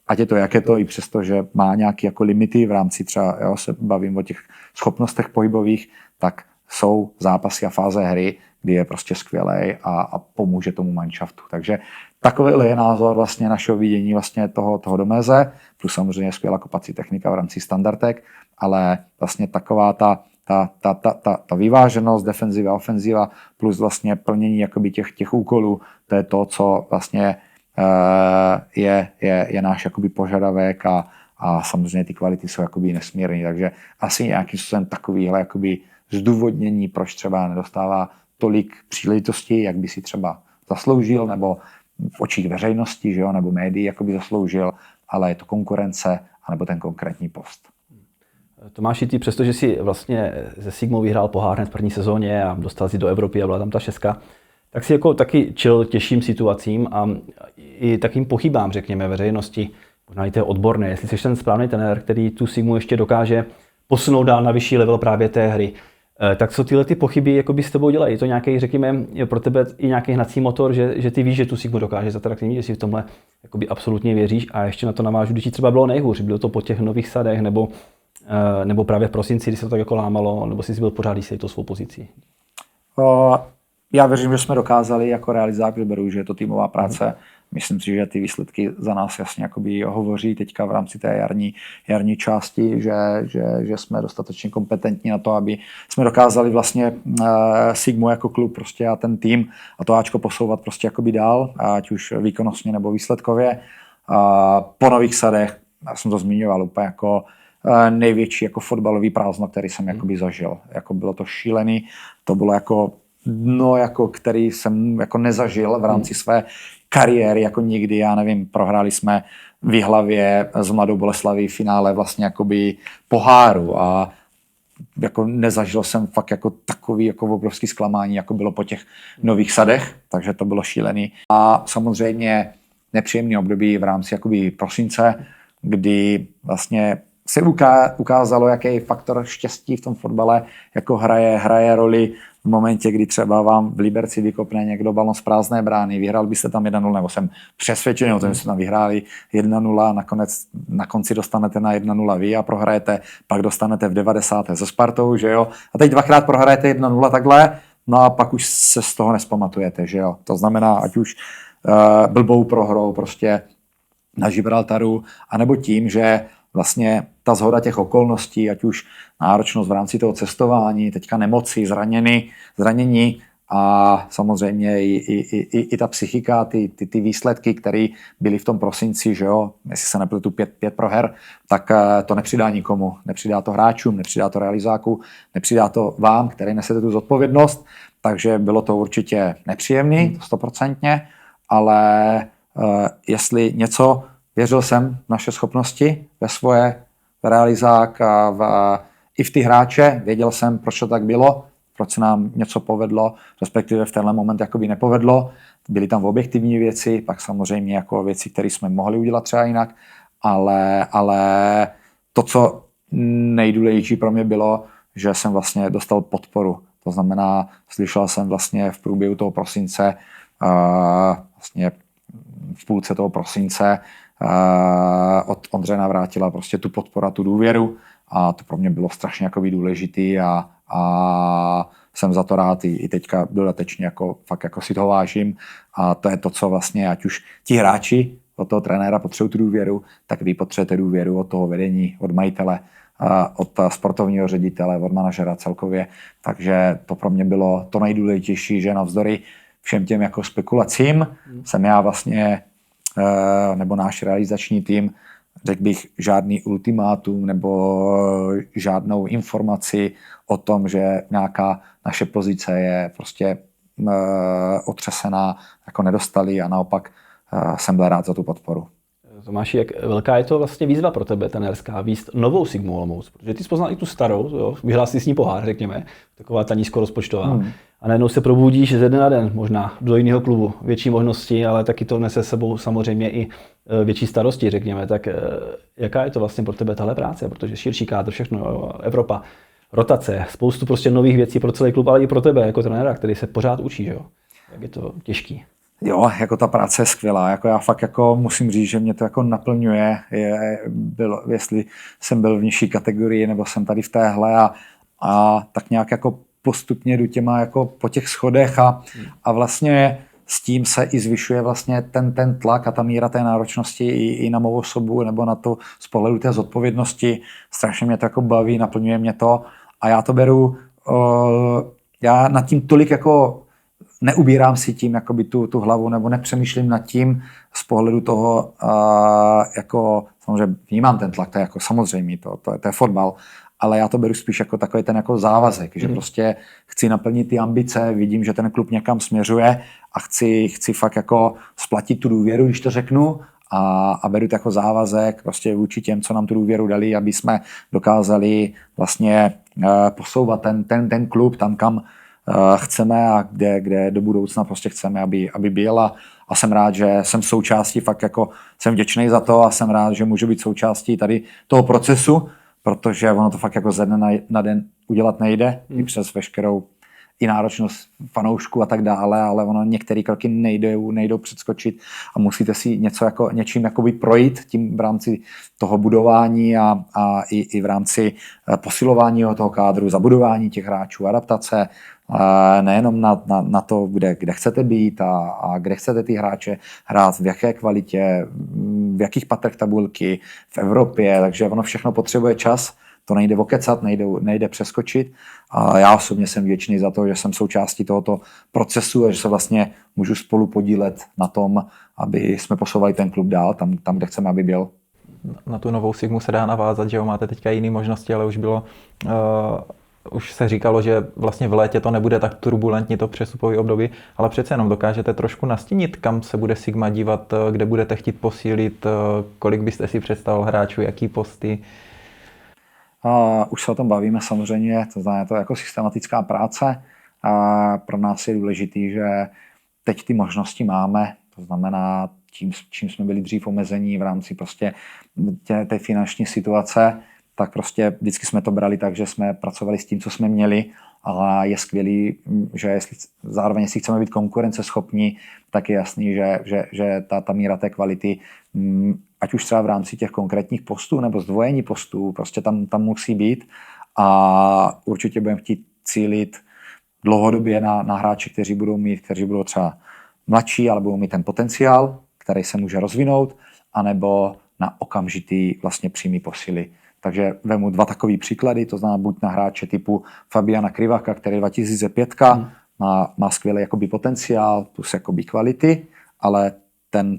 Speaker 2: ať je to, jak je to, i přesto, že má nějaké jako limity v rámci třeba, jo, se bavím o těch schopnostech pohybových, tak jsou zápasy a fáze hry, kdy je prostě skvělej a pomůže tomu manšaftu. Takže takovýhle je názor vlastně našeho vidění vlastně toho Domeze, plus samozřejmě skvělá kopací technika v rámci standardek, ale vlastně taková ta vyváženost, defenziva, ofenziva, plus vlastně plnění jakoby těch úkolů, to je to, co vlastně je náš jakoby požadavek a samozřejmě ty kvality jsou jakoby nesmírný, takže asi nějakým způsobem takovýhle jakoby zdůvodnění, proč třeba nedostává tolik příležitostí, jak by si třeba zasloužil, nebo v očích veřejnosti, že jo, nebo médií jakoby zasloužil, ale je to konkurence, anebo ten konkrétní post.
Speaker 1: Tomáši, ty přestože si vlastně se Sigmou vyhrál pohár hned v první sezóně a dostal si do Evropy a byla tam ta 6, tak si jako taky čel těžším situacím a i takým pochybám, řekněme, veřejnosti, možná i té odborné, jestli jsi ten správný trenér, který tu Sigmu ještě dokáže posunout dál na vyšší level právě té hry. Tak co tyhle ty pochyby jakoby s tebou dělají? Je to nějaký, řekněme, pro tebe i nějaký hnací motor, že ty víš, že tu Sigmu dokáže zatraktivnit, že si v tomhle jakoby absolutně věříš, a ještě na to navážu, když ti třeba bylo nejhůř, bylo to po těch Nových Sadech nebo právě v prosinci, kdy se to tak jako lámalo, nebo jsi byl pořád jistý tou svou pozicí?
Speaker 2: Já věřím, že jsme dokázali jako realizátor, beru, že je to týmová práce myslím si, že ty výsledky za nás jasně jakoby hovoří teďka v rámci té jarní části, že jsme dostatečně kompetentní na to, aby jsme dokázali vlastně Sigmu jako klub prostě a ten tým a to Ačko posouvat prostě jakoby dál, ať už výkonnostně nebo výsledkově. Po Nových Sadech, já jsem to zmiňoval, úplně jako největší jako fotbalový prázdno, který jsem jakoby zažil. Jako bylo to šílený, to bylo jako dno, jako který jsem jako nezažil v rámci své kariéry, jako nikdy, já nevím, prohráli jsme v Jihlavě s Mladou Boleslaví v finále vlastně jakoby poháru a jako nezažil jsem fakt jako takový jako obrovský zklamání, jako bylo po těch Nových Sadech, takže to bylo šílený. A samozřejmě nepříjemný období v rámci jakoby prosince, kdy vlastně se ukázalo, jaký faktor štěstí v tom fotbale jako hraje roli v momentě, kdy třeba vám v Liberci vykopne někdo balon z prázdné brány, vyhrál byste tam 1-0, nebo jsem přesvědčený o tom, že jste tam vyhráli 1-0, na konci dostanete na 1-0 vy a prohrajete, pak dostanete v 90. se Spartou, že jo, a teď dvakrát prohrajete 1-0 takhle, no a pak už se z toho nespamatujete, že jo, to znamená, ať už blbou prohrou prostě na Gibraltaru, anebo tím, že vlastně ta shoda těch okolností, ať už náročnost v rámci toho cestování, teďka nemoci, zranění a samozřejmě i ta psychika, ty výsledky, které byly v tom prosinci, že jo, jestli se nepletu 5 proher, tak to nepřidá nikomu. Nepřidá to hráčům, nepřidá to realizáku, nepřidá to vám, který nesete tu zodpovědnost, takže bylo to určitě nepříjemný, 100%, ale jestli něco, věřil jsem v naše schopnosti, ve svoje realizák a i v ty hráče, věděl jsem, proč to tak bylo, proč se nám něco povedlo, respektive v tenhle moment jakoby nepovedlo. Byly tam objektivní věci, pak samozřejmě jako věci, které jsme mohli udělat třeba jinak, ale to, co nejdůležitější pro mě bylo, že jsem vlastně dostal podporu. To znamená, slyšel jsem vlastně v průběhu toho prosince, vlastně v půlce toho prosince od Ondřeje Navrátila prostě tu podporu, tu důvěru a to pro mě bylo strašně jako důležitý a jsem za to rád i teďka dodatečně jako fakt jako si toho vážím a to je to, co vlastně ať už ti hráči od toho trenéra potřebují tu důvěru, tak vy potřebujete důvěru od toho vedení, od majitele, od sportovního ředitele, od manažera celkově, takže to pro mě bylo to nejdůležitější, že navzdory všem těm jako spekulacím jsem já vlastně nebo náš realizační tým, řekl bych, žádný ultimátum nebo žádnou informaci o tom, že nějaká naše pozice je prostě otřesená, jako nedostali a naopak jsem byl rád za tu podporu.
Speaker 1: Tomáši, jak velká je to vlastně výzva pro tebe, trenérská, víst novou Sigmu Olomouc? Protože ty jsi poznal i tu starou, jo? Vyhrál si s ní pohár, řekněme, taková ta nízkorozpočtová. A najednou se probudíš ze dne na den, možná do jiného klubu, větší možnosti, ale taky to nese s sebou samozřejmě i větší starosti, řekněme. Tak jaká je to vlastně pro tebe tahle práce? Protože širší kádr, všechno, jo? Evropa, rotace, spoustu prostě nových věcí pro celý klub, ale i pro tebe jako trenéra, který se pořád učí, jo? Jak je to těžký?
Speaker 2: Jo, jako ta práce je skvělá, jako já fakt jako musím říct, že mě to jako naplňuje, jestli jsem byl v nižší kategorii, nebo jsem tady v téhle a tak nějak jako postupně jdu těma jako po těch schodech a vlastně s tím se i zvyšuje vlastně ten tlak a ta míra té náročnosti i na mou osobu, nebo na to z pohledu té zodpovědnosti, strašně mě to jako baví, naplňuje mě to a já to beru, já nad tím tolik jako neubírám si tím jakoby tu hlavu nebo nepřemýšlím nad tím z pohledu toho, jako samozřejmě vnímám ten tlak, to je jako samozřejmě, to je fotbal, ale já to beru spíš jako takový ten jako závazek, že prostě chci naplnit ty ambice, vidím, že ten klub někam směřuje a chci fakt jako splatit tu důvěru, když to řeknu a beru to jako závazek prostě vůči těm, co nám tu důvěru dali, aby jsme dokázali vlastně posouvat ten klub tam, kam chceme a kde do budoucna prostě chceme, aby byl a jsem rád, že jsem součástí, fakt jako jsem vděčný za to a jsem rád, že můžu být součástí tady toho procesu, protože ono to fakt jako ze dne na den udělat nejde, i přes veškerou i náročnost fanoušků a tak dále, ale ono některé kroky nejdou předskočit a musíte si něčím jakoby projít tím v rámci toho budování a i v rámci posilování toho kádru, zabudování těch hráčů, adaptace, nejenom na to, kde chcete být a kde chcete ty hráče hrát, v jaké kvalitě, v jakých patrech tabulky, v Evropě, takže ono všechno potřebuje čas, to nejde okecat, nejde přeskočit a já osobně jsem vděčný za to, že jsem součástí tohoto procesu a že se vlastně můžu spolu podílet na tom, aby jsme posouvali ten klub dál, tam kde chceme, aby byl.
Speaker 3: Na tu novou Sigmu se dá navázat, že jo, máte teďka jiné možnosti, ale už se říkalo, že vlastně v létě to nebude tak turbulentní to přestupový období, ale přece jenom dokážete trošku nastínit, kam se bude Sigma dívat, kde budete chtít posílit, kolik byste si představil hráčů, jaký posty?
Speaker 2: Už se o tom bavíme samozřejmě, to znamená, to jako systematická práce. Pro nás je důležitý, že teď ty možnosti máme, to znamená čím jsme byli dřív omezení v rámci prostě té finanční situace, tak prostě vždycky jsme to brali tak, že jsme pracovali s tím, co jsme měli, ale je skvělý, že zároveň jestli chceme být konkurenceschopní, tak je jasný, že ta míra té kvality, ať už třeba v rámci těch konkrétních postů nebo zdvojení postů, prostě tam musí být a určitě budeme chtít cílit dlouhodobě na hráče, kteří budou třeba mladší, ale budou mít ten potenciál, který se může rozvinout, anebo na okamžitý vlastně přímý posily. Takže vemu 2 takové příklady, to znamená buď na hráče typu Fabiana Krivaka, který 2005 má skvělý jakoby potenciál, plus jakoby kvality, ale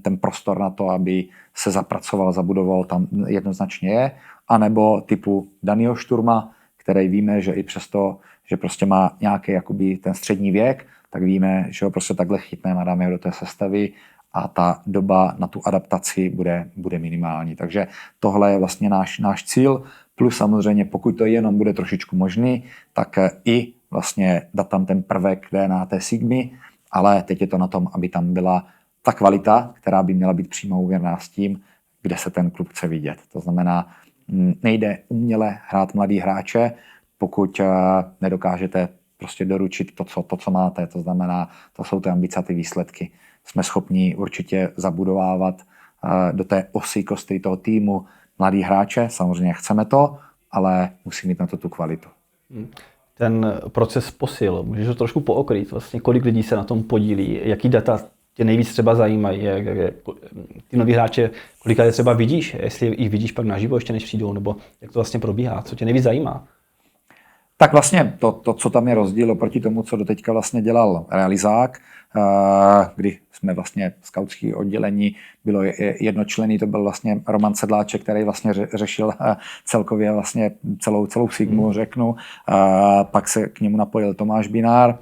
Speaker 2: ten prostor na to, aby se zapracoval, zabudoval, tam jednoznačně je. A nebo typu Daniel Šturma, který víme, že i přesto, že prostě má nějaký jakoby ten střední věk, tak víme, že ho prostě takhle chytneme a dáme ho do té sestavy a ta doba na tu adaptaci bude minimální. Takže tohle je vlastně náš cíl, plus samozřejmě pokud to jenom bude trošičku možný, tak i vlastně dát tam ten prvek DNA té Sigmy, ale teď je to na tom, aby tam byla ta kvalita, která by měla být přímo úvěrná s tím, kde se ten klub chce vidět. To znamená, nejde uměle hrát mladý hráče, pokud nedokážete prostě doručit to, co máte. To znamená, to jsou ty ambice a ty výsledky. Jsme schopni určitě zabudovávat do té osy kostry toho týmu mladý hráče, samozřejmě chceme to, ale musí mít na to tu kvalitu.
Speaker 1: Ten proces posil, můžeš to trošku pookrýt, vlastně kolik lidí se na tom podílí, jaký data tě nejvíc třeba zajímají, ty noví hráče, kolika je třeba vidíš, jestli jich vidíš pak naživo ještě než přijdou, nebo jak to vlastně probíhá, co tě nejvíc zajímá?
Speaker 2: Tak vlastně to, co tam je rozdíl oproti tomu, co doteďka vlastně dělal realizák, kdy jsme vlastně skautský oddělení bylo jednočlenný, to byl vlastně Roman Sedláček, který vlastně řešil celkově vlastně celou Sigmu, řeknu. Pak se k němu napojil Tomáš Binár,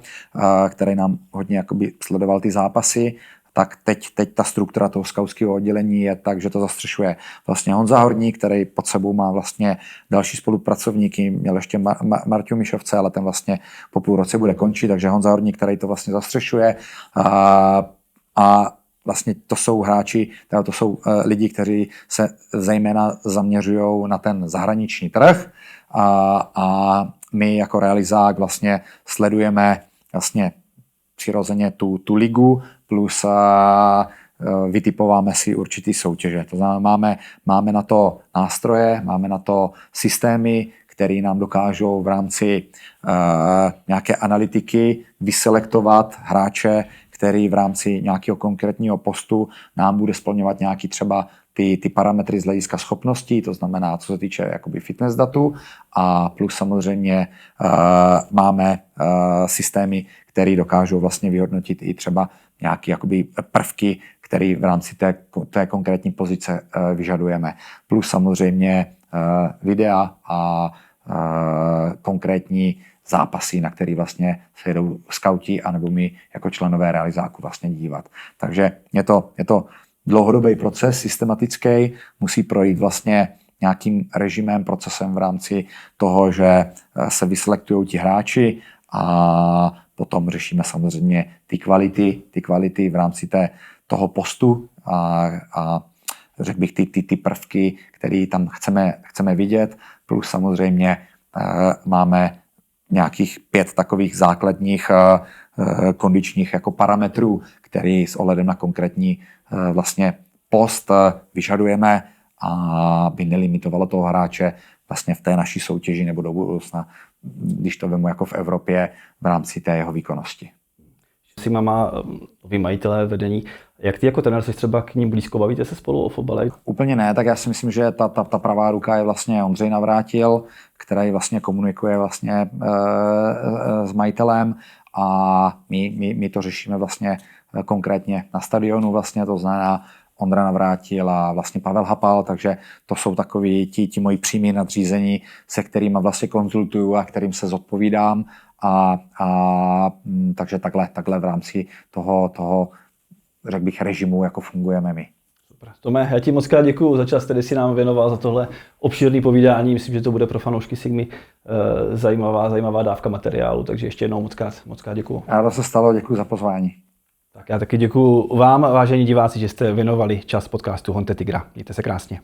Speaker 2: který nám hodně jakoby sledoval ty zápasy. Tak teď ta struktura toho skautského oddělení je tak, že to zastřešuje vlastně Honza Horník, který pod sebou má vlastně další spolupracovníky, měl ještě Marťu Mišovce, ale ten vlastně po půl roce bude končit, takže Honza Horník, který to vlastně zastřešuje a vlastně to jsou hráči, to jsou lidi, kteří se zejména zaměřují na ten zahraniční trh a my jako realizák vlastně sledujeme vlastně přirozeně tu ligu, plus vytipováme si určitý soutěže. To znamená, máme na to nástroje, máme na to systémy, které nám dokážou v rámci nějaké analytiky vyselektovat hráče, který v rámci nějakého konkrétního postu nám bude splňovat nějaký třeba ty parametry z hlediska schopností, to znamená, co se týče jakoby fitness datu, a plus samozřejmě máme systémy, které dokážou vlastně vyhodnotit i třeba nějaké jakoby prvky, které v rámci té konkrétní pozice vyžadujeme. Plus samozřejmě videa a konkrétní zápasy, na který vlastně se jedou skauti anebo my jako členové realizáku vlastně dívat. Takže je to dlouhodobý proces, systematický, musí projít vlastně nějakým režimem, procesem v rámci toho, že se vyselektují ti hráči a potom řešíme samozřejmě ty kvality v rámci toho postu a řekl bych ty prvky, které tam chceme vidět, plus samozřejmě máme nějakých 5 takových základních kondičních jako parametrů, který s ohledem na konkrétní vlastně post vyžadujeme, aby nelimitovalo toho hráče vlastně v té naší soutěži nebo do budoucna, když to vemu jako v Evropě v rámci té jeho výkonnosti.
Speaker 1: Sigma má vy majitelé vedení. Jak ty jako trenér se třeba k ním blízko bavíte se spolu o fotbale?
Speaker 2: Úplně ne, tak já si myslím, že ta pravá ruka je vlastně Ondřej Navrátil, který vlastně komunikuje vlastně s majitelem a my to řešíme vlastně konkrétně na stadionu vlastně, to znamená Ondra Navrátil a vlastně Pavel Hapal, takže to jsou takoví ti moji přímí nadřízení, se kterými vlastně konzultuju a kterým se zodpovídám takže takhle v rámci toho řekl bych režimu, jako fungujeme my.
Speaker 1: Super. Tome, já ti moc krát děkuju za čas, který si nám věnoval, za tohle obšírné povídání. Myslím, že to bude pro fanoušky Sigmy zajímavá dávka materiálu, takže ještě jednou moc krát děkuju.
Speaker 2: Rádo se stalo, děkuji za pozvání.
Speaker 1: Tak já taky děkuju vám, vážení diváci, že jste věnovali čas podcastu Honte Tigra. Mějte se krásně.